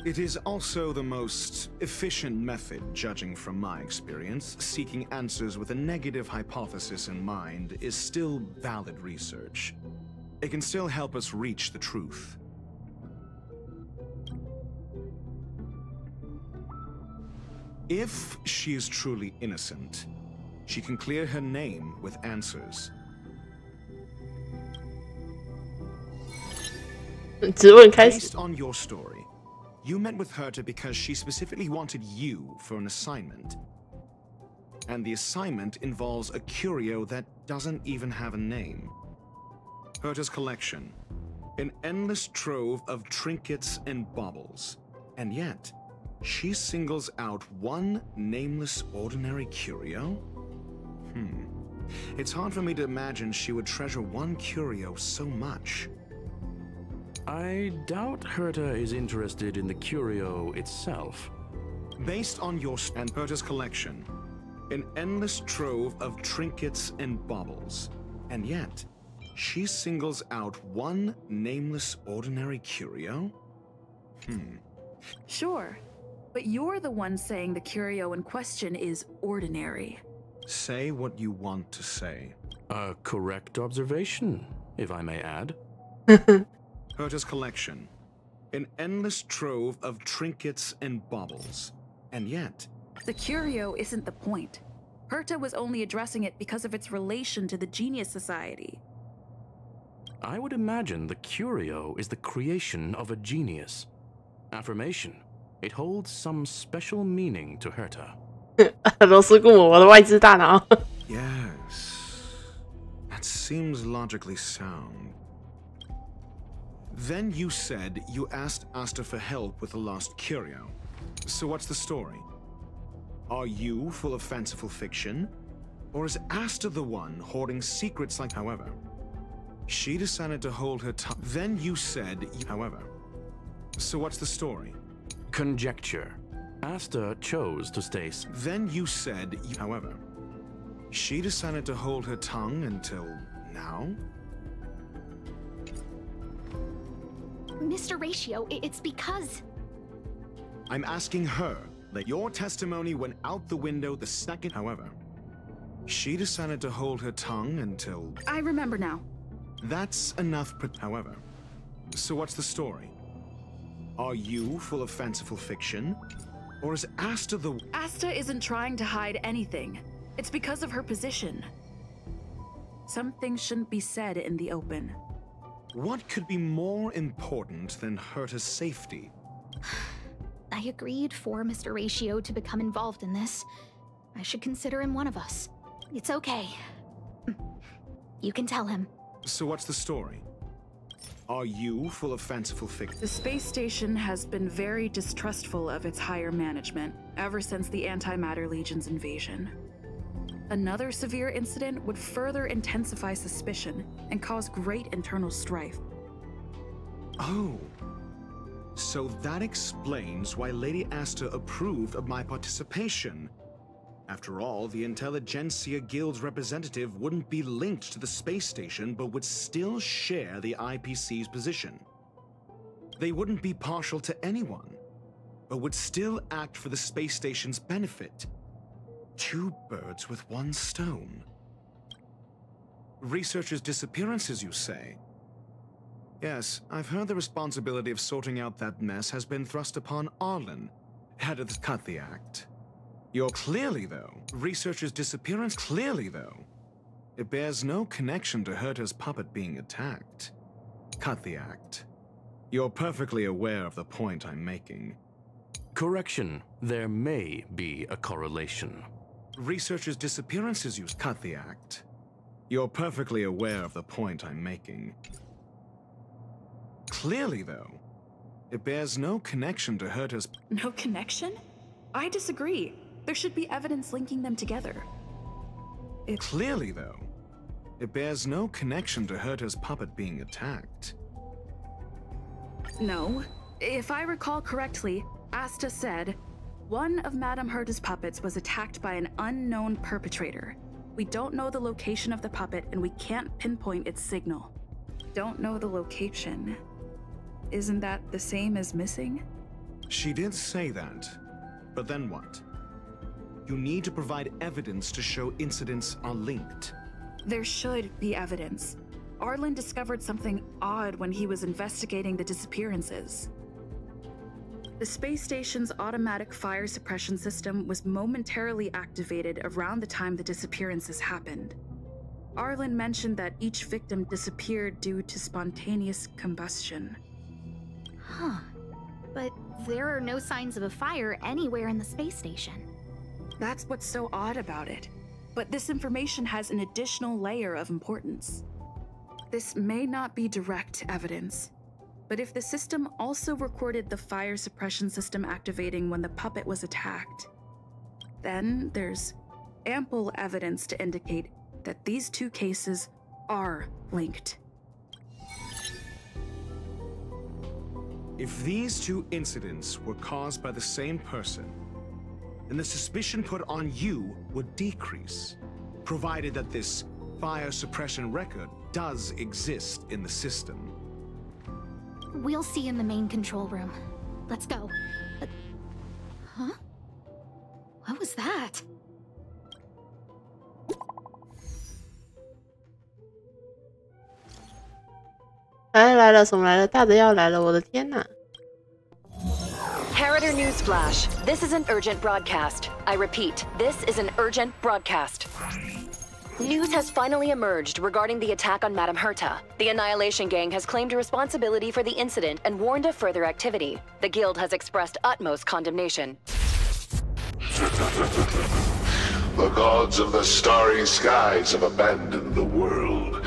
It is also the most efficient method, judging from my experience. Seeking answers with a negative hypothesis in mind is still valid research. It can still help us reach the truth. If she is truly innocent, she can clear her name with answers. Based on your story, you met with Herta because she specifically wanted you for an assignment. And the assignment involves a curio that doesn't even have a name. Herta's collection. An endless trove of trinkets and baubles. And yet, she singles out one nameless ordinary curio? It's hard for me to imagine she would treasure one curio so much. I doubt Herta is interested in the curio itself. Based on your and Herta's collection, an endless trove of trinkets and baubles. And yet, she singles out one nameless ordinary curio? Sure, but you're the one saying the curio in question is ordinary. Say what you want to say. A correct observation, if I may add. Herta's collection. An endless trove of trinkets and baubles. And yet... The curio isn't the point. Herta was only addressing it because of its relation to the Genius Society. I would imagine the curio is the creation of a genius. Affirmation. It holds some special meaning to Herta. Yes. That seems logically sound. Then you said you asked Asta for help with the lost curio. So what's the story? Are you full of fanciful fiction? Or is Asta the one hoarding secrets like... However, she decided to hold her tongue. Then you said... However, so what's the story? Conjecture. Asta chose to stay... Then you said... However, she decided to hold her tongue until now? Mr. Ratio, it's because... I'm asking her. That your testimony went out the window the second... However, she decided to hold her tongue until... I remember now. That's enough. However, so what's the story? Are you full of fanciful fiction? Or is Asta the... Asta isn't trying to hide anything. It's because of her position. Some things shouldn't be said in the open. What could be more important than Herta's safety? I agreed for Mr. Ratio to become involved in this. I should consider him one of us. It's okay. You can tell him. So what's the story? Are you full of fanciful fiction? The space station has been very distrustful of its higher management ever since the Antimatter Legion's invasion. Another severe incident would further intensify suspicion and cause great internal strife. Oh. So that explains why Lady Asta approved of my participation. After all, the Intelligentsia Guild's representative wouldn't be linked to the space station, but would still share the IPC's position. They wouldn't be partial to anyone, but would still act for the space station's benefit. 2 birds with 1 stone. Researchers' disappearances, you say? Yes, I've heard the responsibility of sorting out that mess has been thrust upon Arlen, head of the Cut the Act. You're clearly, though, researchers' disappearance clearly, though. It bears no connection to Herta's puppet being attacked. Cut the act. You're perfectly aware of the point I'm making. Correction. There may be a correlation. Researchers' disappearances use cut the act. You're perfectly aware of the point I'm making. Clearly, though, it bears no connection to Herta's... No connection? I disagree. There should be evidence linking them together. Clearly, though, it bears no connection to Herta's puppet being attacked. No. If I recall correctly, Asta said, one of Madame Herta's puppets was attacked by an unknown perpetrator. We don't know the location of the puppet, and we can't pinpoint its signal. Don't know the location. Isn't that the same as missing? She did say that, but then what? You need to provide evidence to show incidents are linked. There should be evidence. Arlen discovered something odd when he was investigating the disappearances. The space station's automatic fire suppression system was momentarily activated around the time the disappearances happened. Arlen mentioned that each victim disappeared due to spontaneous combustion. Huh. But there are no signs of a fire anywhere in the space station. That's what's so odd about it. But this information has an additional layer of importance. This may not be direct evidence, but if the system also recorded the fire suppression system activating when the puppet was attacked, then there's ample evidence to indicate that these 2 cases are linked. If these 2 incidents were caused by the same person, then the suspicion put on you would decrease, provided that this fire suppression record does exist in the system. We'll see in the main control room. Let's go. Huh? What was that?来了，什么来了？大的要来了！我的天哪！ Heritor Newsflash. This is an urgent broadcast. I repeat, this is an urgent broadcast. News has finally emerged regarding the attack on Madame Herta. The Annihilation Gang has claimed responsibility for the incident and warned of further activity. The Guild has expressed utmost condemnation. The gods of the starry skies have abandoned the world.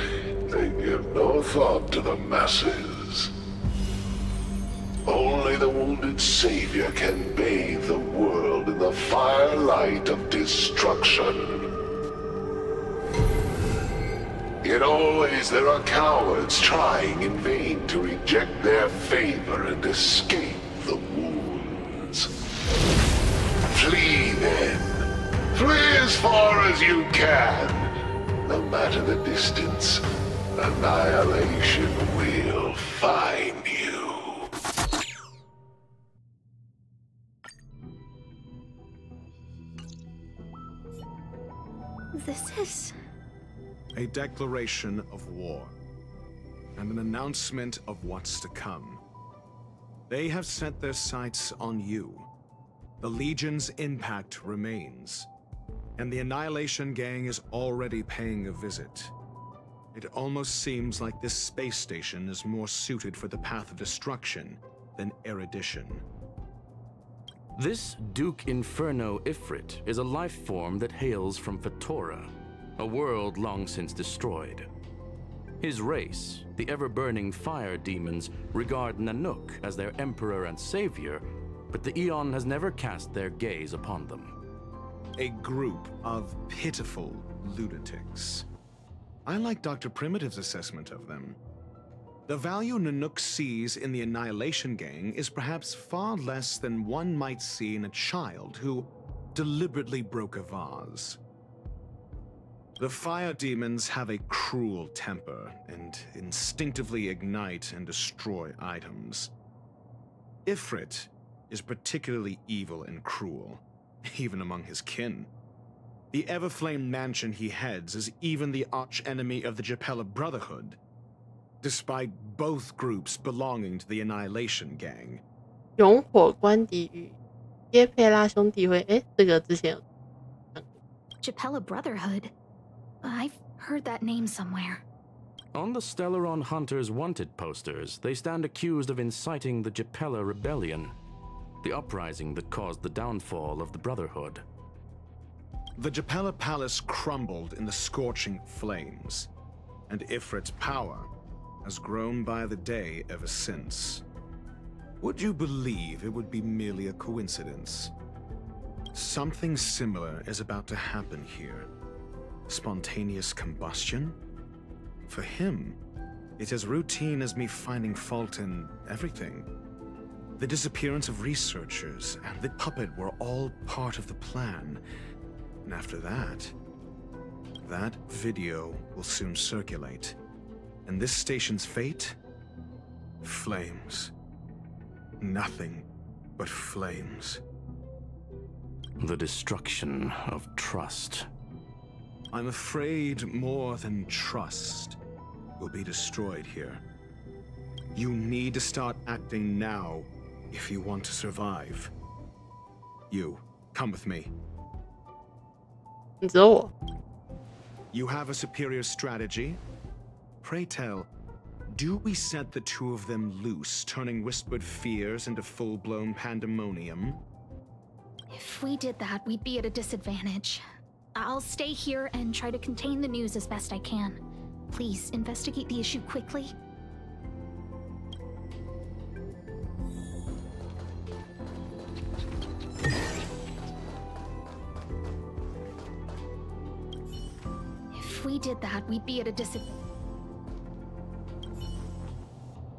They give no thought to the masses. Only the wounded savior can bathe the world in the firelight of destruction. Yet always there are cowards trying in vain to reject their favor and escape the wounds. Flee then. Flee as far as you can. No matter the distance, annihilation will find you. This is... A declaration of war, and an announcement of what's to come. They have set their sights on you. The Legion's impact remains, and the Annihilation Gang is already paying a visit. It almost seems like this space station is more suited for the path of destruction than erudition. This Duke Inferno Ifrit is a life form that hails from Fatora, a world long since destroyed. His race, the ever-burning fire demons, regard Nanook as their emperor and savior, but the Eon has never cast their gaze upon them. A group of pitiful lunatics. I like Dr. Primitive's assessment of them. The value Nanook sees in the Annihilation Gang is perhaps far less than one might see in a child who deliberately broke a vase. The fire demons have a cruel temper and instinctively ignite and destroy items. Ifrit is particularly evil and cruel, even among his kin. The Everflame mansion he heads is even the arch-enemy of the Japella Brotherhood, despite both groups belonging to the Annihilation Gang. 永火官邸与耶佩拉兄弟会，这个之前有 Japella Brotherhood? I've heard that name somewhere. On the Stellaron Hunters wanted posters, they stand accused of inciting the Japella Rebellion, the uprising that caused the downfall of the Brotherhood. The Japella Palace crumbled in the scorching flames, and Ifrit's power has grown by the day ever since. Would you believe it would be merely a coincidence? Something similar is about to happen here. Spontaneous combustion? For him, it's as routine as me finding fault in everything. The disappearance of researchers and the puppet were all part of the plan. And after that video will soon circulate. And this station's fate? Flames. Nothing but flames. The destruction of trust. I'm afraid more than trust will be destroyed here. You need to start acting now if you want to survive. You, come with me. You have a superior strategy? Pray tell, do we set the two of them loose, turning whispered fears into full-blown pandemonium? If we did that, we'd be at a disadvantage. I'll stay here and try to contain the news as best I can. Please, investigate the issue quickly. If we did that, we'd be at a disadvantage.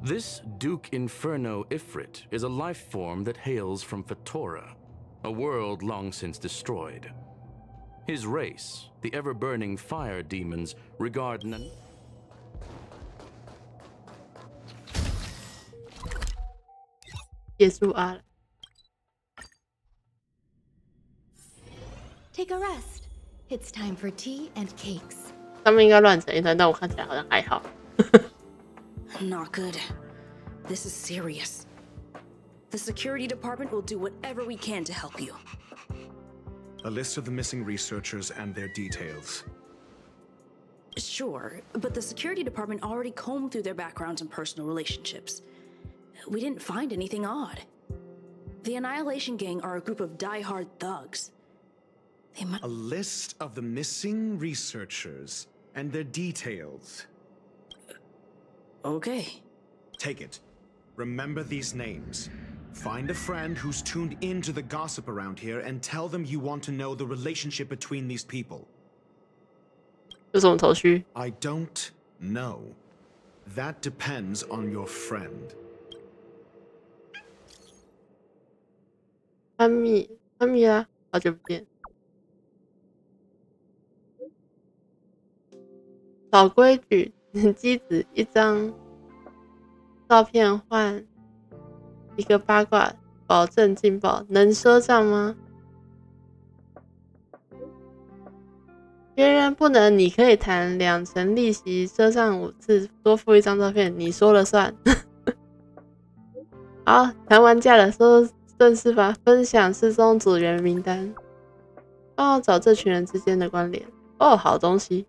This Duke Inferno Ifrit is a life form that hails from Fatora, a world long since destroyed. His race, the ever-burning fire demons, regard Take a rest. It's time for tea and cakes. 他们应该乱成一团，但我看起来好像还好。Not good. This is serious. The security department will do whatever we can to help you. A list of the missing researchers and their details. Sure, but the security department already combed through their backgrounds and personal relationships. We didn't find anything odd. The Annihilation Gang are a group of die-hard thugs. A list of the missing researchers and their details. Okay. Take it. Remember these names. Find a friend who's tuned into the gossip around here and tell them you want to know the relationship between these people. 有什么头绪？ I don't know. That depends on your friend. 安米啦，好久不见。老规矩，机子一张照片换一个八卦，保证劲爆，能赊账吗？别人不能，你可以谈2成利息，赊账5次，多付一张照片，你说了算。好，谈完价了，正式吧，分享失踪组员名单，帮我找这群人之间的关联。哦，好东西。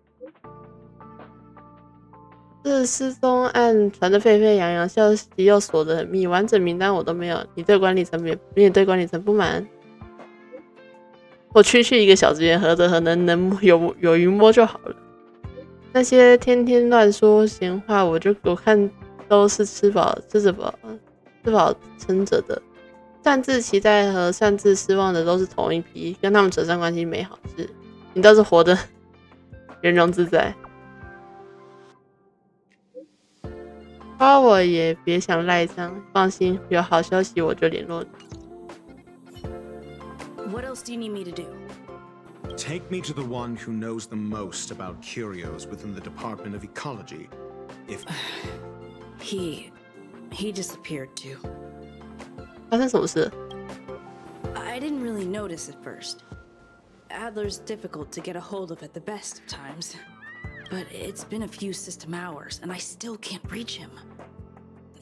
这失踪案传得沸沸扬扬，消息又锁得很密，完整名单我都没有。你对管理层不满？我区区一个小职员，何德何能有鱼摸就好了。那些天天乱说闲话，我看都是吃饱撑着的。擅自期待和擅自失望的都是同一批，跟他们扯上关系没好事。你倒是活得圆融自在。夸我也别想赖账，放心，有好消息我就联络你。What else do you need me to do? Take me to the one who knows the most about curios within the Department of Ecology. If He disappeared too. 发生什么事？ I didn't really notice at first. Adler's difficult to get a hold of at the best of times. But it's been a few system hours, and I still can't reach him.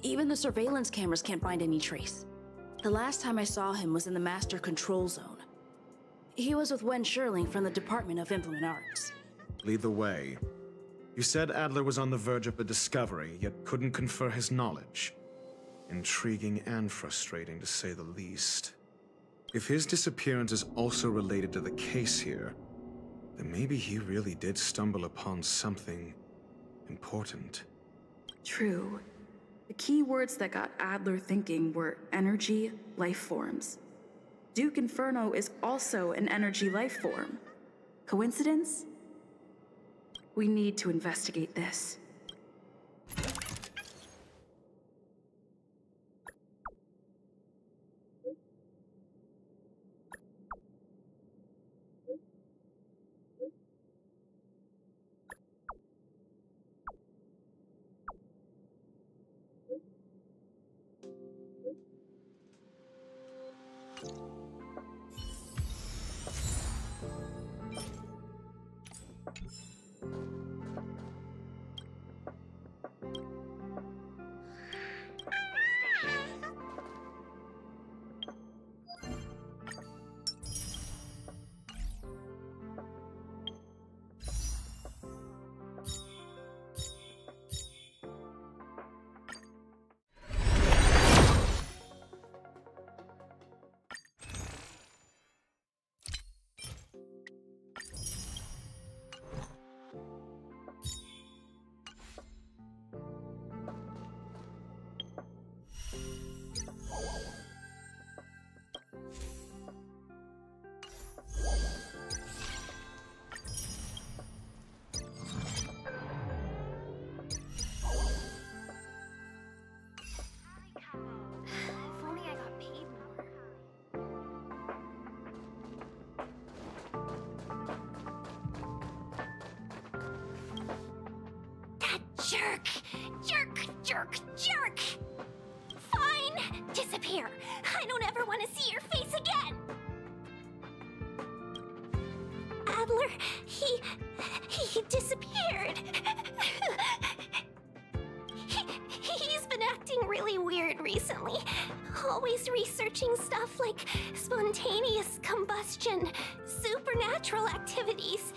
Even the surveillance cameras can't find any trace. The last time I saw him was in the Master Control Zone. He was with Wen Sherling from the Department of Implement Arts. lead the way. You said Adler was on the verge of a discovery, yet couldn't confer his knowledge. Intriguing and frustrating, to say the least. If his disappearance is also related to the case here, then maybe he really did stumble upon something important. True. The key words that got Adler thinking were energy, life forms. Duke Inferno is also an energy life form. Coincidence? We need to investigate this. Jerk! Jerk! Jerk! Jerk! Fine! Disappear! I don't ever want to see your face again! Adler, he disappeared. He's been acting really weird recently. Always researching stuff like spontaneous combustion, supernatural activities.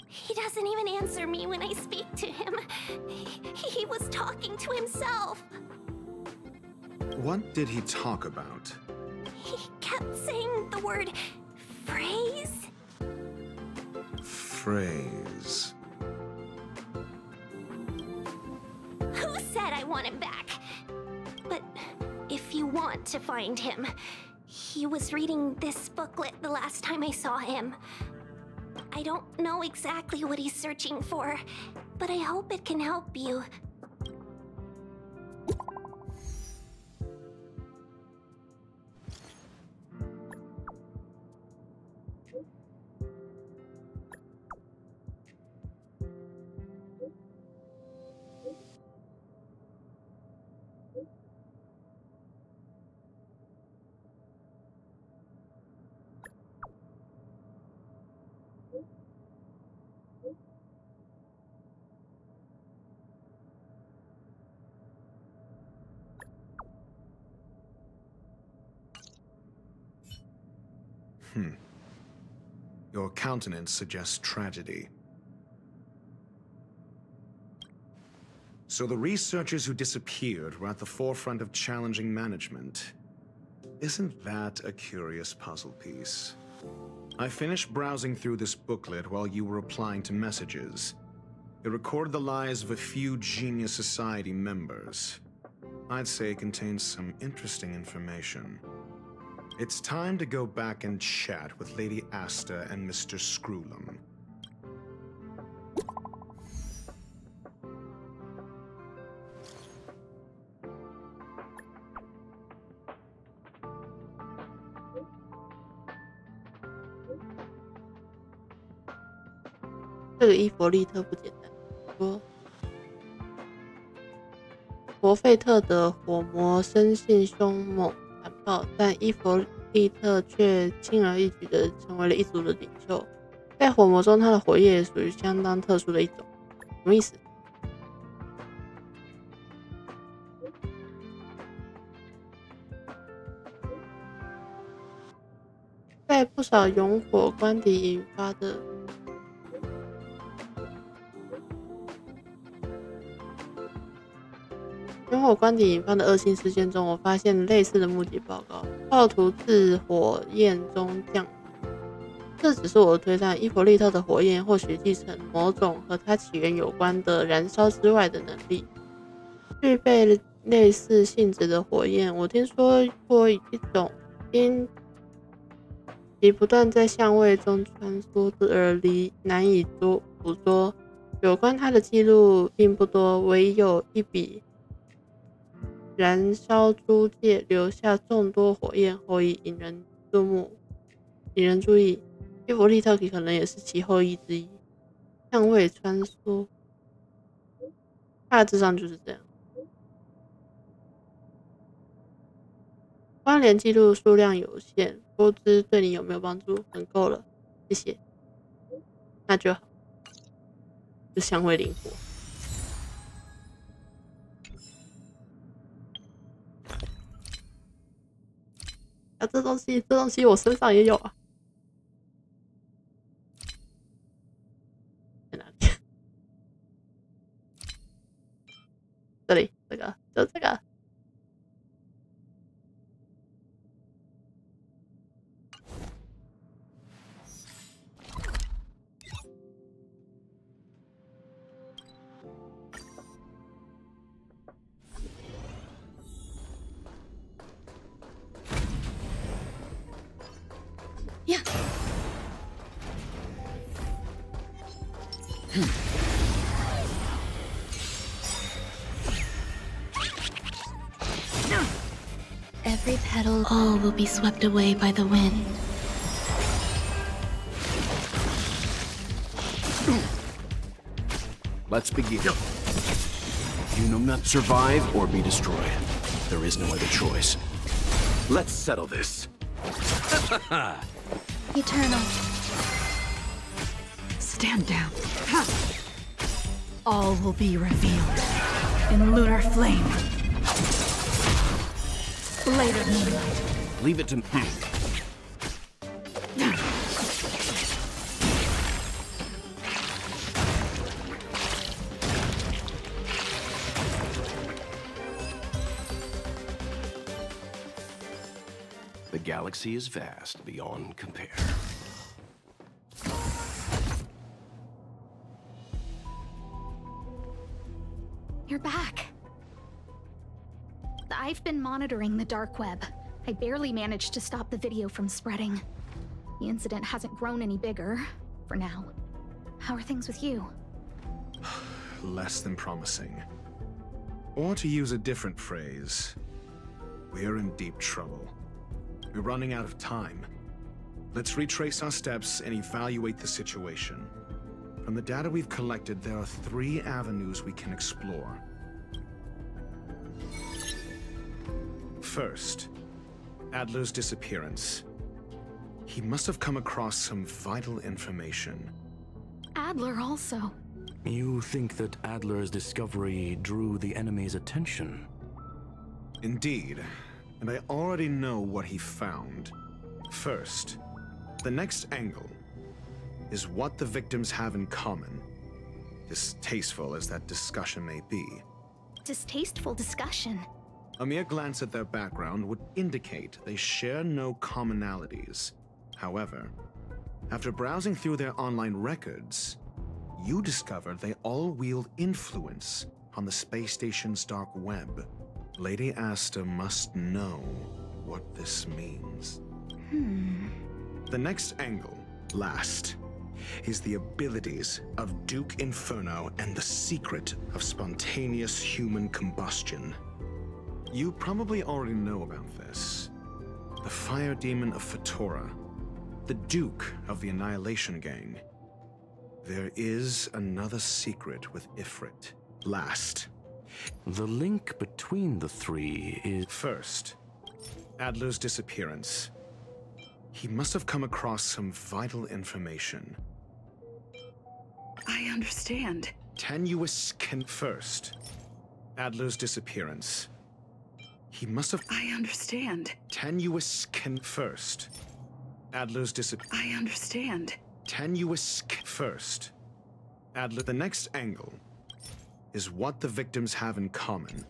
He doesn't even answer me when I speak to him. He was talking to himself. What did he talk about? He kept saying the word phrase. Phrase. Who said I want him back? But if you want to find him, he was reading this booklet the last time I saw him. I don't know exactly what he's searching for, but I hope it can help you. Your countenance suggests tragedy. So the researchers who disappeared were at the forefront of challenging management. Isn't that a curious puzzle piece? I finished browsing through this booklet while you were replying to messages. It recorded the lives of a few Genius Society members. I'd say it contains some interesting information. It's time to go back and chat with Lady Asta and Mr. Screwlum.这个伊佛利特不简单。说，博费特的火魔生性凶猛残暴，但伊佛利特却轻而易举地成为了一族的领袖。在火魔中，他的火焰也属于相当特殊的一种。什么意思？在不少熔火官邸引发的恶性事件中，我发现类似的目击报告，暴徒自火焰中降临。这只是我的推断，伊佛利特的火焰或许继承某种和它起源有关的燃烧之外的能力。具备类似性质的火焰，我听说过一种因其不断在相位中穿梭而难以捕捉。有关它的记录并不多，唯有一笔燃烧租界留下众多火焰后裔引人注意。伊佛利特可能也是其后裔之一。相位穿梭，大致上就是这样。关联记录数量有限，不知对你有没有帮助？很够了，谢谢。那就好，就相位灵活。啊，这东西我身上也有啊。在哪里？这里，这个，就这个。Every petal, all will be swept away by the wind. Let's begin. You will not survive or be destroyed. There is no other choice. Let's settle this. Eternal. Stand down. All will be revealed in lunar flame. Later moonlight. Leave it to me. The galaxy is vast beyond compare. You're back. I've been monitoring the dark web. I barely managed to stop the video from spreading. The incident hasn't grown any bigger, for now. How are things with you? Less than promising. Or to use a different phrase, we're in deep trouble. We're running out of time. Let's retrace our steps and evaluate the situation. From the data we've collected, there are 3 avenues we can explore. First, Adler's disappearance. He must have come across some vital information. Adler also. You think that Adler's discovery drew the enemy's attention? Indeed, and I already know what he found. First, The next angle is what the victims have in common, distasteful as that discussion may be. Distasteful discussion? A mere glance at their background would indicate they share no commonalities. However, after browsing through their online records, you discovered they all wield influence on the space station's dark web. Lady Asta must know what this means. The next angle, last, is the abilities of Duke Inferno and the secret of spontaneous human combustion. You probably already know about this. The fire demon of Fatora, the Duke of the Annihilation Gang. There is another secret with Ifrit. Last. The link between the three is... First, Adler's disappearance. He must have come across some vital information. I understand. Tenuous First, Adler's disappearance. He must have... I understand. Tenuous First, Adler's disappearance. I understand. Tenuous First, Adler. The next angle is what the victims have in common.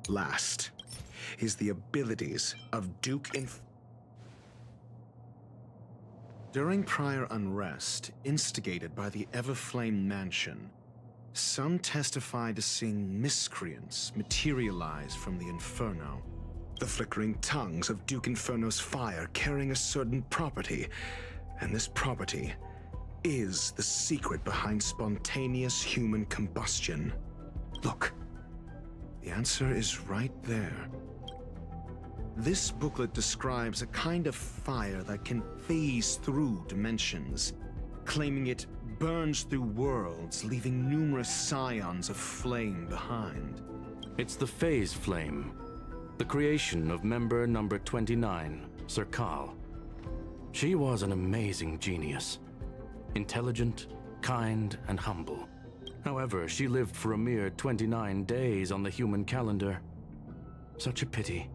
Last is the abilities of Duke During prior unrest instigated by the Everflame Mansion, some testified to seeing miscreants materialize from the Inferno. The flickering tongues of Duke Inferno's fire carrying a certain property, and this property is the secret behind spontaneous human combustion. Look, the answer is right there. This booklet describes a kind of fire that can phase through dimensions, claiming it burns through worlds, leaving numerous scions of flame behind. It's the Phase Flame, the creation of member number 29, Serkal. She was an amazing genius. Intelligent, kind, and humble. However, she lived for a mere 29 days on the human calendar. Such a pity.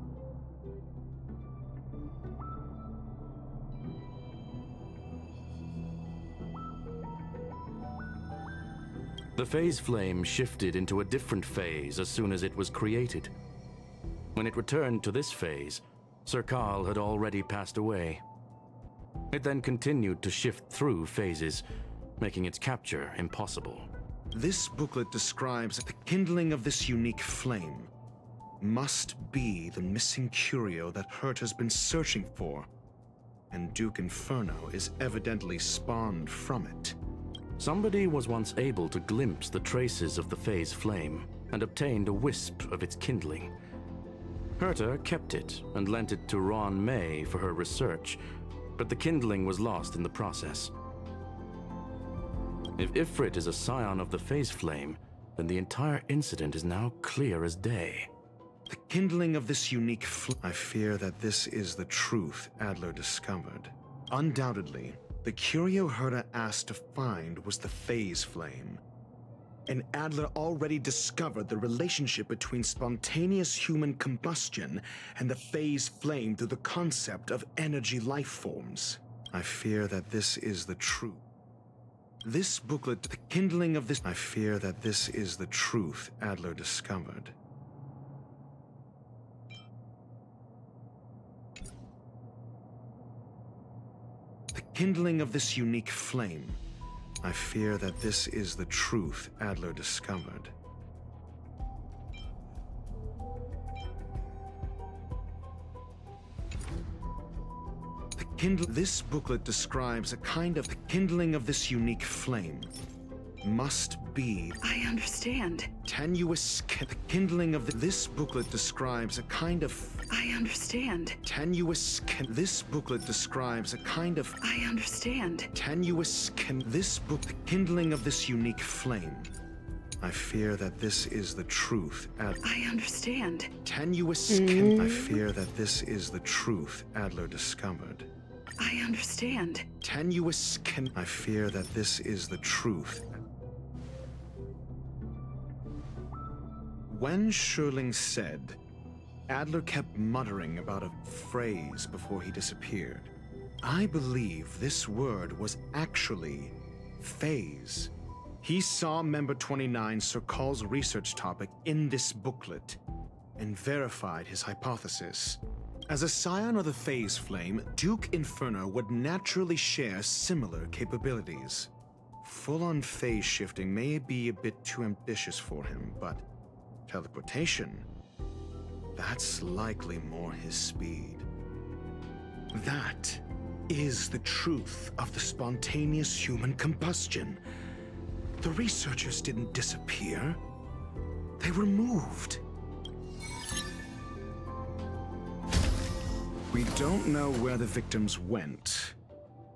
The Phase Flame shifted into a different phase as soon as it was created. When it returned to this phase, Serkal had already passed away. It then continued to shift through phases, making its capture impossible. This booklet describes the kindling of this unique flame must be the missing curio that Hurt has been searching for, and Duke Inferno is evidently spawned from it. Somebody was once able to glimpse the traces of the Phase Flame and obtained a wisp of its kindling. Herta kept it and lent it to Ron May for her research, but the kindling was lost in the process. If Ifrit is a scion of the Phase Flame, then the entire incident is now clear as day. The kindling of this unique flame. I fear that this is the truth Adler discovered. Undoubtedly, the curio Herta asked to find was the Phase Flame. And Adler already discovered the relationship between spontaneous human combustion and the Phase Flame through the concept of energy life forms. I fear that this is the truth. This booklet, the kindling of this... I fear that this is the truth Adler discovered. The kindling of this unique flame. I fear that this is the truth Adler discovered. This booklet describes a kind of... The kindling of this unique flame must be... I understand. Tenuous... The kindling of this booklet describes a kind of... I understand. Tenuous... This booklet describes a kind of... I understand. Tenuous... This book... The kindling of this unique flame. I fear that this is the truth. I understand. Tenuous... I fear that this is the truth Adler discovered. I understand. Tenuous... I fear that this is the truth. When Schurling said, Adler kept muttering about a phrase before he disappeared. I believe this word was actually phase. He saw Member 29 Sir Call's research topic in this booklet and verified his hypothesis. As a scion of the phase flame, Duke Inferno would naturally share similar capabilities. Full-on phase shifting may be a bit too ambitious for him, but teleportation, that's likely more his speed. That is the truth of the spontaneous human combustion. The researchers didn't disappear. They were moved. We don't know where the victims went,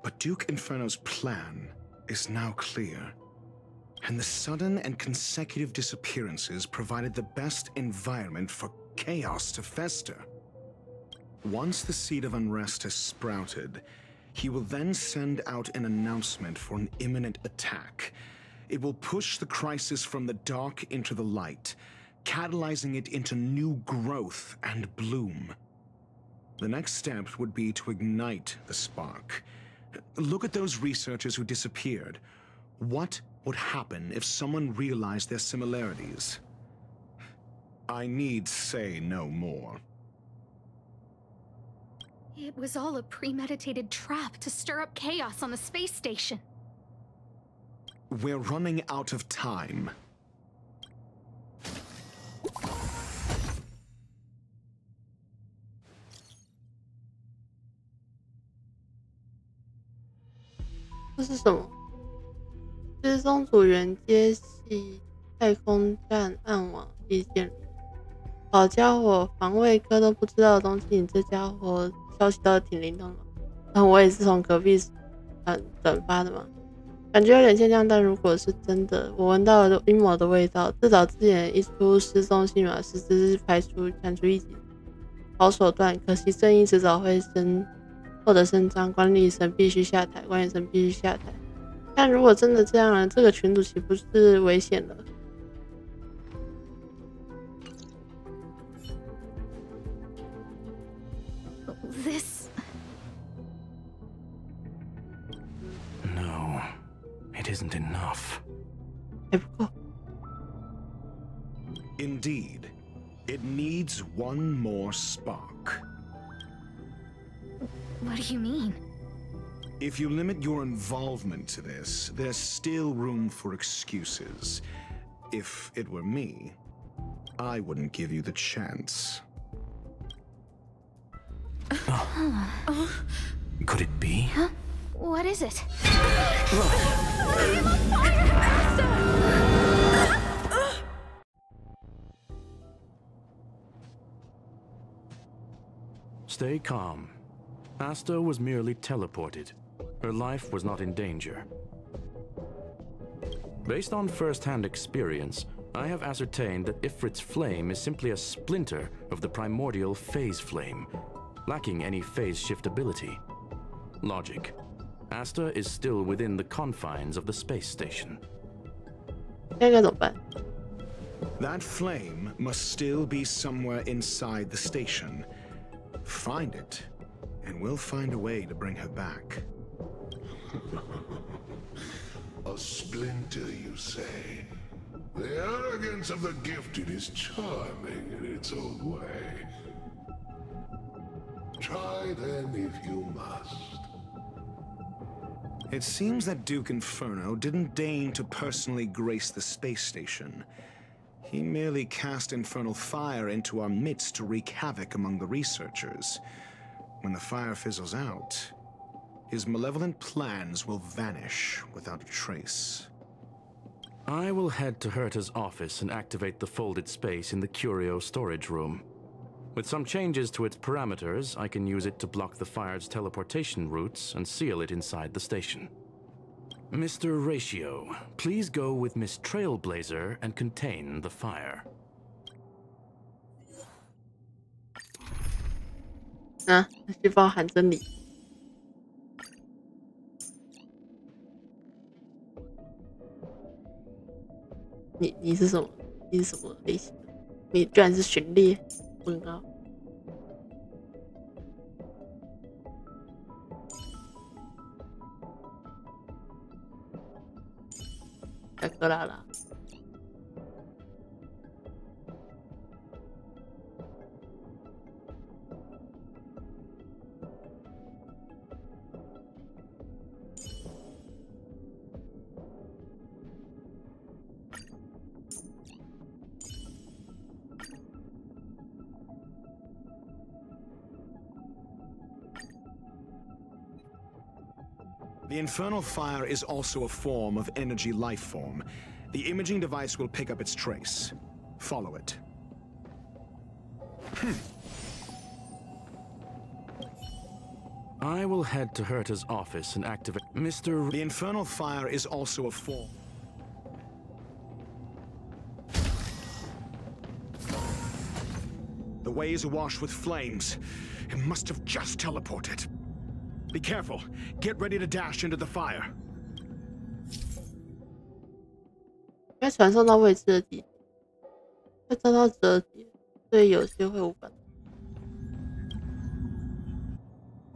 but Duke Inferno's plan is now clear. And the sudden and consecutive disappearances provided the best environment for chaos to fester. Once the seed of unrest has sprouted, he will then send out an announcement for an imminent attack. It will push the crisis from the dark into the light, catalyzing it into new growth and bloom. The next step would be to ignite the spark. Look at those researchers who disappeared. What would happen if someone realized their similarities? I need say no more. It was all a premeditated trap to stir up chaos on the space station. We're running out of time.这是什么？失踪组员接系太空站暗网意见。好家伙，防卫科都不知道的东西，你这家伙消息倒是挺灵通的。我也是从隔壁转发的嘛，感觉有点现象，但如果是真的，我闻到了阴谋的味道。自导自演一出失踪戏码，实质是产出一集好手段，可惜正义迟早会获得伸张，管理层必须下台，管理层必须下台。但如果真的这样了，这个群组岂不是危险了？This... No, it isn't enough. Indeed, it needs one more spark. What do you mean? If you limit your involvement to this, there's still room for excuses. If it were me, I wouldn't give you the chance. Could it be? Huh? What is it? Stay calm. Asta was merely teleported. Her life was not in danger. Based on first-hand experience, I have ascertained that Ifrit's flame is simply a splinter of the primordial phase flame, lacking any phase shiftability. Logic. Asta is still within the confines of the space station. That flame must still be somewhere inside the station. Find it, and we'll find a way to bring her back. A splinter, you say? The arrogance of the gifted is charming in its own way. Try then if you must. It seems that Duke Inferno didn't deign to personally grace the space station. He merely cast infernal fire into our midst to wreak havoc among the researchers. When the fire fizzles out, his malevolent plans will vanish without a trace. I will head to Herta's office and activate the folded space in the curio storage room. With some changes to its parameters, I can use it to block the fire's teleportation routes and seal it inside the station. Mr. Ratio, please go with Miss Trailblazer and contain the fire. 啊，去包含真理。你是什么？你是什么类型的？你居然是巡猎？问号。小克拉拉。The infernal fire is also a form of energy life form. The imaging device will pick up its trace. Follow it. I will head to Herta's office and activate Mr. The infernal fire is also a form. The way is awash with flames. It must have just teleported. Be careful. Get ready to dash into the fire. 应该传送到未知的地点，会遭到折叠，所以有些会无法。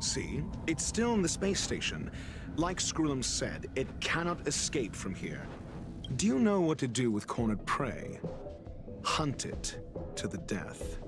See? It's still in the space station. Like Screwlum said, it cannot escape from here. Do you know what to do with cornered prey? Hunt it to the death.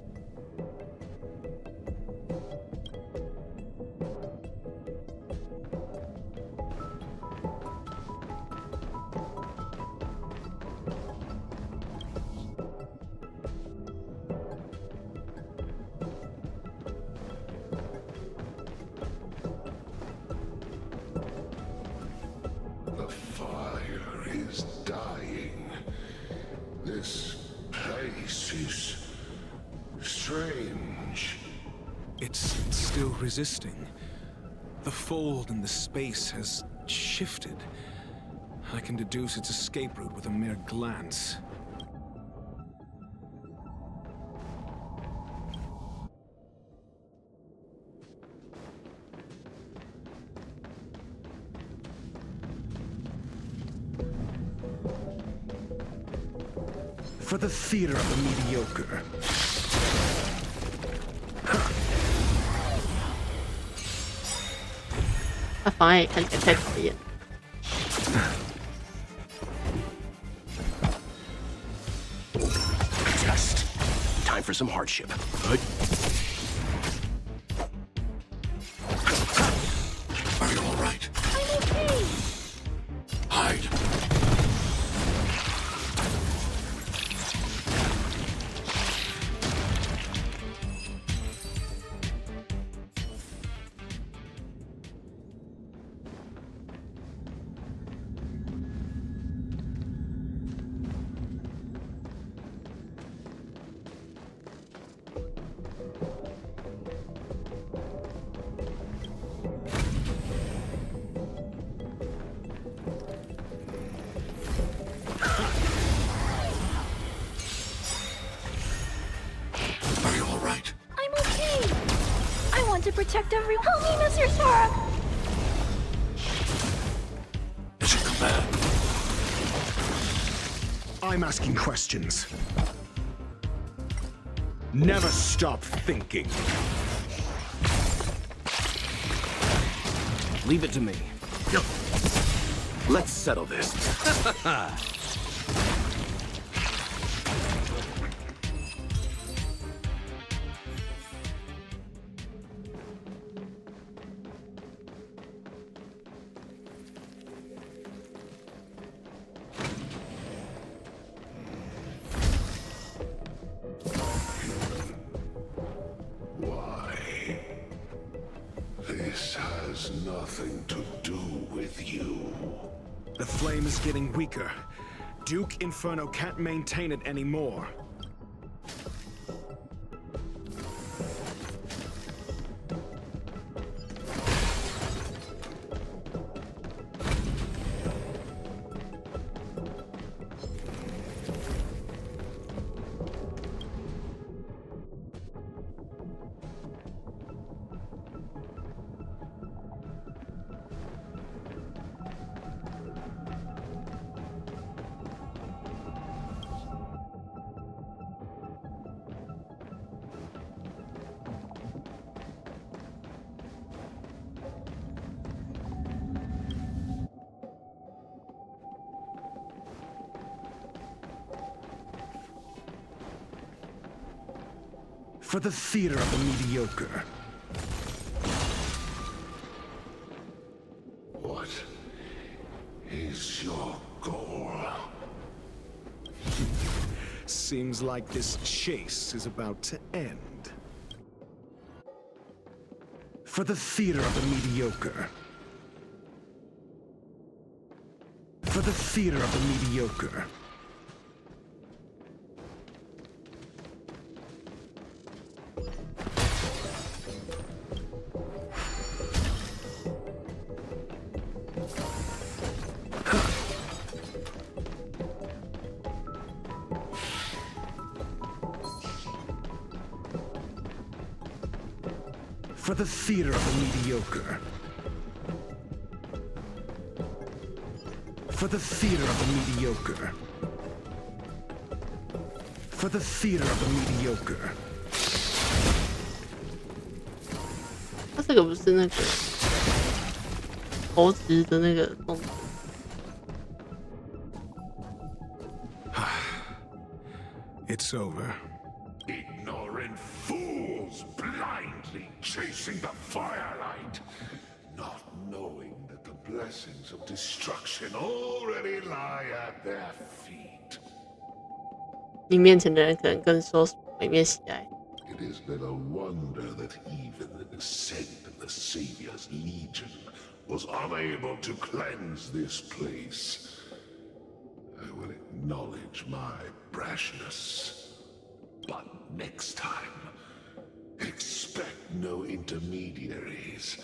The fire is dying. This place is strange. It's still resisting. The fold in the space has shifted. I can deduce its escape route with a mere glance. For the theater of the mediocre. 他妨碍看起来太讨厌。Just time for some hardship. Good. Are you all right? I'm okay. Hide. To protect everyone. Help me, Mr. Sora! It's a command. I'm asking questions. Never stop thinking. Leave it to me. Let's settle this. This has nothing to do with you. The flame is getting weaker. Duke Inferno can't maintain it anymore. For the theater of the mediocre. What is your goal? Seems like this chase is about to end. For the theater of the mediocre. For the theater of the mediocre. For the theater of the mediocre. For the theater of the mediocre. For the theater of the mediocre. 他这个不是那个投掷的那个动作。It's over. Ignorant fools blindly chasing the firelight, not knowing that the blessings of destruction already lie at their feet. 你面前的人可能更受毁灭喜爱。It is then a wonder that even the descent of the Savior's Legion was unable to cleanse this place. I will acknowledge my brashness, but next time, expect no intermediaries.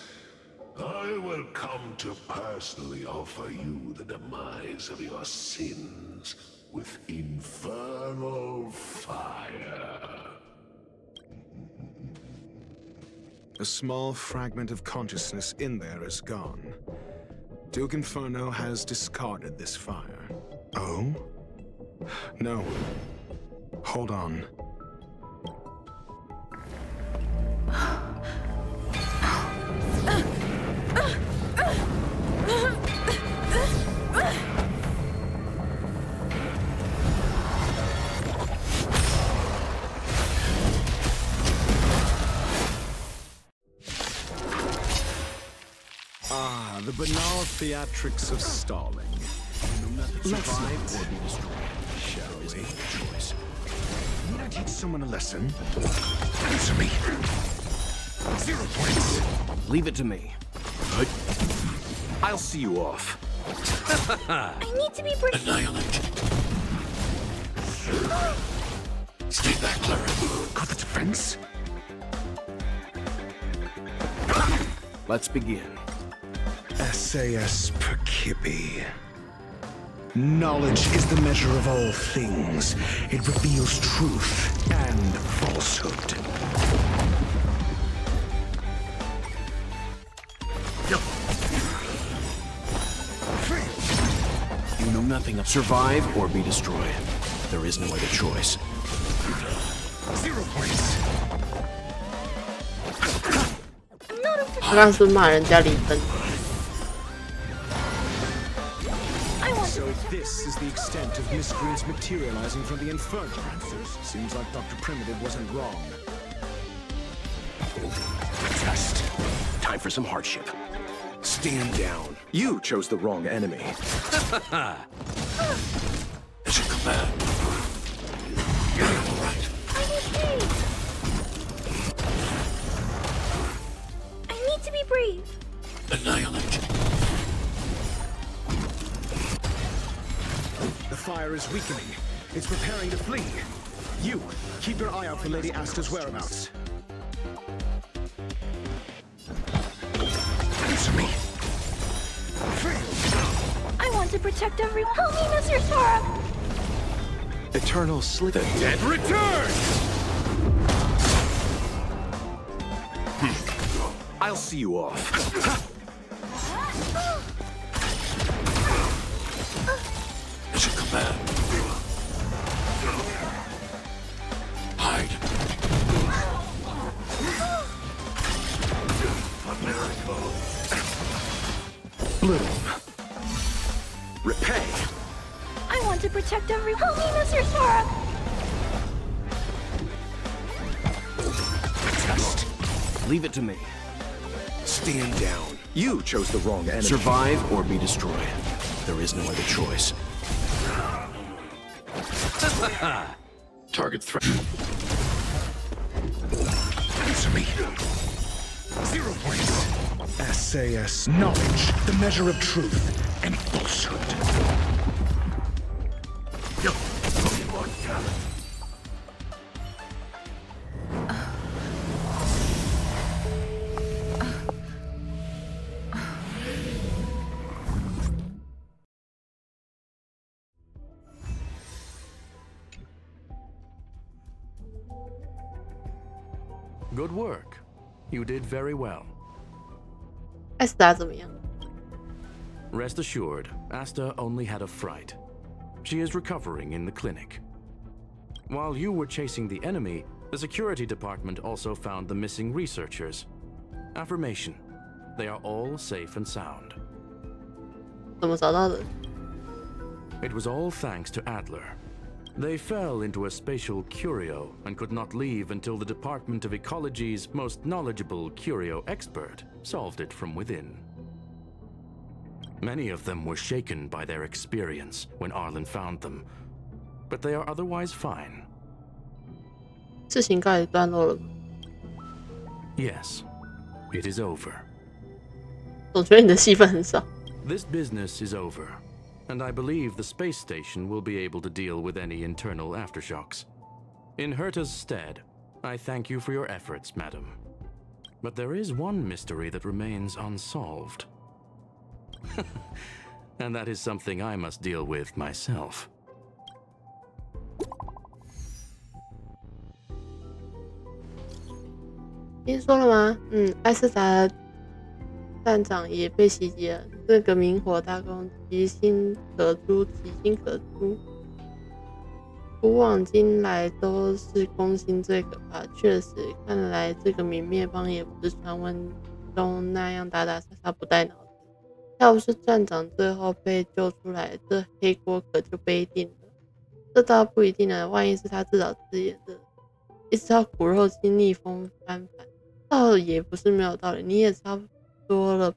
I will come to personally offer you the demise of your sins with infernal fire. A small fragment of consciousness in there is gone. Duke Inferno has discarded this fire. Oh? No. Hold on. Ah, the banal theatrics of stalling. Let's survive or be destroyed, shall we? Choice. Need I teach someone a lesson? Answer me. 0 points. Leave it to me. I'll see you off. I need to be brave. Annihilate. Stay back, Clara. Got the defense? Let's begin. SAS Perkibi. Knowledge is the measure of all things. It reveals truth and falsehood. You know nothing of survive or be destroyed. There is no other choice. 0 points. 他刚是骂人家离婚。So this is the extent of miscreants materializing from the Inferno. Seems like Dr. Primitive wasn't wrong. Test. Time for some hardship. Stand down. You chose the wrong enemy. It's a command. All right. I need to be brave. Annihilate. The fire is weakening. It's preparing to flee. You, keep your eye out for Lady Asta's whereabouts. Answer me. I want to protect everyone. Help me, Mr. Sora. Eternal sleep. The dead return! I'll see you off. It's a command. Hide. A miracle. Bloom. Repay. I want to protect everyone. Help me, Mr. Sora. Leave it to me. Stand down. You chose the wrong enemy. Survive or be destroyed. There is no other choice. Target threat. Answer me. 0 points. SAS knowledge, the measure of truth and falsehood. Good work. You did very well. 艾斯达怎么样？ Rest assured, Asta only had a fright. She is recovering in the clinic. While you were chasing the enemy, the security department also found the missing researchers. Affirmation. They are all safe and sound. 怎么找到的？ It was all thanks to Adler. They fell into a spatial curio and could not leave until the Department of Ecology's most knowledgeable curio expert solved it from within. Many of them were shaken by their experience when Arlen found them, but they are otherwise fine. 事情告一段落了吗？ Yes, it is over. 总觉得你的戏份很少。 This business is over, and I believe the space station will be able to deal with any internal aftershocks. In Herta's stead, I thank you for your efforts, madam. But there is one mystery that remains unsolved. And that is something I must deal with myself. 听说了吗？艾斯达站长也被袭击了。这个明火大公其心可诛，其心可诛。古往今来都是攻心最可怕。确实，看来这个泯灭帮也不是传闻中那样打打杀杀不带脑子。要不是站长最后被救出来，这黑锅可就背定了。这倒不一定了，万一是他自导自演的，一直到骨肉经逆风翻盘，倒也不是没有道理。你也差不多了，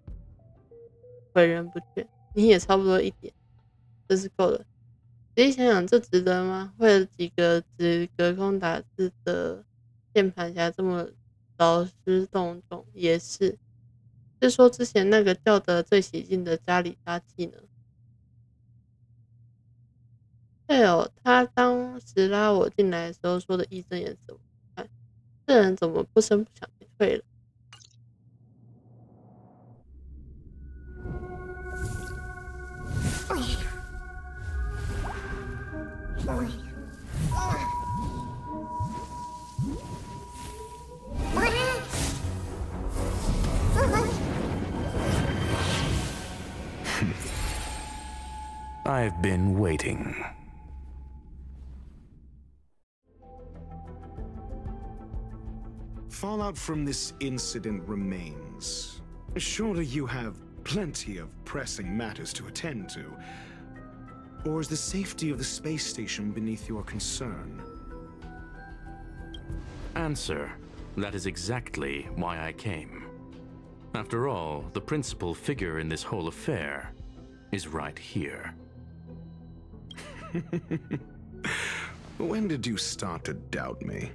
诲人不倦，你也差不多一点，真是够了。仔细想想，这值得吗？为了几个只隔空打字的键盘侠这么劳师动众，也是。是说之前那个叫得最起劲的家里大气呢？对哦，他当时拉我进来的时候说的义正言辞，我看这人怎么不声不响就退了？I've been waiting. Fallout from this incident remains. Surely you have plenty of pressing matters to attend to. Or is the safety of the space station beneath your concern? Answer. That is exactly why I came. After all, the principal figure in this whole affair is right here. When did you start to doubt me?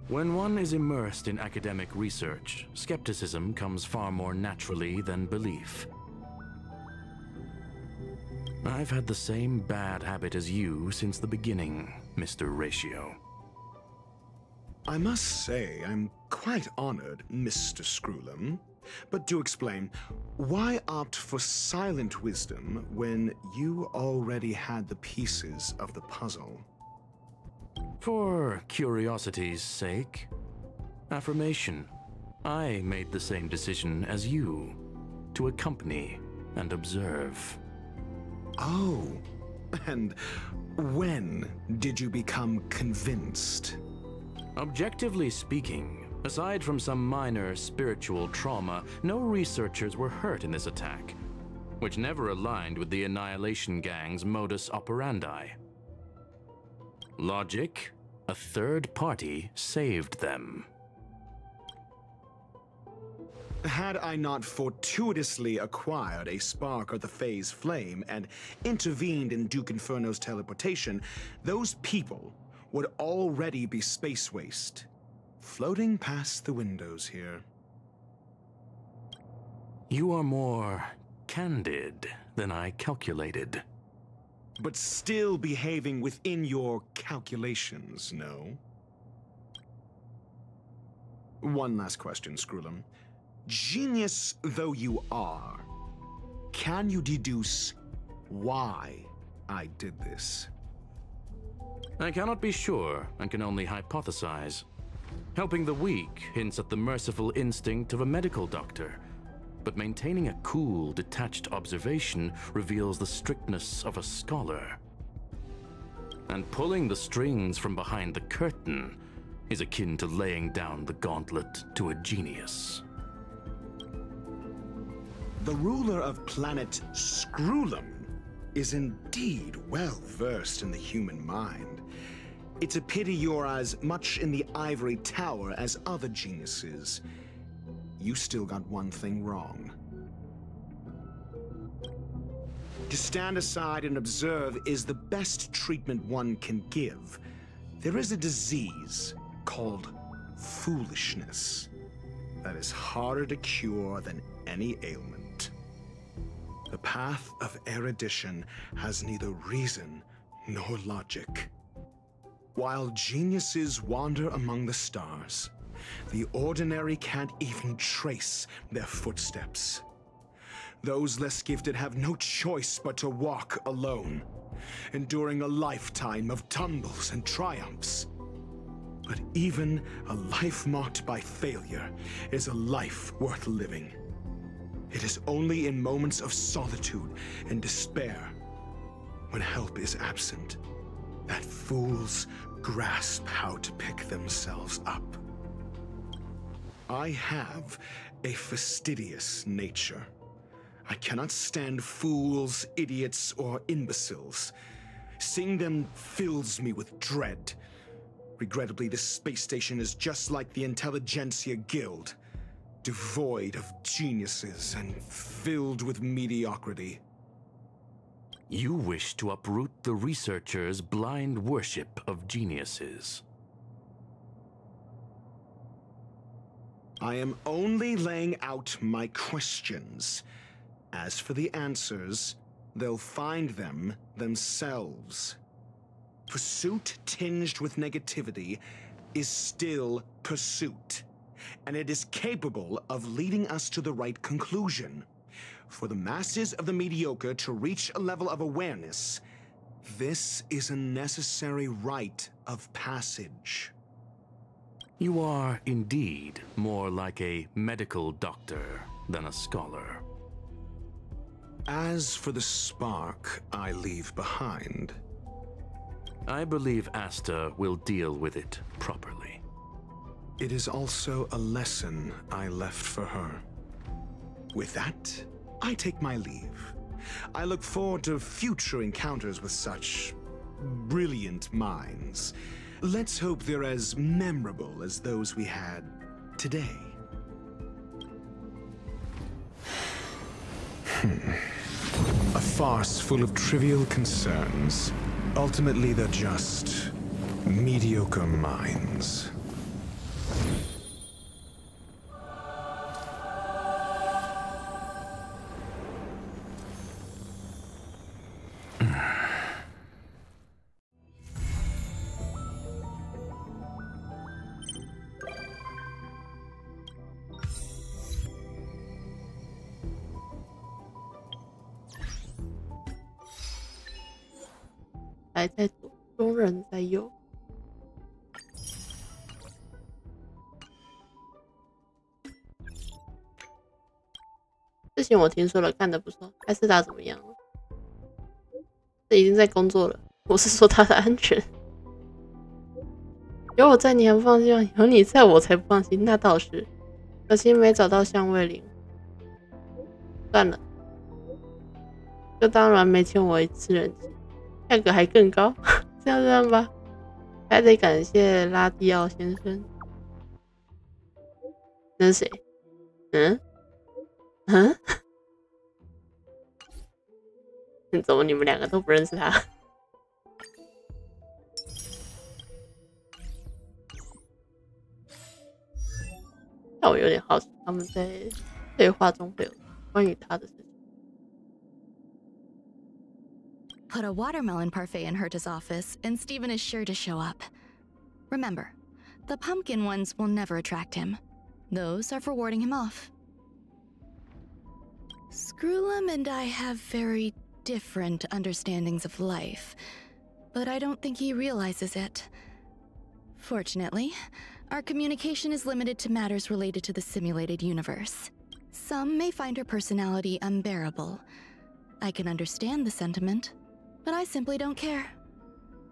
When one is immersed in academic research, skepticism comes far more naturally than belief. I've had the same bad habit as you since the beginning, Mr. Ratio. I must say, I'm quite honored, Mr. Screwlam. But do explain, why opt for silent wisdom when you already had the pieces of the puzzle? For curiosity's sake. Affirmation. I made the same decision as you, to accompany and observe. Oh, and when did you become convinced? Objectively speaking, aside from some minor spiritual trauma, no researchers were hurt in this attack, which never aligned with the Annihilation Gang's modus operandi. Logic, a third party saved them. Had I not fortuitously acquired a spark of the phase flame and intervened in Duke Inferno's teleportation, those people would already be space waste, floating past the windows here. You are more candid than I calculated. But still behaving within your calculations, no? One last question, Screwlum. Genius though you are, can you deduce why I did this? I cannot be sure and can only hypothesize. Helping the weak hints at the merciful instinct of a medical doctor, but maintaining a cool, detached observation reveals the strictness of a scholar. And pulling the strings from behind the curtain is akin to laying down the gauntlet to a genius. The ruler of planet Screwlum is indeed well versed in the human mind. It's a pity you're as much in the ivory tower as other geniuses. You still got one thing wrong. To stand aside and observe is the best treatment one can give. There is a disease called foolishness that is harder to cure than any ailment. The path of erudition has neither reason nor logic. While geniuses wander among the stars, the ordinary can't even trace their footsteps. Those less gifted have no choice but to walk alone, enduring a lifetime of tumbles and triumphs. But even a life marked by failure is a life worth living. It is only in moments of solitude and despair, when help is absent, that fools grasp how to pick themselves up. I have a fastidious nature. I cannot stand fools, idiots, or imbeciles. Seeing them fills me with dread. Regrettably, this space station is just like the Intelligentsia Guild, devoid of geniuses and filled with mediocrity. You wish to uproot the researchers' blind worship of geniuses. I am only laying out my questions. As for the answers, they'll find them themselves. Pursuit tinged with negativity is still pursuit, and it is capable of leading us to the right conclusion. For the masses of the mediocre to reach a level of awareness, this is a necessary rite of passage. You are indeed more like a medical doctor than a scholar. As for the spark I leave behind, I believe Asta will deal with it properly. It is also a lesson I left for her. With that, I take my leave. I look forward to future encounters with such brilliant minds. Let's hope they're as memorable as those we had today. A farce full of trivial concerns. Ultimately, they're just mediocre minds.还在左，中人在右。之前我听说了，看得不错。艾斯达怎么样了？这已经在工作了。我是说他的安全。有我在，你还不放心吗？有你在我才不放心。那倒是，可惜没找到相位铃。算了，就当然没欠我一次人情。价格还更高，这样吧，还得感谢拉蒂奥先生。那是谁？嗯？怎么你们两个都不认识他？但我有点好奇，他们在对话中会有关于他的事情。Put a watermelon parfait in Herta's office, and Steven is sure to show up. Remember, the pumpkin ones will never attract him. Those are for warding him off. Screwlum and I have very different understandings of life, but I don't think he realizes it. Fortunately, our communication is limited to matters related to the simulated universe. Some may find her personality unbearable. I can understand the sentiment, but I simply don't care.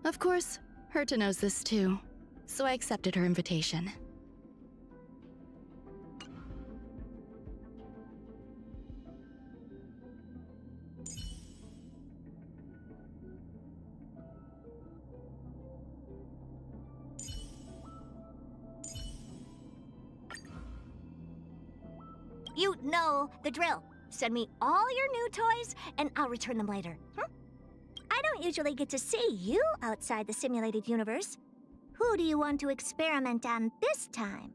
Of course, Herta knows this too, so I accepted her invitation. You know the drill. Send me all your new toys, and I'll return them later. I don't usually get to see you outside the simulated universe. Who do you want to experiment on this time?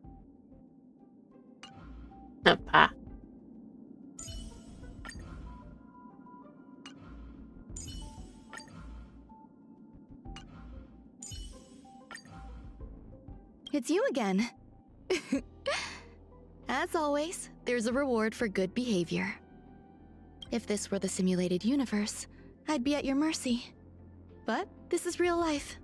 It's you again. As always, there's a reward for good behavior. If this were the simulated universe, I'd be at your mercy. But this is real life.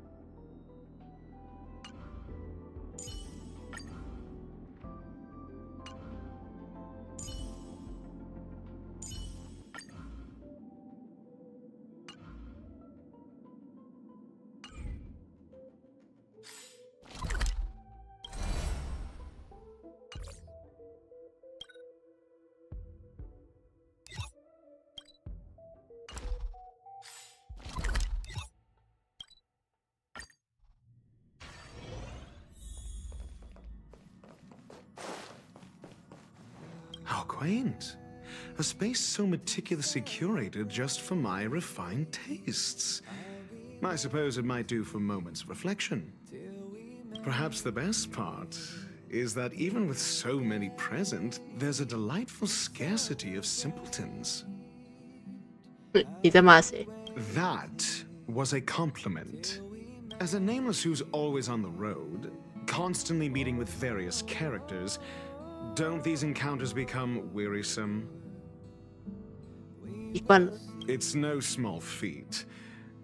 How quaint. A space so meticulously curated just for my refined tastes. I suppose it might do for moments of reflection. Perhaps the best part is that even with so many present, there's a delightful scarcity of simpletons. That was a compliment. As a nameless who's always on the road, constantly meeting with various characters, don't these encounters become wearisome? It's no small feat.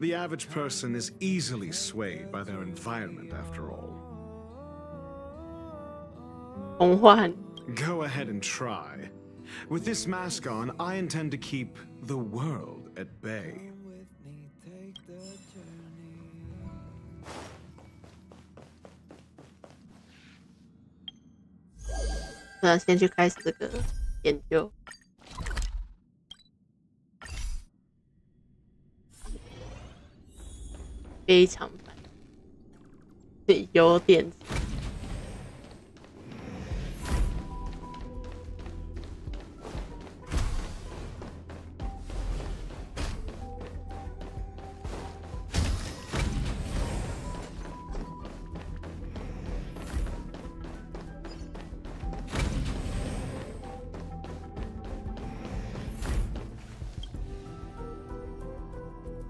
The average person is easily swayed by their environment, after all. Go ahead and try. With this mask on, I intend to keep the world at bay. 那先去开始这个研究。非常烦，有点。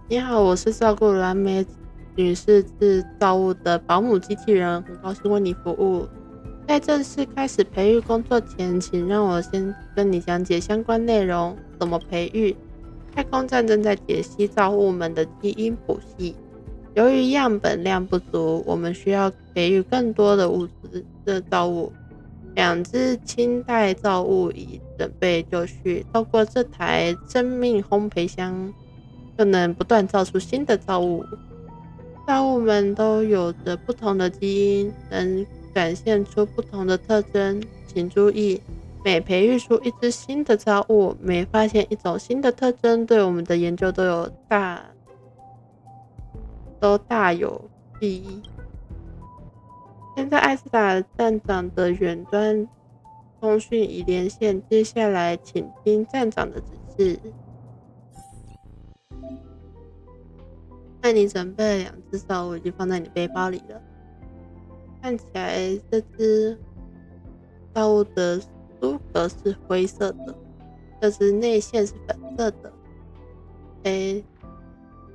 你好，我是照顾蓝莓女士制造物的保姆机器人，很高兴为你服务。在正式开始培育工作前，请让我先跟你讲解相关内容。怎么培育？太空站正在解析造物们的基因谱系。由于样本量不足，我们需要培育更多的物质的造物。2只清代造物已准备就绪，透过这台生命烘焙箱，就能不断造出新的造物。造物们都有着不同的基因，能展现出不同的特征。请注意，每培育出一只新的造物，每发现一种新的特征，对我们的研究都大有裨益。现在艾斯达站长的远端通讯已连线，接下来请听站长的指示。那你准备了2只造物已经放在你背包里了。看起来这只造物的书格是灰色的，这只内线是粉色的。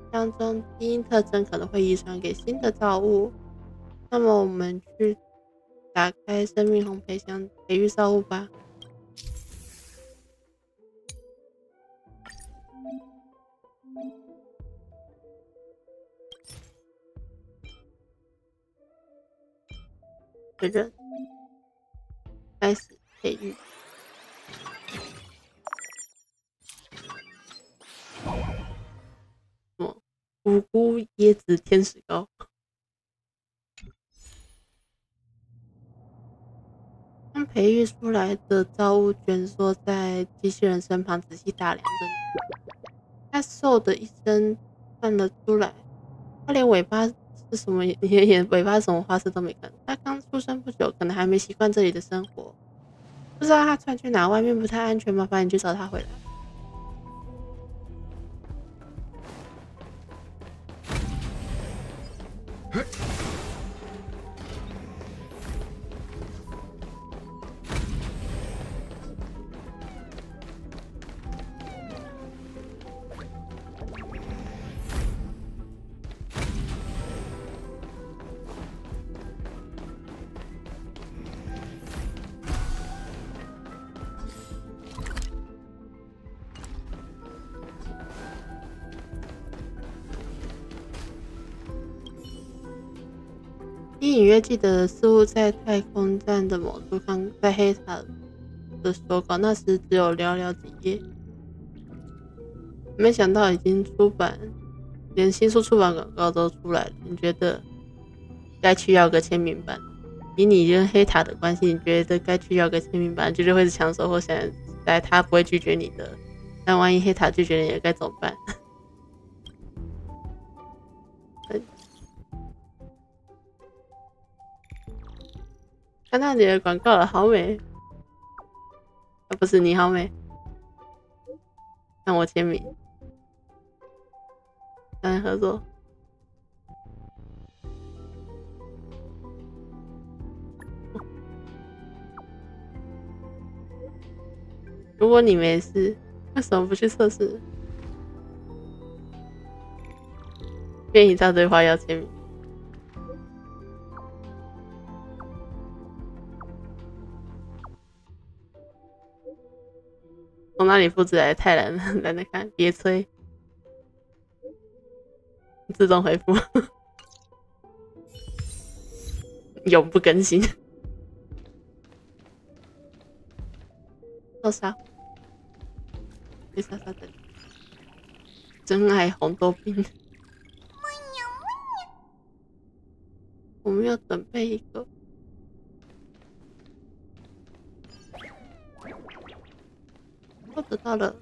当中基因特征可能会遗传给新的造物。那么我们去打开生命烘焙箱培育造物吧。确认，开始培育。什么？五菇椰子天使糕。将培育出来的造物蜷缩在机器人身旁，仔细打量着。它瘦的一身看了出来，它连尾巴是什么尾巴是什么花色都没看。它刚出生不久，可能还没习惯这里的生活，不知道它窜去哪，外面不太安全，麻烦你去找它回来。你隐约记得，似乎在太空站的某处看在黑塔的手稿，那时只有寥寥几页。没想到已经出版，连新书出版广告都出来了。你觉得该去要个签名版？以你跟黑塔的关系，你觉得该去要个签名版，绝对会是抢手或想来，他不会拒绝你的。但万一黑塔拒绝你了，该怎么办？看到你的广告了，好美！不是你好美，让我签名，咱合作。如果你没事，为什么不去测试？编一大堆话要签名。从哪里复制来？太懒得看，别催，自动回复，永不更新。豆沙，别沙沙的，真爱红豆冰。我们要准备一个。都得到了，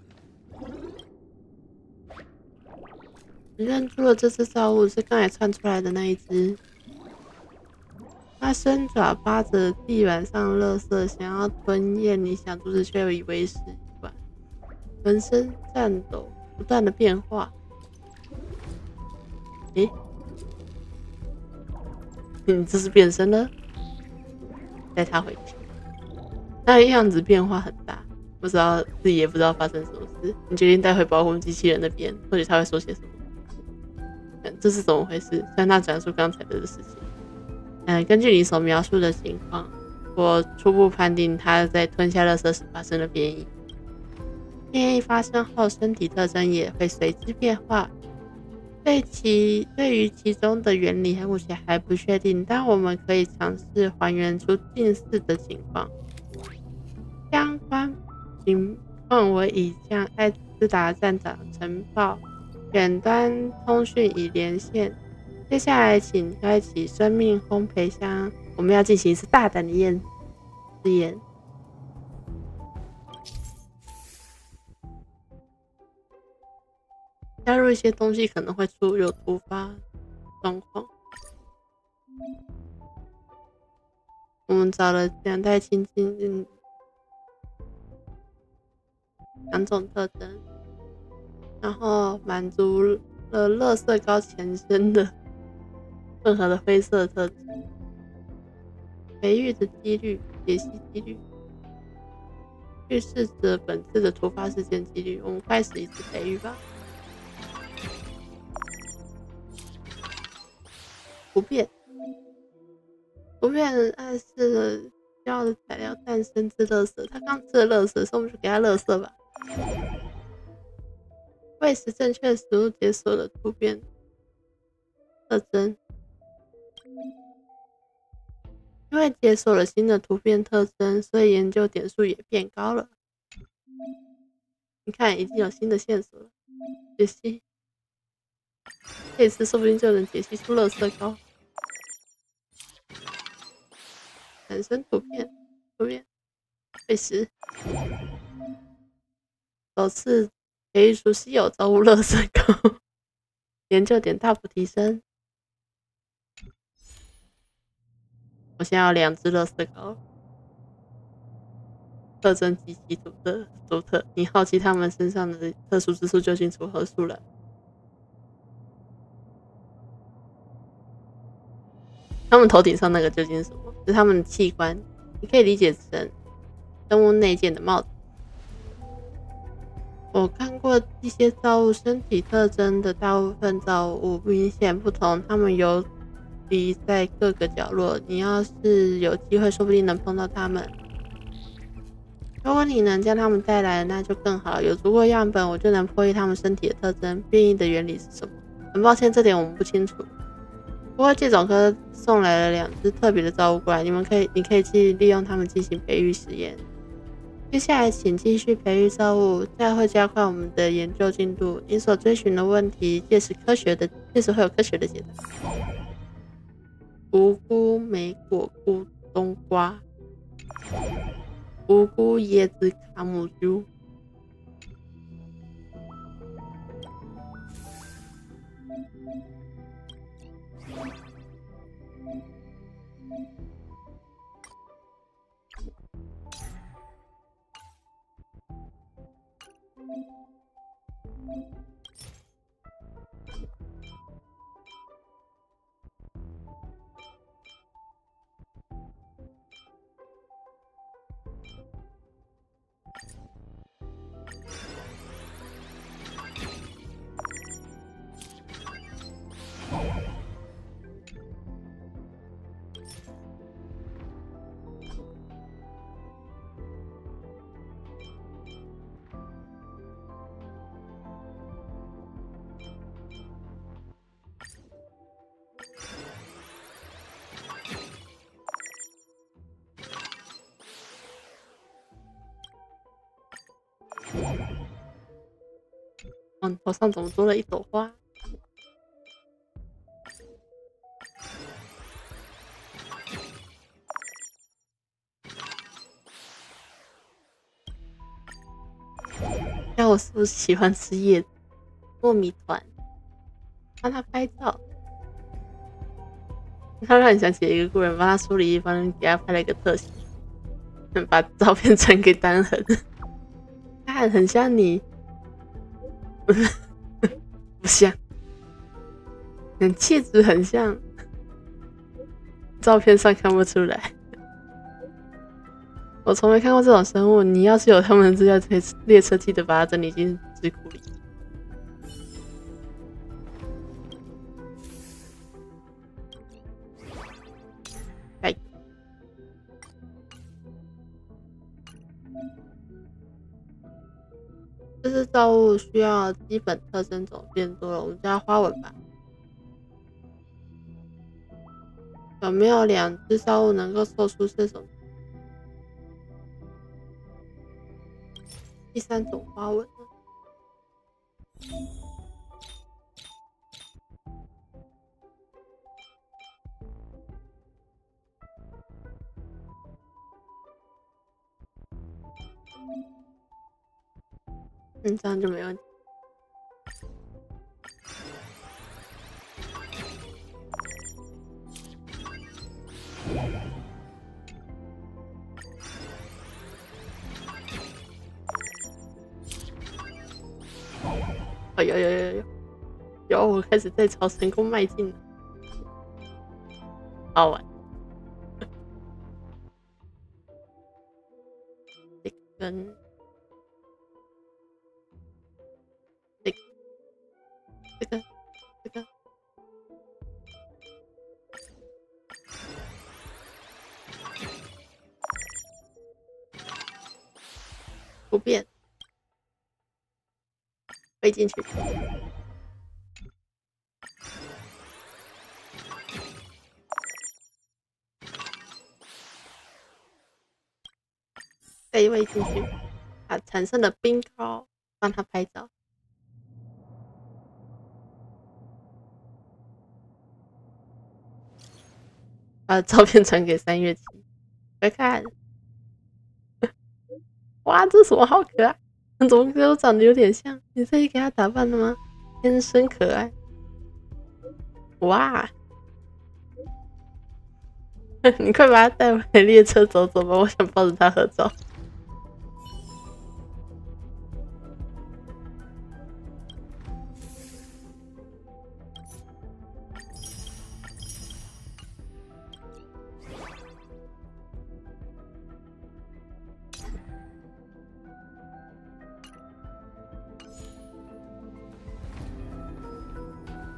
你认出了这只造物是刚才窜出来的那一只。它伸爪扒着地板上垃圾，想要吞咽，你想阻止却以为时已晚。浑身颤抖，不断的变化。诶，你这是变身了？带它回去。它的样子变化很大。不知道自己也不知道发生什么事，你决定带回保护机器人那边，或许他会说些什么？这是怎么回事？向他转述刚才的事情。根据你所描述的情况，我初步判定他在吞下垃圾时发生了变异。变异发生后，身体特征也会随之变化。对于其中的原理，目前还不确定，但我们可以尝试还原出近似的情况。相关情况我已向艾斯达站长呈报，远端通讯已连线。接下来请开启生命烘焙箱，我们要进行一次大胆的试验。加入一些东西可能会有突发状况。我们找了2袋清净2种特征，然后满足了垃圾高前身的任何的灰色特质，培育的几率、解析几率、叙事者本质的突发事件几率。我们开始一次培育吧。图片暗示了需要的材料诞生之垃圾，他刚吃了垃圾，所以我们就给他垃圾吧。喂食正确食物解锁了突变特征，因为解锁了新的突变特征，所以研究点数也变高了。你看，已经有新的线索了。解析，这次说不定就能解析出垃圾膏。产生图片，喂食，首次培育出稀有造物垃圾膏，研究点大幅提升。我现在有2只垃圾膏，特征极其独特。你好奇他们身上的特殊之处究竟从何处来？他们头顶上那个究竟是什么？是他们的器官，你可以理解成生物内建的帽子。我看过一些造物身体特征的大部分造物明显不同，他们游离在各个角落。你要是有机会，说不定能碰到他们。如果你能将他们带来，那就更好。有足够样本，我就能破译他们身体的特征。变异的原理是什么？很抱歉，这点我们不清楚。不过介种科送来了2只特别的造物过来，你可以去利用它们进行培育实验。接下来请继续培育造物，这样会加快我们的研究进度。你所追寻的问题，届时会有科学的解答。无菇、莓果菇、冬瓜、无菇、椰子、卡姆猪。头上怎么多了一朵花？那我是不是喜欢吃叶子、糯米团？帮他拍照，他让你想起一个故人，帮他梳理一番，给他拍了一个特写，把照片传给单横，看很像你。不像，气质很像，照片上看不出来。我从没看过这种生物，你要是有他们的资料列车，记得把它整理进智库里。这只造物需要基本特征种变多了，我们加花纹吧。有没有2只造物能够凑出这种第3种花纹呢？这样就没问题。哦，有，我开始在朝成功迈进了，好玩。这个跟这个。不变，飞进去。再喂进去，把产生的冰糕帮他拍照。把照片传给3月7，来看。哇，这什么好可爱！怎么跟我长得有点像？你特意给他打扮的吗？天生可爱。哇！你快把他带回列车走走吧，我想抱着他合照。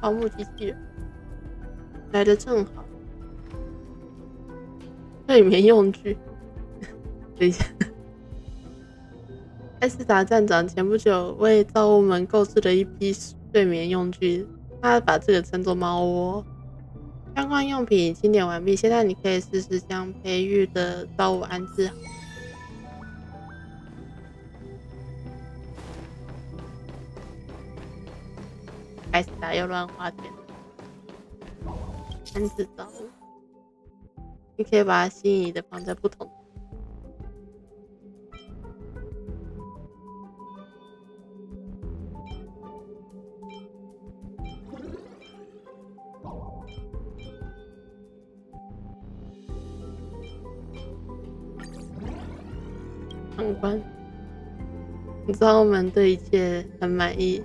盗墓机器人来的正好，睡眠用具。等一下，艾斯达站长前不久为造物们购置了一批睡眠用具，他把这个称作猫窝。相关用品已清点完毕，现在你可以试试将培育的造物安置好。开始打又乱花钱，安置造物，你可以把它心仪的放在不同的。参观，你知道我们对一切很满意。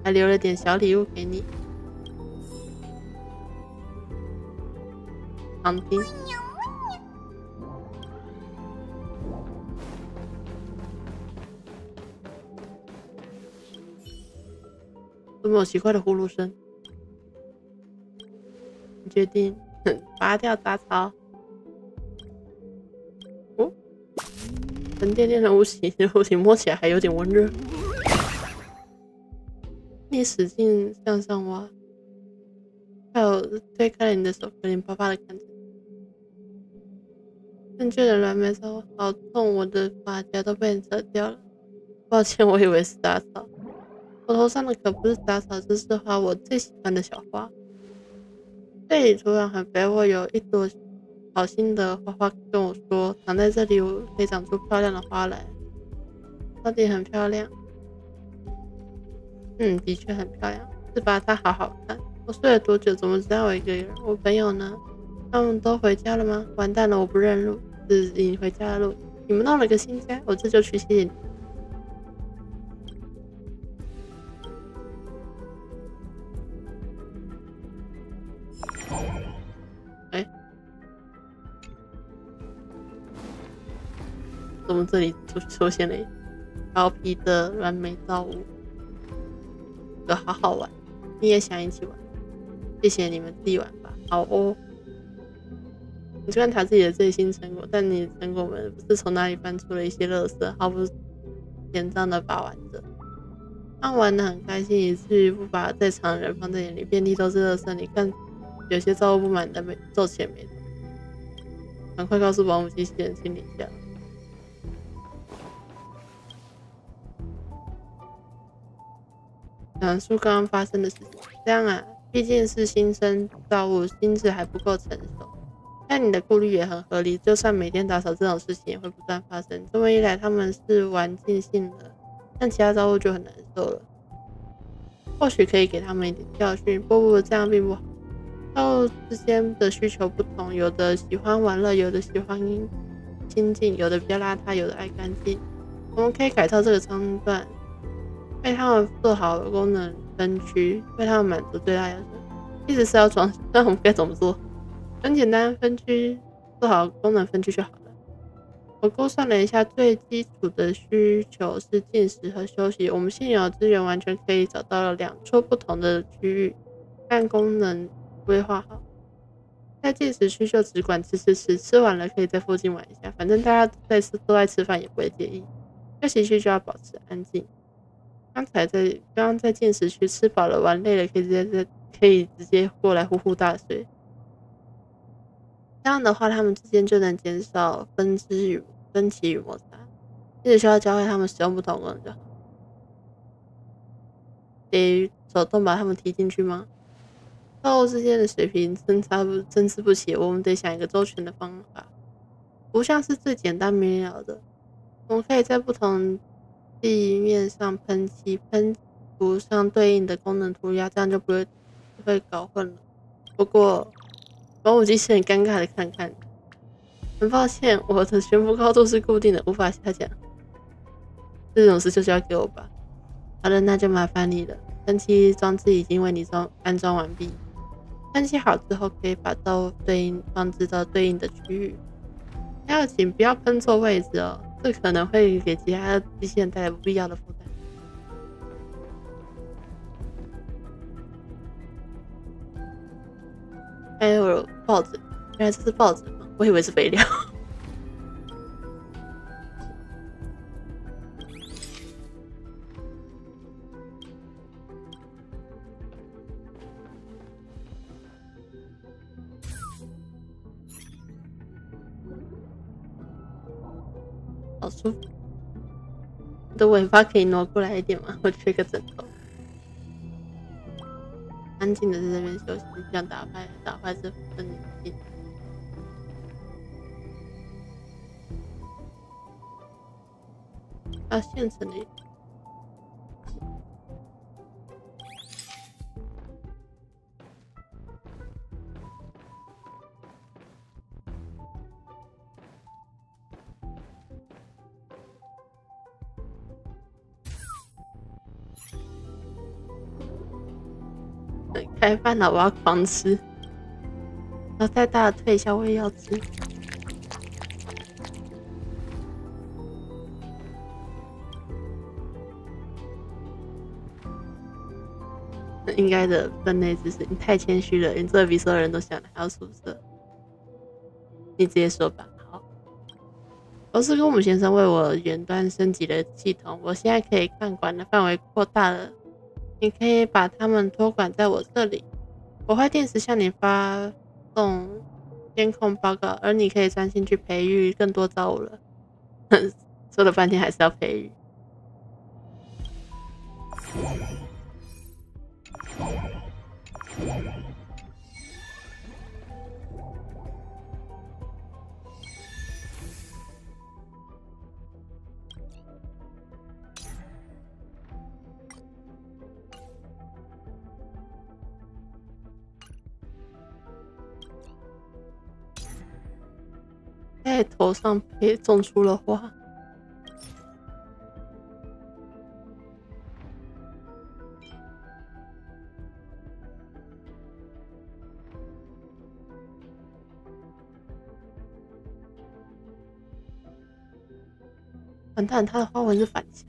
还留了点小礼物给你，旁听。怎么有奇怪的呼噜声？你决定拔掉杂草。哦，沉甸甸的物体摸起来还有点温热。你使劲向上挖，还有推开了你的手，可怜巴巴的看着。正确的软眉头，好痛！我的发夹都被你扯掉了。抱歉，我以为是杂草。我头上的可不是杂草，这是花，我最喜欢的小花。这里土壤很肥沃，有一朵好心的花花跟我说，躺在这里我可以长出漂亮的花来。到底很漂亮。的确很漂亮，是吧？它好好看。我睡了多久？怎么只有我一个人？我朋友呢？他们都回家了吗？完蛋了，我不认路，是你回家的路。你们弄了个新家，我这就去，谢谢你。怎么这里出现了调皮的软美造物？好好玩，你也想一起玩？谢谢你们自己玩吧。好哦。你观察自己的最新成果，但你的成果们不是从哪里翻出了一些垃圾，毫不典当的把玩着。他玩得很开心，以至于不把在场的人放在眼里，遍地都是垃圾。你看，有些造物不满的皱起眉头，赶快告诉保姆机器人清理一下。讲述刚刚发生的事情。这样啊，毕竟是新生造物，心智还不够成熟。但你的顾虑也很合理，就算每天打扫这种事情也会不断发生。这么一来，他们是玩尽兴了，但其他造物就很难受了。或许可以给他们一点教训。不，这样并不好。造物之间的需求不同，有的喜欢玩乐，有的喜欢亲近，有的比较邋遢，有的爱干净。我们可以改造这个脏乱。为他们做好了功能分区，为他们满足最大要求。意思是要装，那我们该怎么做？很简单，分区做好功能分区就好了。我估算了一下，最基础的需求是进食和休息。我们现有资源完全可以找到了2处不同的区域，按功能规划好。在进食区就只管吃，吃完了可以在附近玩一下，反正大家都在吃饭也不会介意。休息区就要保持安静。刚刚在进食区吃饱了玩累了，可以直接过来呼呼大睡。这样的话，他们之间就能减少分歧与摩擦。只需要教会他们使用不同功能就好。得手动把他们踢进去吗？道路之间的水平参差不齐，我们得想一个周全的方法。图像是最简单明了的，我们可以在不同地面上喷漆，喷涂上对应的功能涂鸦，这样就不会搞混了。不过，保姆机器很尴尬的看看，很抱歉，我的悬浮高度是固定的，无法下降。这种事就交给我吧。好的，那就麻烦你了。喷漆装置已经为你安装完毕。喷漆好之后，可以把装置到对应的区域。还要请不要喷错位置哦，这可能会给其他机器人带来不必要的负担。还有抱枕，原来这是抱枕吗？我以为是肥料。好舒服。我的尾巴可以挪过来一点吗？我缺个枕头。安静的在这边休息，不想打坏这份宁静。现成的一点。开饭了，我要狂吃。然后再大的退一下，我也要吃。应该的分内知识，你太谦虚了，你做的比所有人都想的还要出色。你直接说吧。好，我是公姆先生为我远端升级了系统，我现在可以看管的范围扩大了。你可以把它们托管在我这里，我会定时向你发送监控报告，而你可以专心去培育更多造物了。说了半天还是要培育。在头上种出了花。完蛋，它的花纹是反向。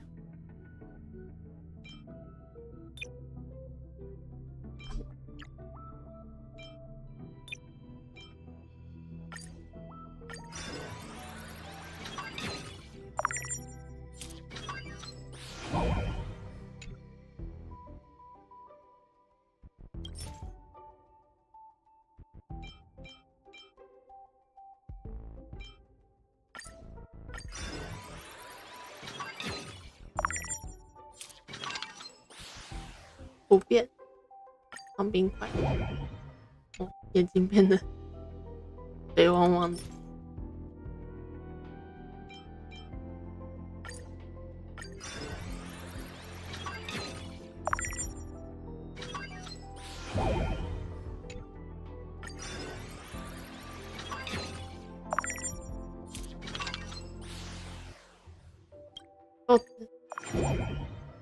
不变，放冰块。眼睛变得水汪汪的。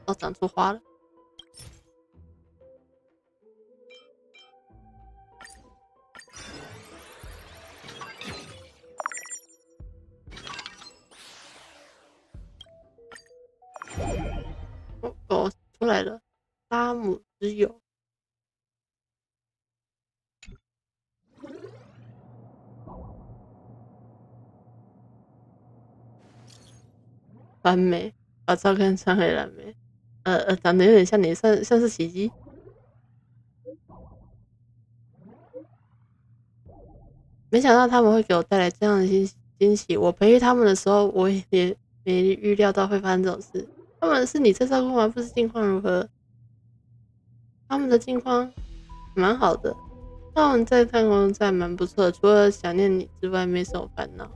哦，长出花了。哦，出来了，拉姆之友。蓝莓，把照片传给蓝莓。长得有点像你，像是奇迹。没想到他们会给我带来这样的惊喜。我培育他们的时候，我也没预料到会发生这种事。他们是你在照顾吗？不知近况如何？他们的近况蛮好的，他们在太空站蛮不错的，除了想念你之外，没什么烦恼。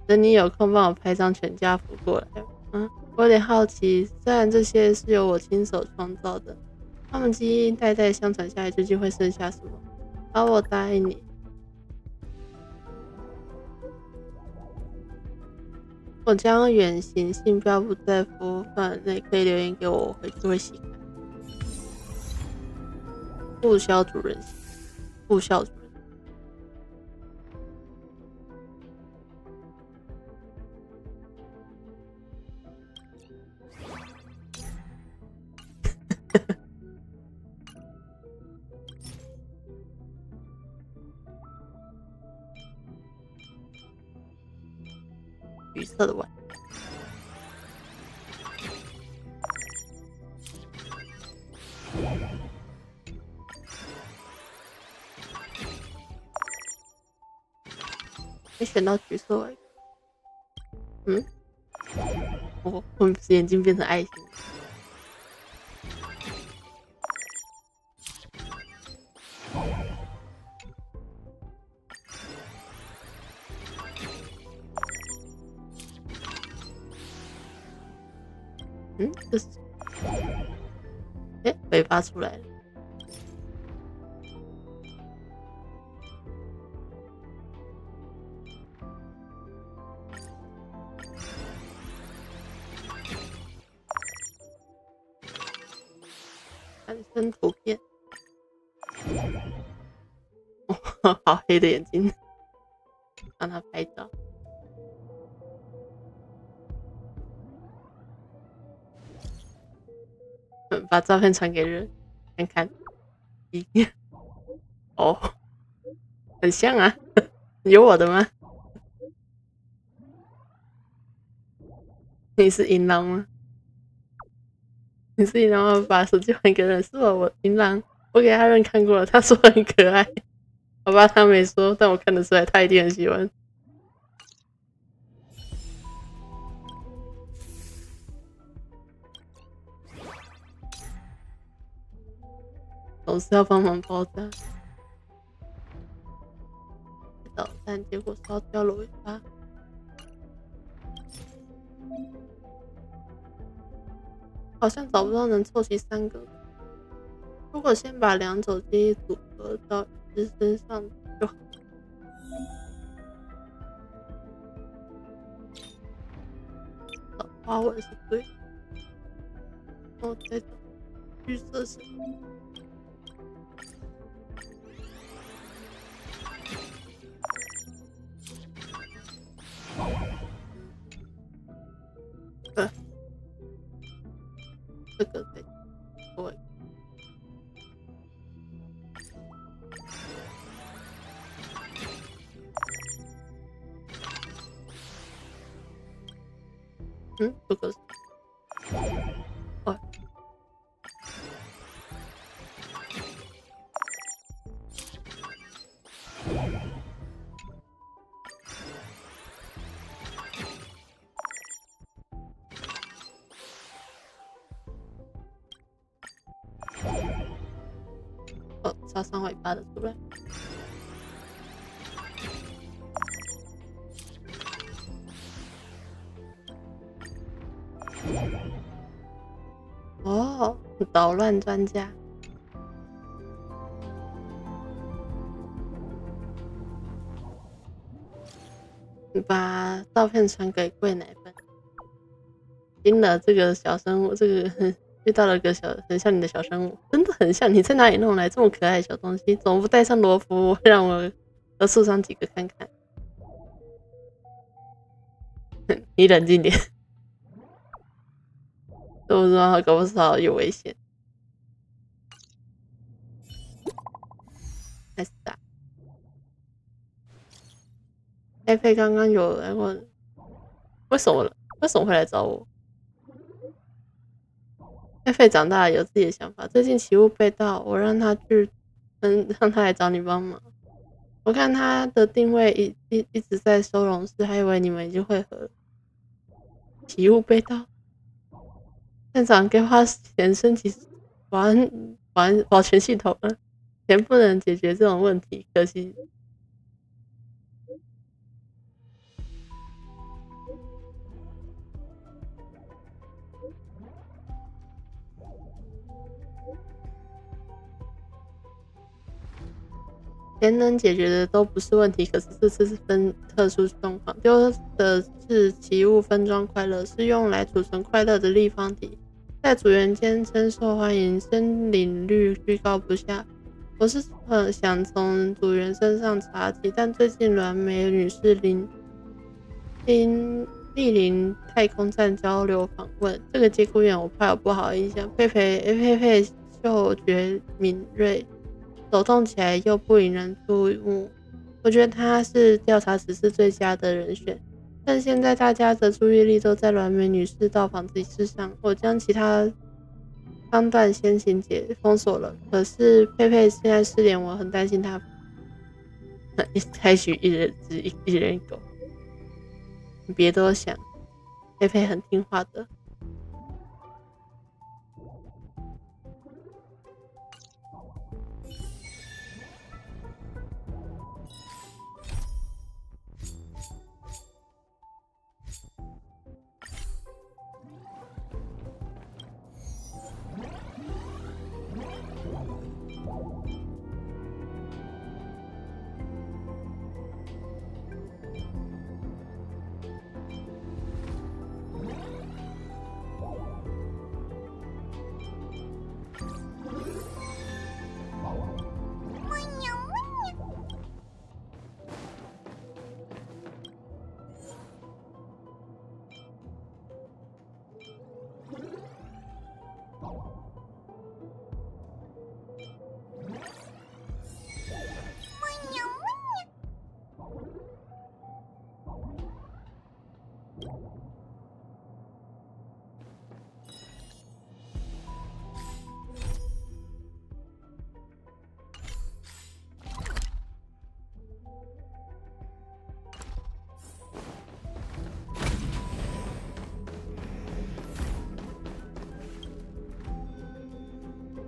等你有空帮我拍张全家福过来。我有点好奇，虽然这些是由我亲手创造的，他们基因代代相传下来，究竟会剩下什么？好，我答应你。我将远行信标布在服务范内，可以留言给我，我回去会细看。不肖主人，不肖主人。橘色的碗，没选到橘色碗。我不是眼睛变成爱心。这是尾巴出来了。产生图片。好黑的眼睛，让他拍照。把照片传给人看看。哦，很像啊，有我的吗？你是银狼吗？你是银狼吗？把手机还给人，是我银狼，我给他人看过了，他说很可爱。好吧，他没说，但我看得出来，他一定很喜欢。总是要帮忙包扎。导弹结果烧掉了尾巴。好像找不到能凑齐3个。如果先把2种记忆组合到一只身上就好。花纹是对的。我再找绿色是。这个对，这个是，插上尾巴的出来。哦，捣乱专家。把照片传给贵奶粉。惊了，这个小生物，这个遇到了个很像你的小生物，真的很像。你在哪里弄来这么可爱的小东西？怎么不带上罗浮，让我和树上几个看看？你冷静点，都不知道搞不好有危险。开始打。佩佩刚刚有来问，为什么会来找我？佩佩长大了有自己的想法，最近奇物被盗，我让他来找你帮忙。我看他的定位一直在收容室，还以为你们已经会合了。奇物被盗，店长该花钱升级保全系统了，钱不能解决这种问题，可惜。钱能解决的都不是问题，可是这次是特殊状况，丢的是奇物分装快乐，是用来储存快乐的立方体，在组员间深受欢迎，申领率居高不下。我是想从组员身上查起，但最近阮美女士莅临太空站交流访问，这个节骨眼我怕有不好印象。佩佩嗅觉敏锐。手动起来又不引人注目，我觉得他是调查指示最佳的人选。但现在大家的注意力都在阮美女士到访之事上，我将其他方段先行封锁了。可是佩佩现在失联，我很担心她采取一人狗。你别多想，佩佩很听话的。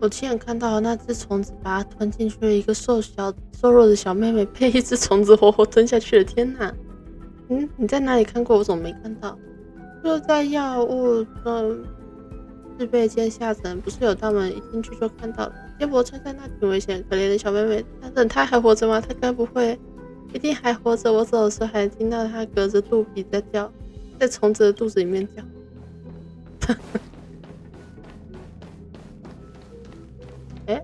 我亲眼看到那只虫子把它吞进去了，一个瘦弱的小妹妹被一只虫子活活吞下去了。天哪！你在哪里看过？我怎么没看到？就在药物制备间下层，不是有道门，一进去就看到了。接驳车在那挺危险，可怜的小妹妹。等她还活着吗？她该不会一定还活着？我走的时候还听到她隔着肚皮在叫，在虫子的肚子里面叫。哎，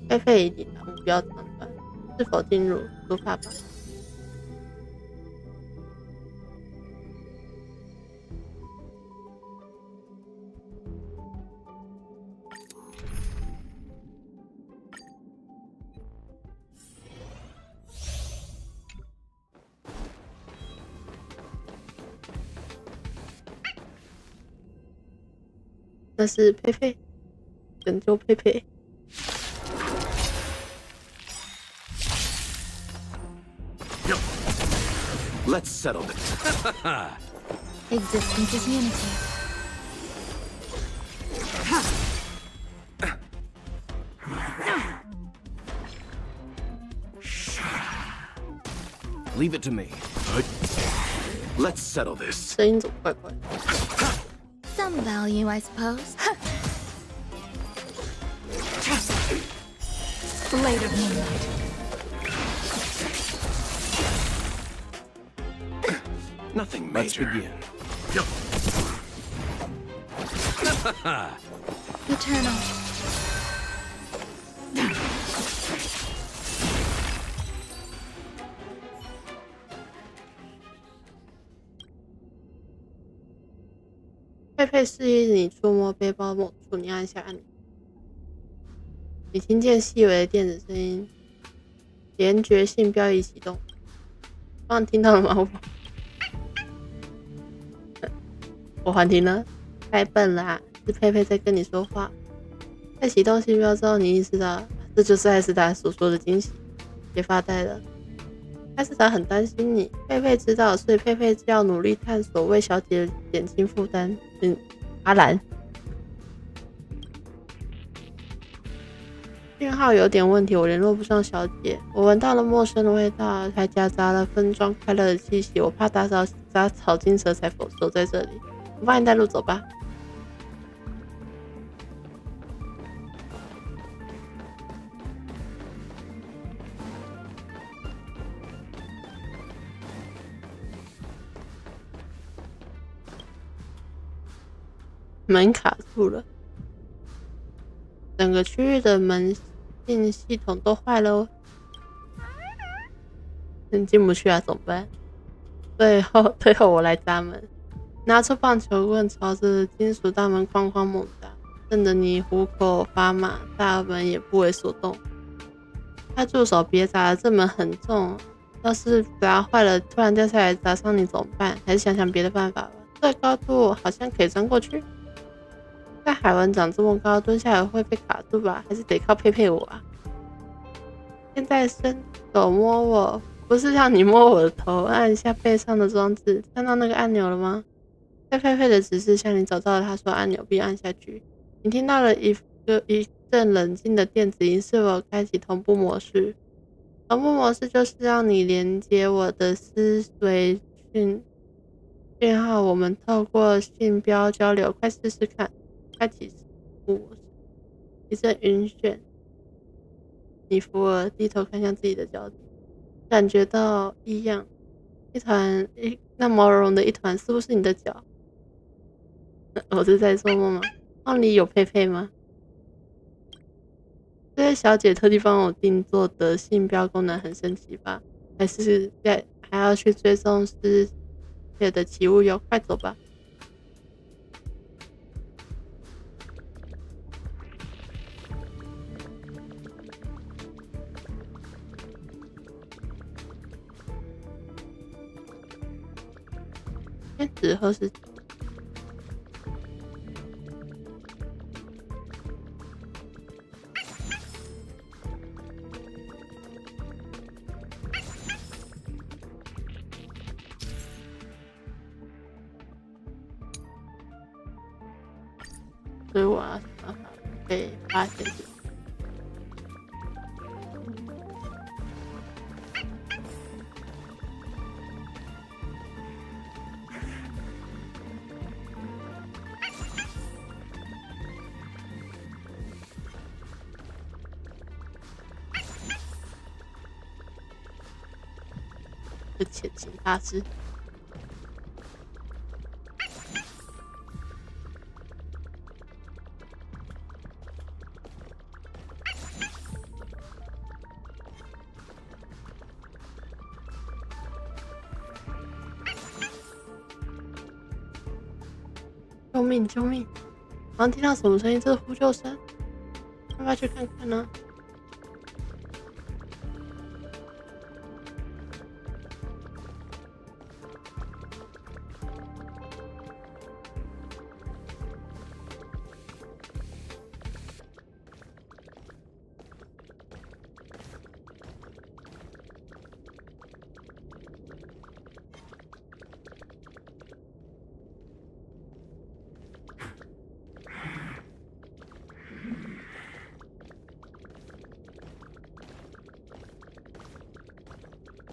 佩佩已抵达目标场段，是否进入？出发吧。那是佩佩，拯救佩佩。Let's settle this. Existence is unity. Leave it to me. Let's settle this. 声音怎么怪怪？Some value, I suppose. Blade of Moonlight. Nothing major. Let's begin. Eternal. 佩佩示意你触摸背包某处，你按下按钮。你听见细微的电子声音，连觉性标仪启动。刚刚听到了吗？我幻听了，太笨啦！是佩佩在跟你说话。在启动信标之后，你意识到这就是艾斯达所说的惊喜，别发呆了。艾斯达很担心你，佩佩知道，所以佩佩要努力探索，为小姐减轻负担。阿兰，讯号有点问题，我联络不上小姐。我闻到了陌生的味道，还夹杂了分装快乐的气息。我怕打草惊蛇，才守在这里。我帮你带路走吧。门卡住了，整个区域的门禁系统都坏了哦。进不去啊，怎么办？最后我来砸门，拿出棒球棍朝着金属大门哐哐猛打，震得你虎口发麻，大门也不为所动。快住手，别砸了，这门很重，要是砸坏了，突然掉下来砸伤你怎么办？还是想想别的办法吧。这高度好像可以钻过去。在海文长这么高，蹲下来会被卡住吧？还是得靠佩佩我啊？现在伸手摸我，不是让你摸我的头，按一下背上的装置，看到那个按钮了吗？在佩佩的指示下，你找到了他说按钮，并按下去。你听到了一阵冷静的电子音，是否开启同步模式？同步模式就是让你连接我的思维讯号，我们透过信标交流，快试试看。开启模式，一阵晕眩。你扶额低头看向自己的脚底，感觉到异样。那毛茸茸的一团，是不是你的脚？我是在做梦吗？梦里有佩佩吗？这位小姐特地帮我定做的信标功能很神奇吧？还要去追踪失窃的奇物哟，快走吧。天使何时？所以我要被发现。的潜行大师，救命！救命！好像听到什么声音，这是呼救声，要不要去看看呢？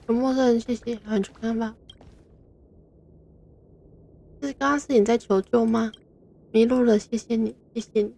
有陌生人气息，你去看吧。刚刚是你在求救吗？迷路了，谢谢你，谢谢你。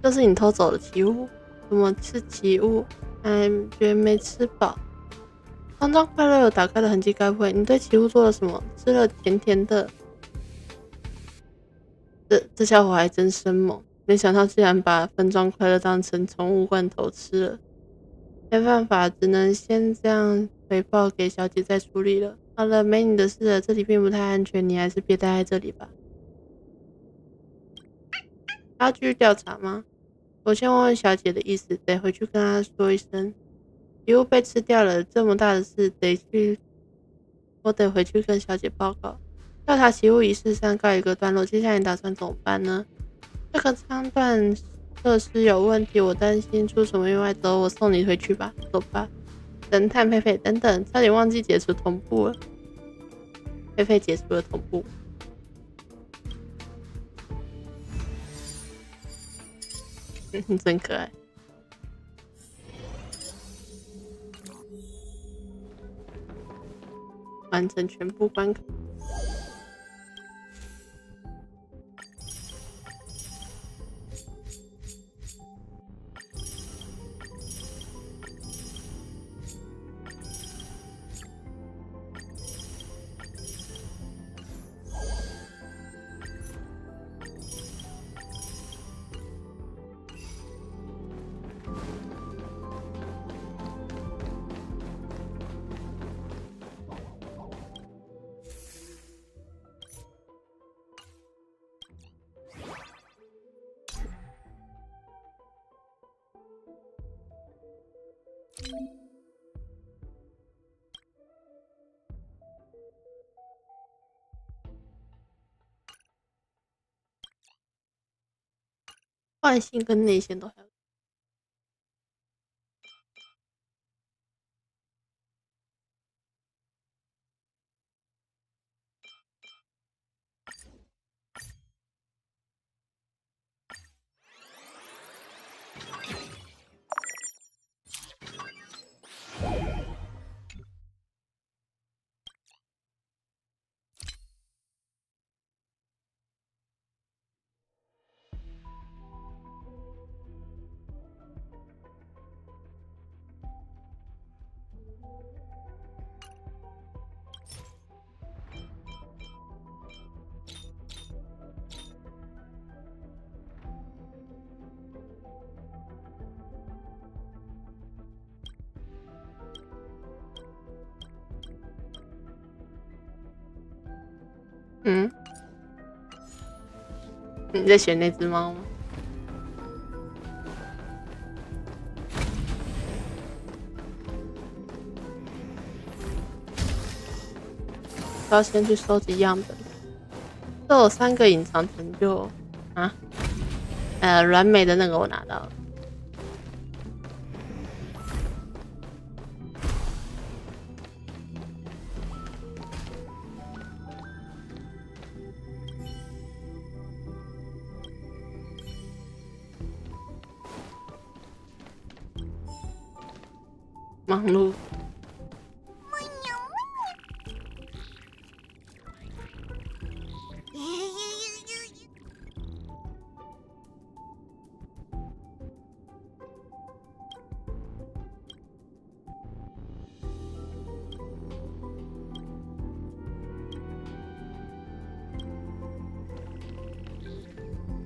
这是你偷走的奇物？怎么是奇物？感觉没吃饱。慌张快乐有打开的痕迹，该不会你对奇物做了什么？吃了甜甜的。这家伙还真生猛，没想到竟然把分装快乐当成宠物罐头吃了。没办法，只能先这样回报给小姐再处理了。好了，没你的事了，这里并不太安全，你还是别待在这里吧。要继续调查吗？我先问问小姐的意思，得回去跟她说一声。遗物被吃掉了，这么大的事我得回去跟小姐报告。调查奇物仪式上告一个段落，接下来你打算怎么办呢？这个仓段设施有问题，我担心出什么意外，走，我送你回去吧。走吧。神探佩佩，等等，差点忘记解除同步了。佩佩解除了同步。真可爱。完成全部关卡。外线跟内线都还有。你在选那只猫吗？要先去收集样本。这有3个隐藏成就啊，软美的那个我拿到了。忙碌。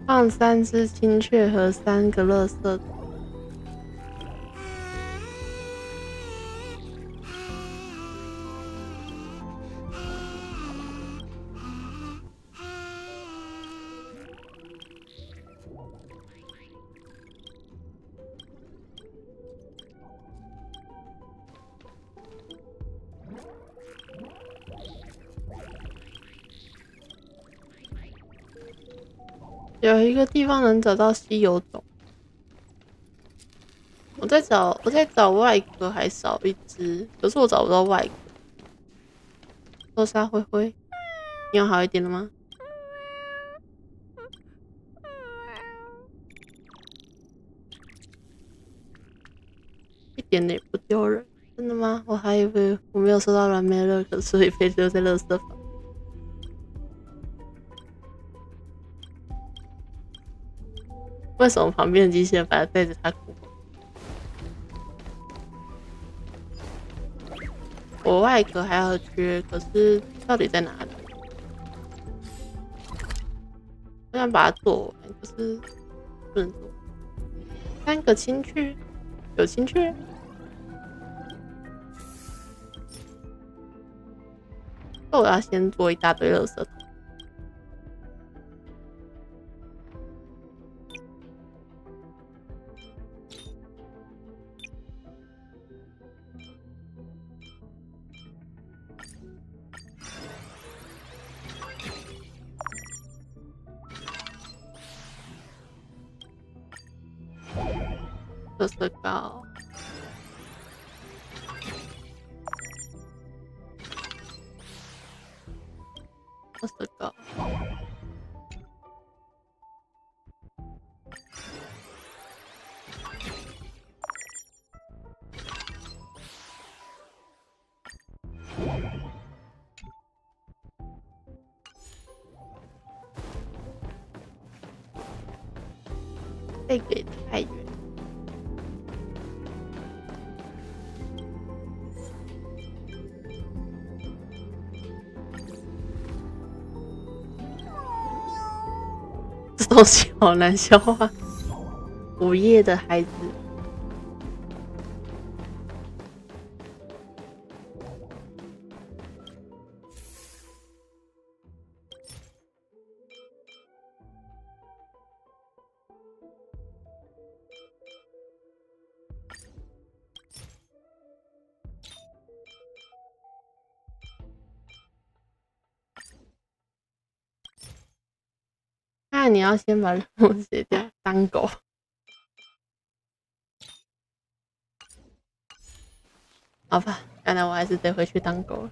放3只青雀和3个垃圾桶。有一个地方能找到稀有种，我在找外壳，还少一只，可是我找不到外壳。豆沙灰灰，你有好一点了吗？一点也不丢人，真的吗？我还以为我没有收到软妹乐可，所以被丢在垃圾房。为什么旁边的机器人反而对着他哭？我外壳还要缺，可是到底在哪里？我想把它做完，可是不能做。3个青雀，有青雀。我要先做一大堆垃圾桶。垃圾膏，垃圾膏，这个也太远。这东西好难消化。午夜的孩子，那你要先把任务写掉，当狗。好吧，看来我还是得回去当狗了。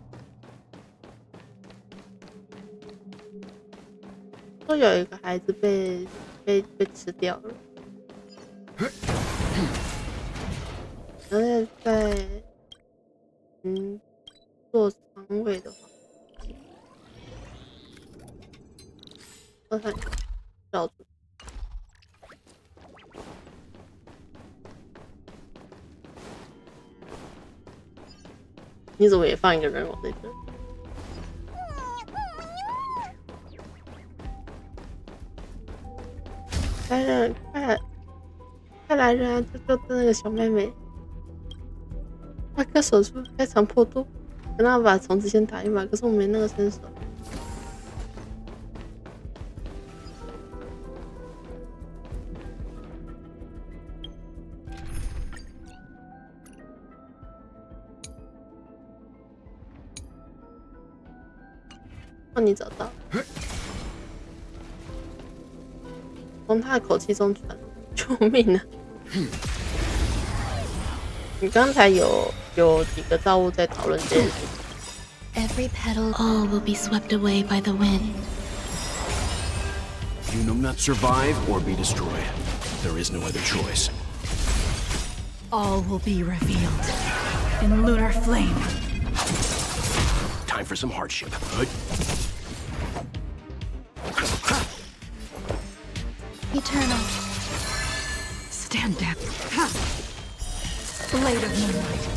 说有一个孩子被吃掉了，然后在做肠胃的话，我看绕住。你怎么也放一个人偶在这？来人，快来人啊！就那个小妹妹，马克手术开肠破肚，等他把虫子先打一把，可是我没那个身手。你找到，从他的口气中传，救命啊！你刚才有几个造物在讨论这件事。Every petal, all will be swept away by the wind. You will not survive or be destroyed. There is no other choice. All will be revealed in lunar flame. Time for some hardship. Eternal. Stand down. Blade of moonlight.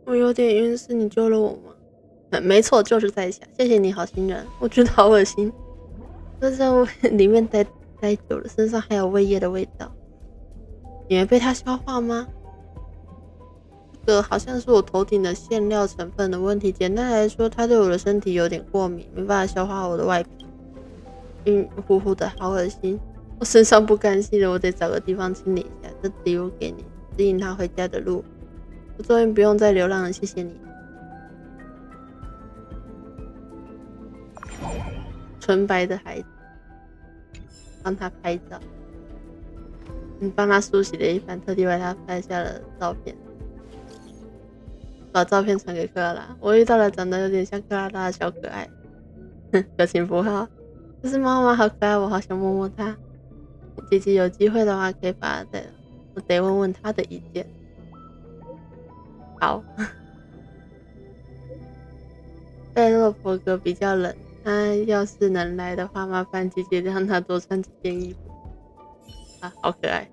我有点晕，是你救了我吗？没错，就是在下。谢谢你，好心人。我觉得好恶心，就在里面待久了，身上还有胃液的味道。你没被它消化吗？这个好像是我头顶的馅料成分的问题。简单来说，它对我的身体有点过敏，没办法消化我的外皮，晕乎乎的，好恶心。我身上不干净了，我得找个地方清理一下。这礼物给你，指引他回家的路。我终于不用再流浪了，谢谢你。纯白的孩子，帮他拍照。你帮他梳洗了一番，特地为他拍下了照片。把照片传给克拉拉，我遇到了长得有点像克拉拉的小可爱，表情符号。这是妈妈好可爱，我好想摸摸它。姐姐有机会的话可以把它带来，我得问问她的意见。好。贝洛伯格比较冷，他要是能来的话，麻烦姐姐让他多穿几件衣服。啊，好可爱。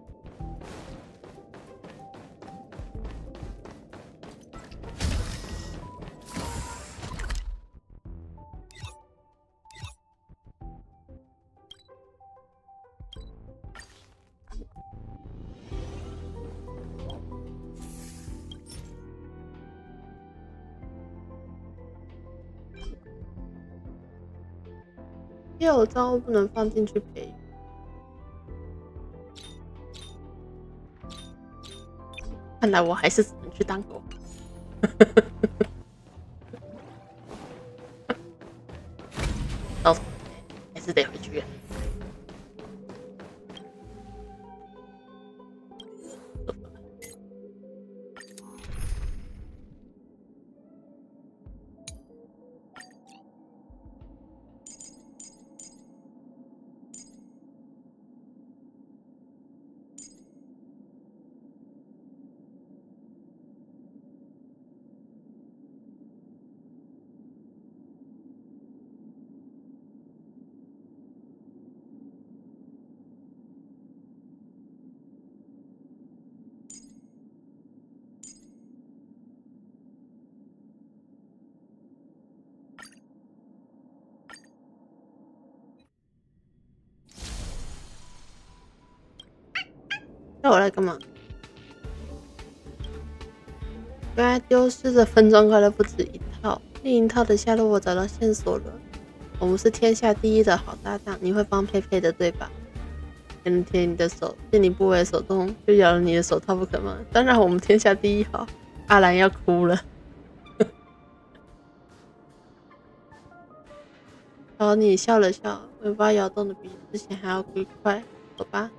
6招不能放进去培育，看来我还是只能去当狗。到时候还是得回去。那我来干嘛？原来丢失的分装快乐不止一套，另一套的下落我找到线索了。我们是天下第一的好搭档，你会帮佩佩的对吧？能舔你的手，见你不为所动，就咬了你的手套不可吗？当然，我们天下第一好。阿兰要哭了。朝你笑了笑，尾巴摇动的比之前还要愉快。走吧。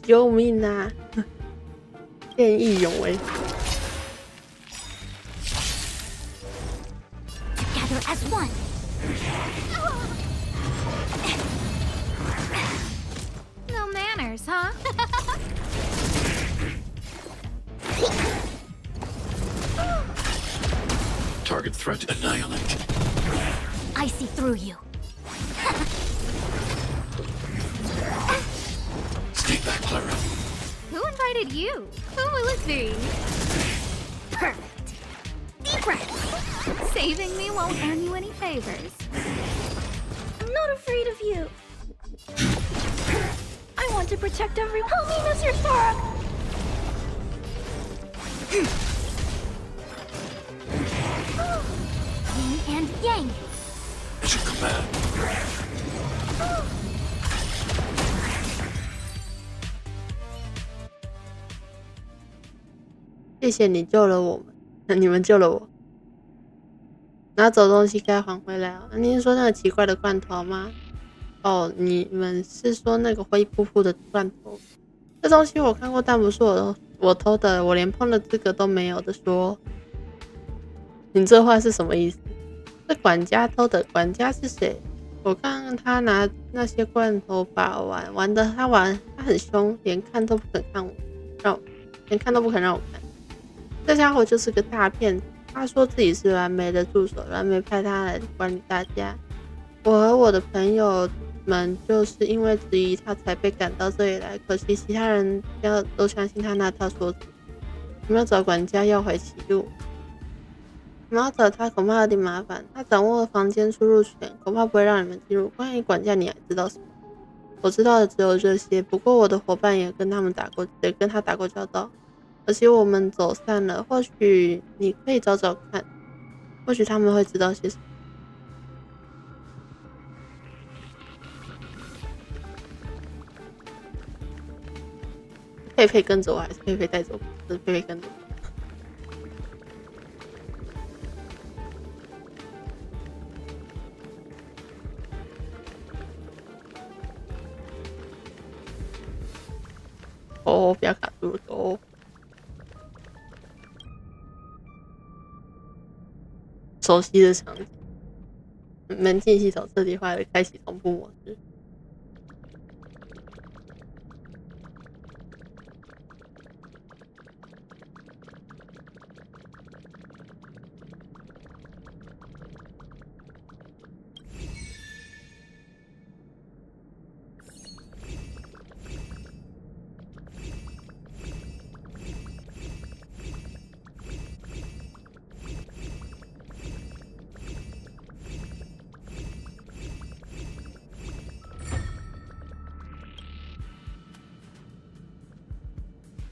救命啊！见义勇为。Together as one. No manners, huh? Target threat annihilated. I see through you. Stay back, Clara. Who invited you? Who will it be? Perfect. Deep breath. Saving me won't earn you any favors. I'm not afraid of you. I want to protect everyone. Help me, Mr. Stark. Yin and yang. At your command. 谢谢你救了我们，你们救了我。拿走东西该还回来哦。你是说那个奇怪的罐头吗？哦，你们是说那个灰扑扑的罐头？这东西我看过，但不是我偷的，我连碰的资格都没有的说。你这话是什么意思？是管家偷的，管家是谁？我看看他拿那些罐头把玩的，他很凶，连看都不肯看我，连看都不肯让我看。这家伙就是个大骗子，他说自己是蓝莓的助手，蓝莓派他来管理大家。我和我的朋友们就是因为质疑他才被赶到这里来，可惜其他人都相信他那套说辞。你们要找管家要回歧路，你们要找他恐怕有点麻烦，他掌握房间出入权，恐怕不会让你们进入。关于管家你还知道什么？我知道的只有这些，不过我的伙伴也跟他打过交道。可惜我们走散了，或许你可以找找看，或许他们会知道些什么。佩佩跟着我，还是佩佩带走我？还是佩佩跟着我？哦，不要卡住了哦！熟悉的场景。门禁系统彻底坏了，开启同步模式。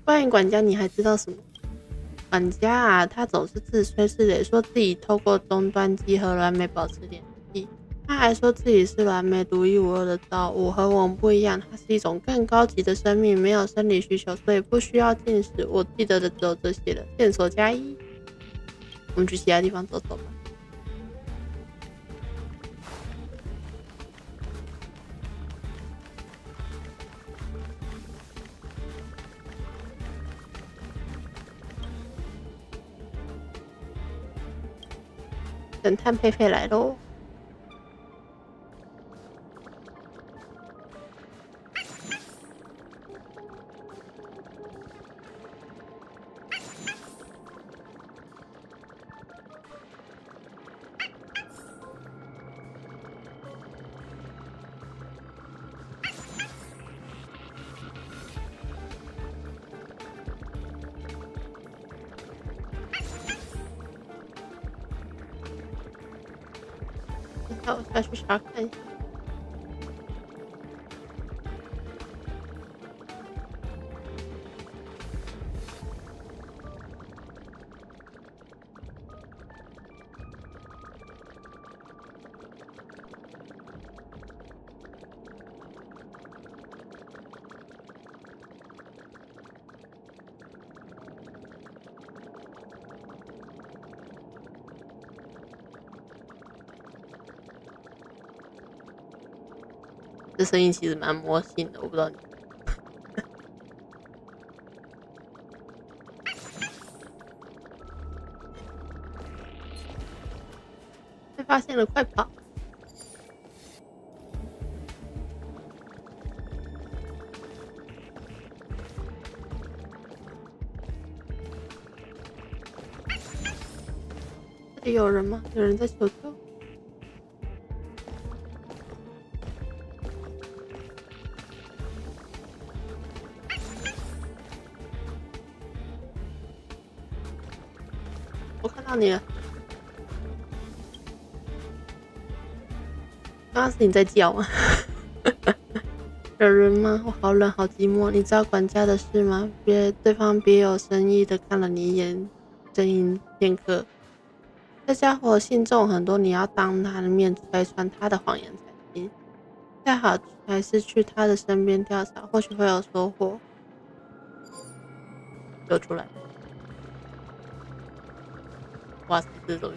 关于管家，你还知道什么？管家啊，他总是自吹自擂，说自己透过终端机和蓝莓保持联系。他还说自己是蓝莓独一无二的造物，和我们不一样。它是一种更高级的生命，没有生理需求，所以不需要进食。我记得的只有这些了。线索加1，我们去其他地方走走吧。侦探佩佩来喽！我下去查看一下。这声音其实蛮魔性的，我不知道你。被发现了，快跑！这里有人吗？有人在求救？我看到你了，刚刚是你在叫吗？有人吗？我好冷，好寂寞。你知道管家的事吗？对方别有深意的看了你一眼，沉吟片刻。这家伙信众很多，你要当他的面拆穿他的谎言才行。最好还是去他的身边调查，或许会有收获。又出来了。哇塞，这种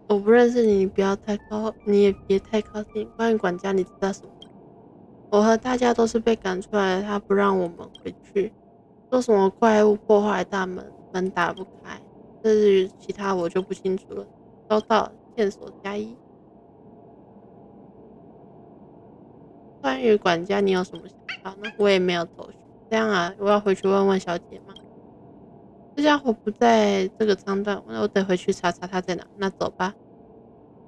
我不认识你，你不要太高，你也别太靠近。关于管家，你知道什么？我和大家都是被赶出来的，他不让我们回去，说什么怪物破坏大门，门打不开。至于其他我就不清楚了。收到，线索加1。关于管家，你有什么想法呢？我也没有头绪。这样啊，我要回去问问小姐吗？这家伙不在这个仓段，我得回去查查他在哪。那走吧，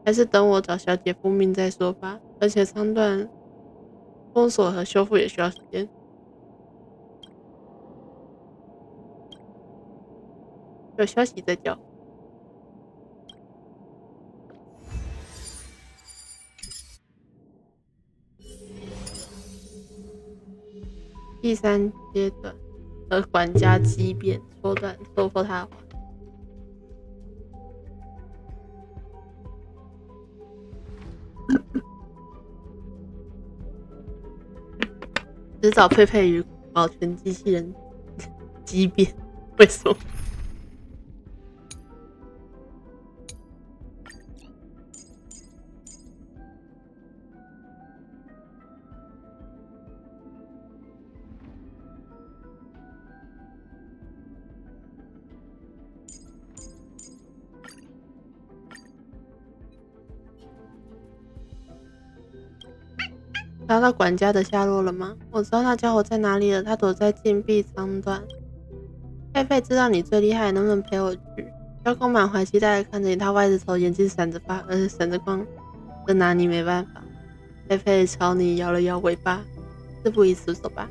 还是等我找小姐复命再说吧。而且仓段封锁和修复也需要时间。有消息再叫。第3阶段和管家激辩，缩破他的话。只找佩佩与保全机器人畸变，为什么？查到管家的下落了吗？我知道那家伙在哪里了，他躲在禁闭舱段。狒狒知道你最厉害，能不能陪我去？小狗满怀期待的看着你，它歪着头，眼睛闪着光，真拿你没办法。狒狒朝你摇了摇尾巴，事不宜迟，走吧。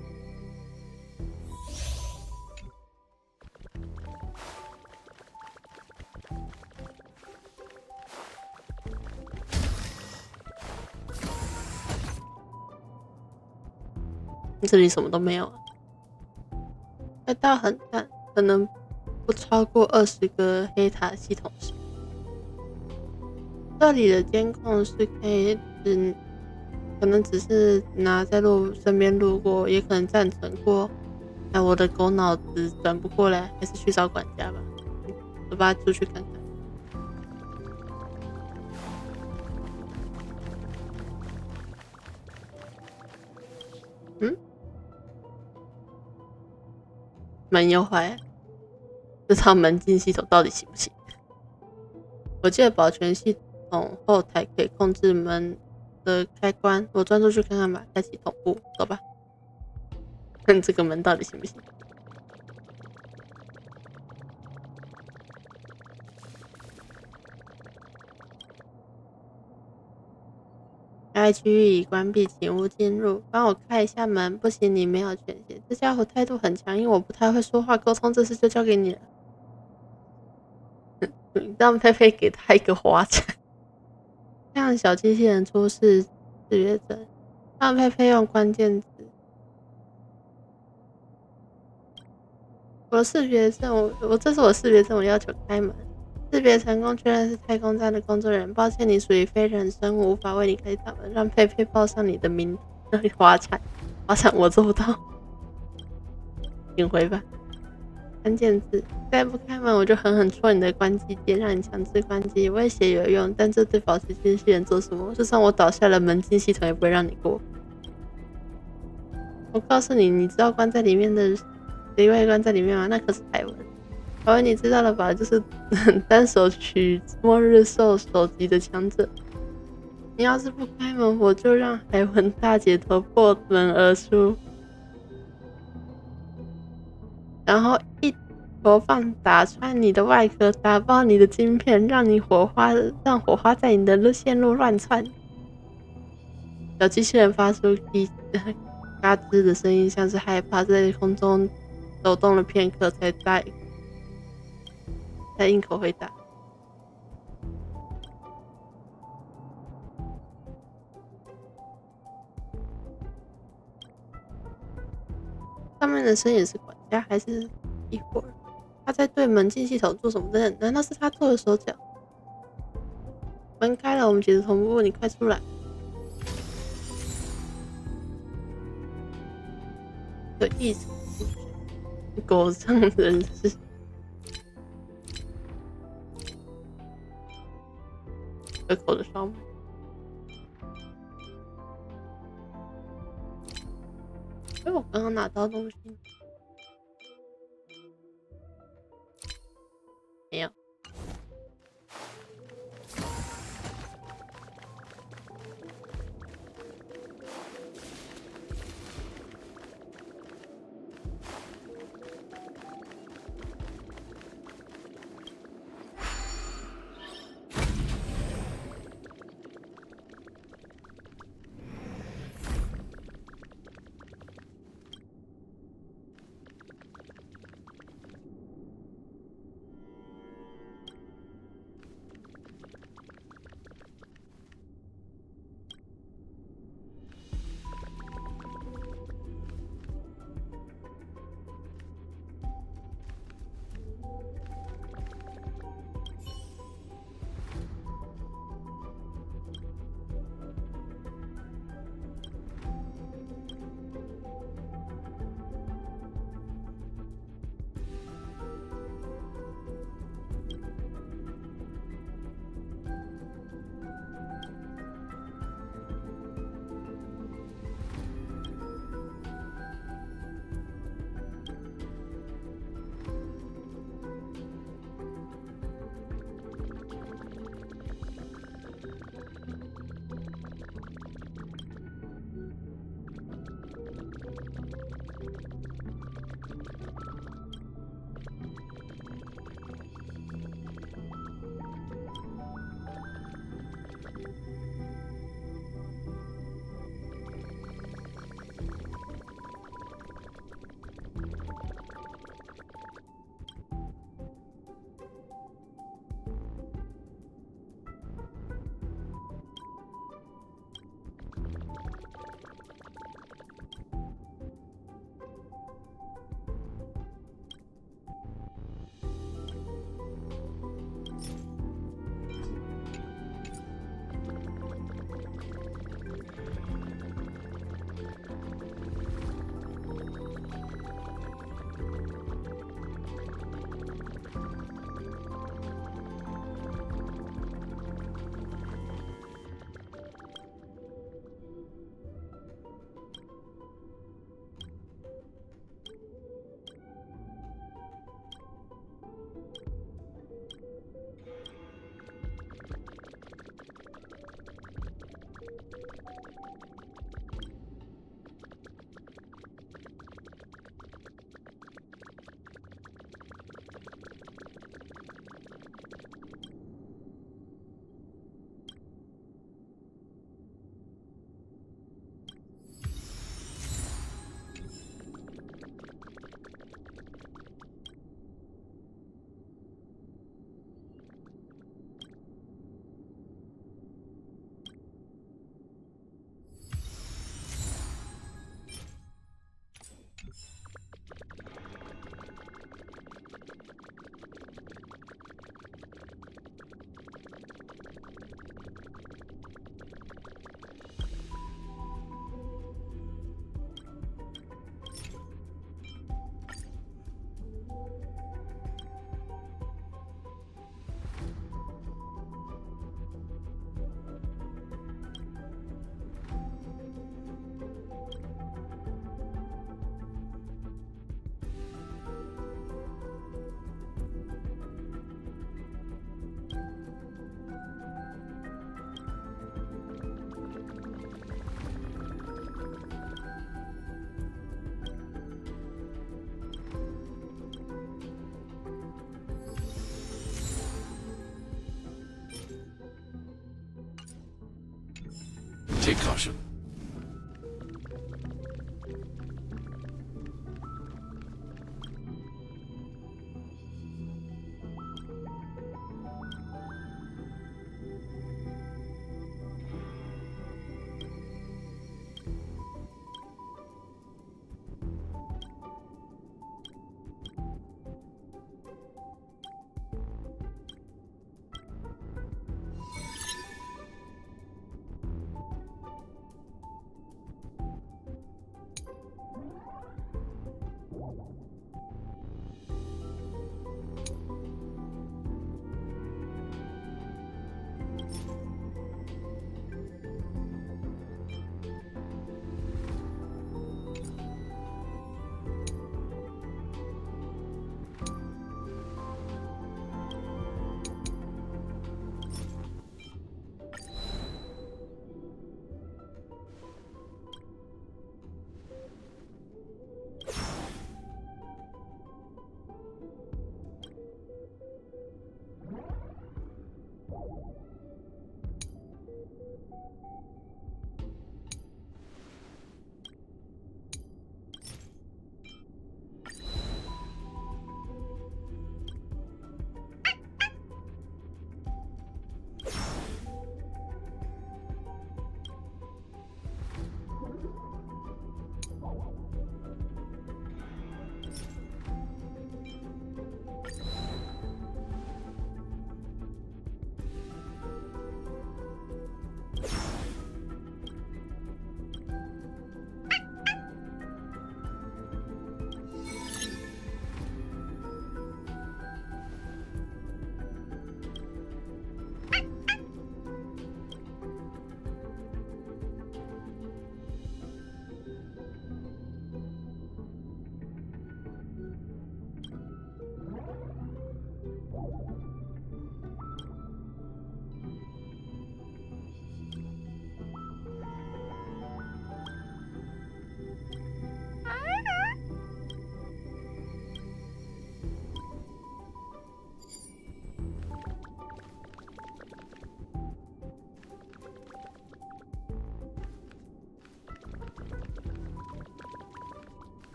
这里什么都没有啊，味道很淡，可能不超过20个黑塔系统时。这里的监控是可以可能只是拿在身边路过，也可能暂存过。哎，我的狗脑子转不过来，还是去找管家吧。我把它出去看看。门又坏，这套门禁系统到底行不行？我记得保全系统后台可以控制门的开关，我钻出去看看吧。开启同步，走吧。看这个门到底行不行？该区域已关闭，请勿进入。帮我开一下门，不行，你没有权限。这家伙态度很强硬，我不太会说话沟通，这事就交给你了。让佩佩给他一个滑铲，让小机器人出示识别证。让佩佩用关键字。我的识别证，这是我识别证，我要求开门。识别成功，确认是太空站的工作人员。抱歉，你属于非人生物，无法为你开大门。让佩佩报上你的名滑铲我做不到，请回吧。关键字，再不开门，我就狠狠戳你的关机键，让你强制关机。威胁有用，但这对保持机器人做什么？就算我倒下了，门禁系统也不会让你过。我告诉你，你知道关在里面的谁会关在里面吗？那可是海文。海文，你知道了吧？就是单手取末日兽首级的强者。你要是不开门，我就让海文大姐头破门而出，然后一头放打穿你的外壳，打爆你的晶片，让火花在你的线路乱窜。小机器人发出嘎吱的声音，像是害怕，在空中抖动了片刻，才应口回答。上面的声音是管家还是一会儿？他在对门禁系统做什么的？难道是他做的手脚？门开了，我们解除同步，你快出来！有意思，狗上人是。可口的烧麦。我刚刚拿到东西没有？ Take caution.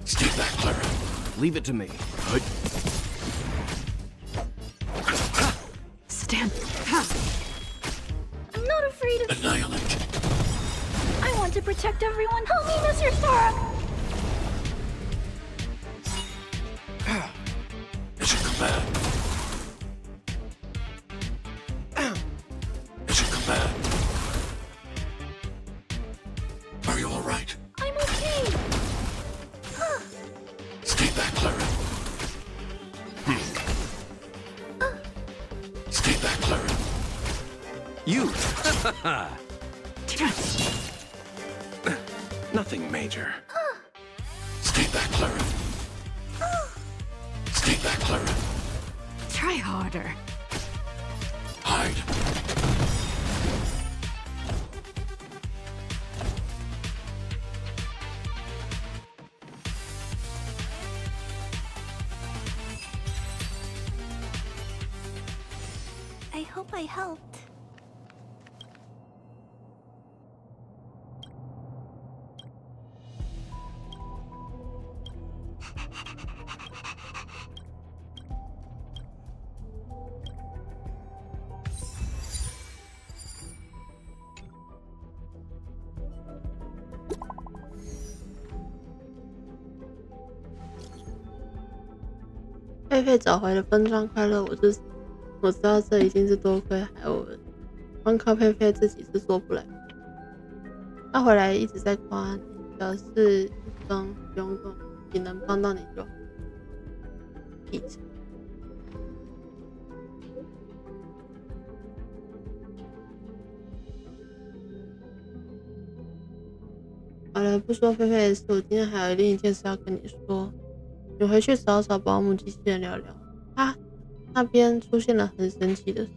Stay back, Clara. Leave it to me. Stand. I'm not afraid of... Annihilate. I want to protect everyone. Help me, Mr. Stark! It's a command. It's a command. Are you all right? I'm okay. Stay back, Clara. Stay back, Clara. You! Nothing major. Stay back, Clara. Stay back, Clara. Try harder. Hide. I hope I helped.狒狒找回了分装快乐，我知道这已经是多亏海文，光靠狒狒自己是做不来。他回来一直在夸你，表示一双不用动，你能帮到你就好。闭嘴。好了，不说狒狒的事，我今天还有另一件事要跟你说。你回去找保姆机器人聊聊，他那边出现了很神奇的事。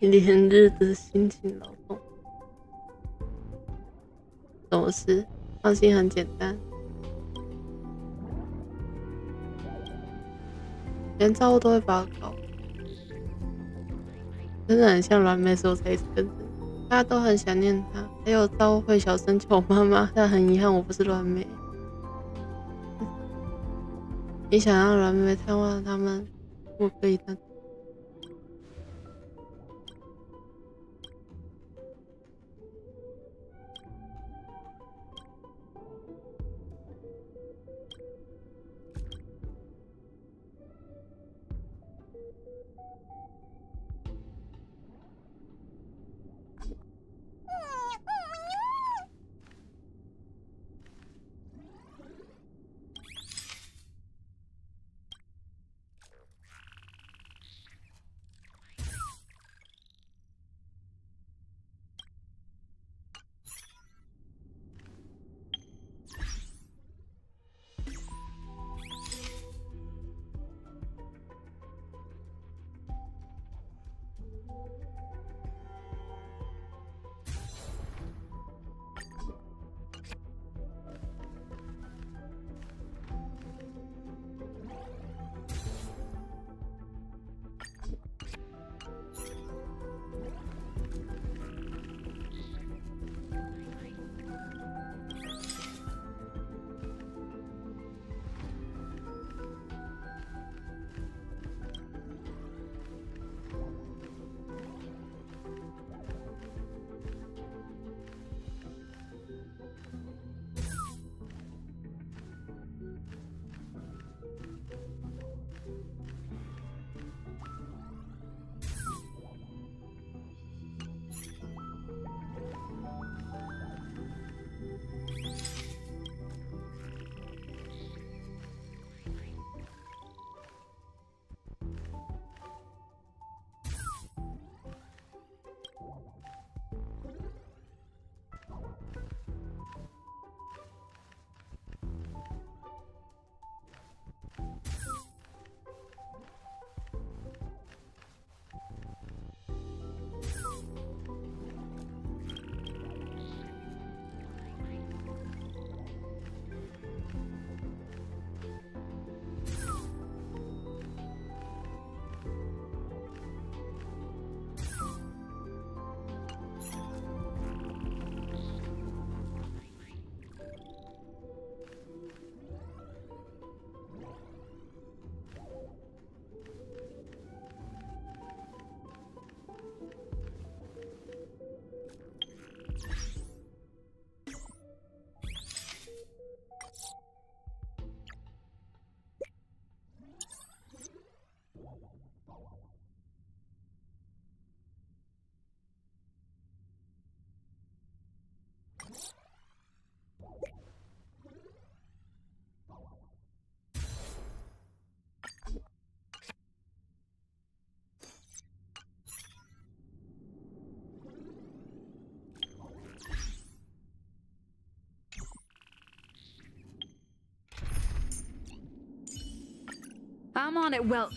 一连日的辛勤劳动，什么事？放心，很简单。连招物都会把我搞，真的很像软妹，所以我才一直跟着。大家都很想念她，还有招物会小声叫我妈妈，但很遗憾我不是软妹。你想让软妹探望他们，我可以的。I'm on it. Well,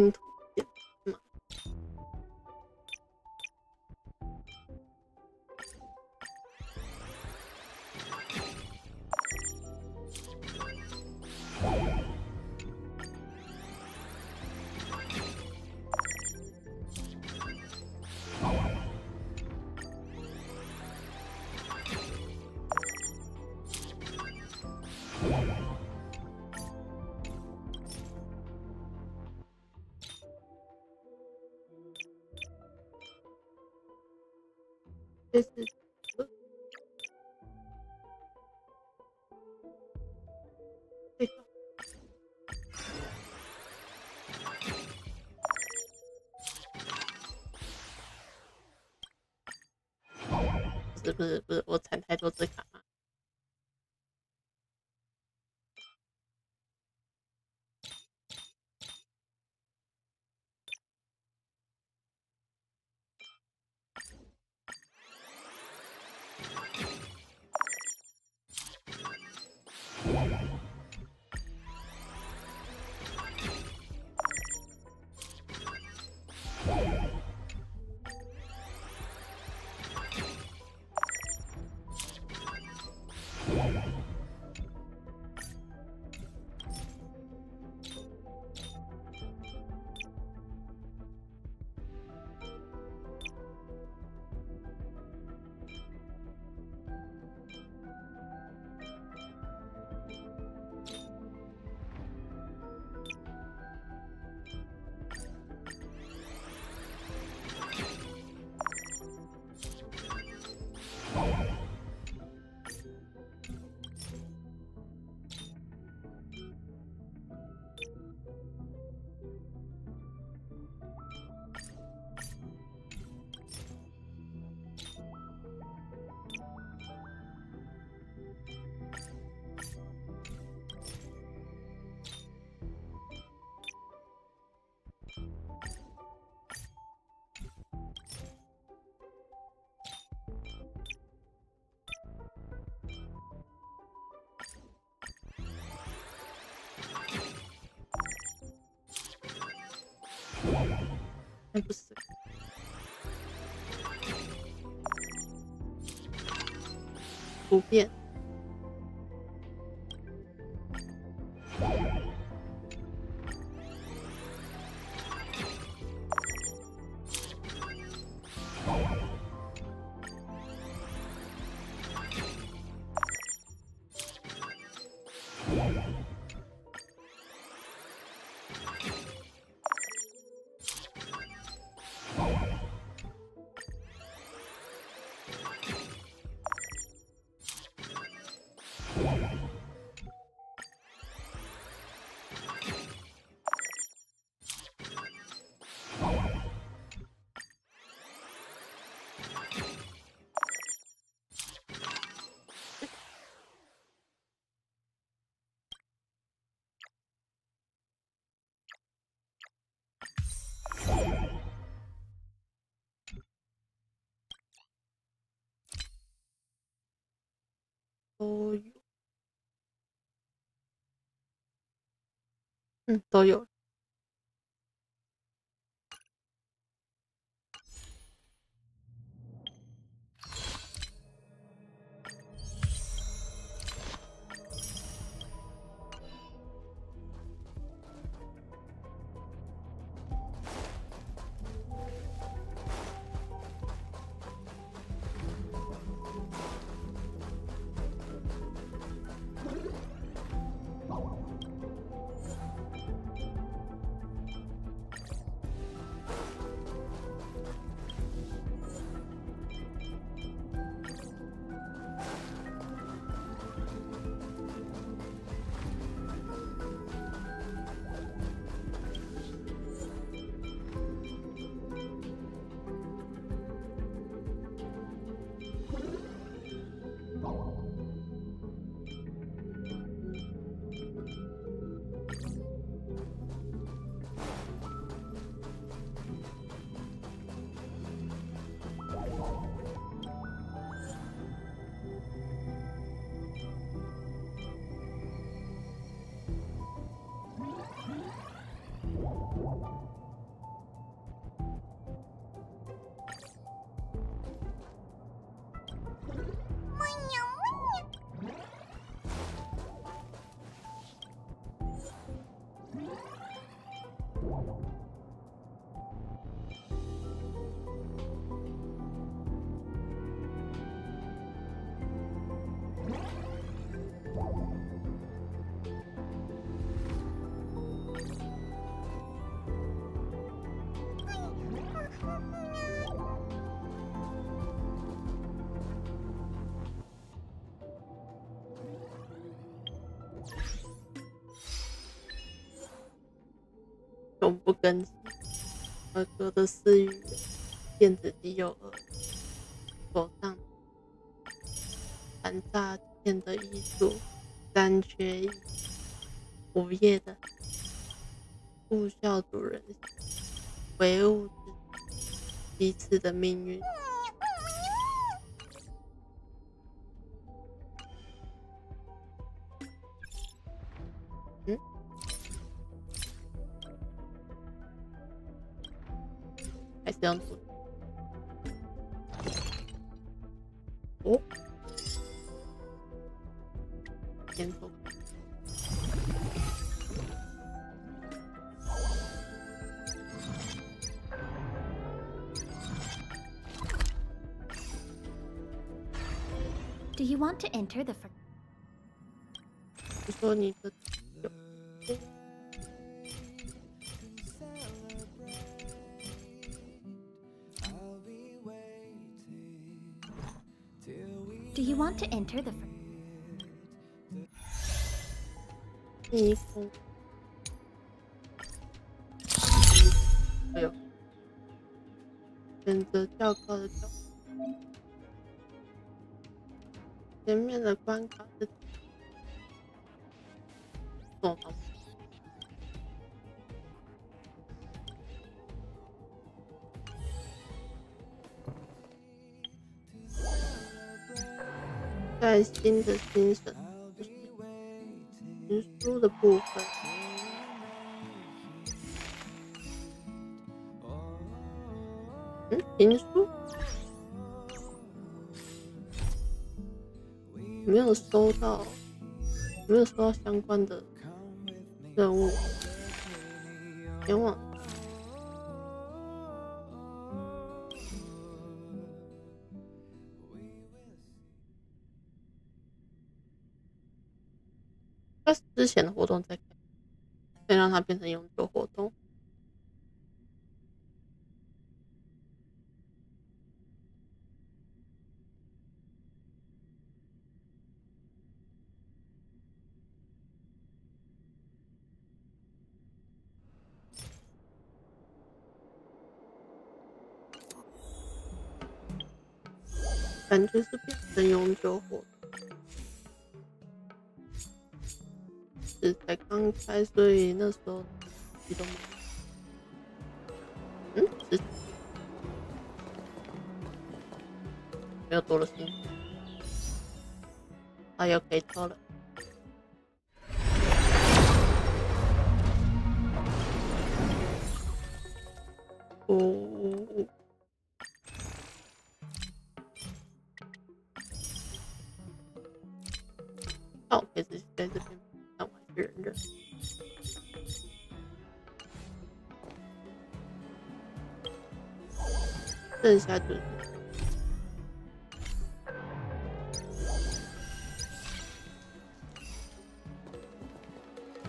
拼图片是吗？这是这个。不是，我产太多只卡吗？不是，不变。都有，都有。永不更新，儿歌的私语，电子机有耳，手上弹诈骗的艺术，三缺一，午夜的物效主人，唯物质彼此的命运。还是这样做。哦，先走。Do you want to enter the? 你说你的。Do you want to enter the? 迷宫。哎呦，选择较高的角度。前面的关卡是走到。在新的星神就是评书的部分，评书没有收到相关的任务，前往。之前的活动再看，可以让它变成永久活动。感觉是变成永久活动。是才刚开，所以那时候激动。是没有多了心，啊，又可以抽了。那我可以自己在这边。忍，剩下就是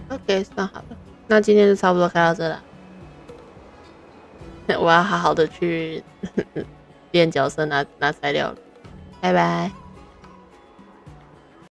OK， 算好了。那今天就差不多开到这了。我要好好的去练角色拿材料了，拜拜。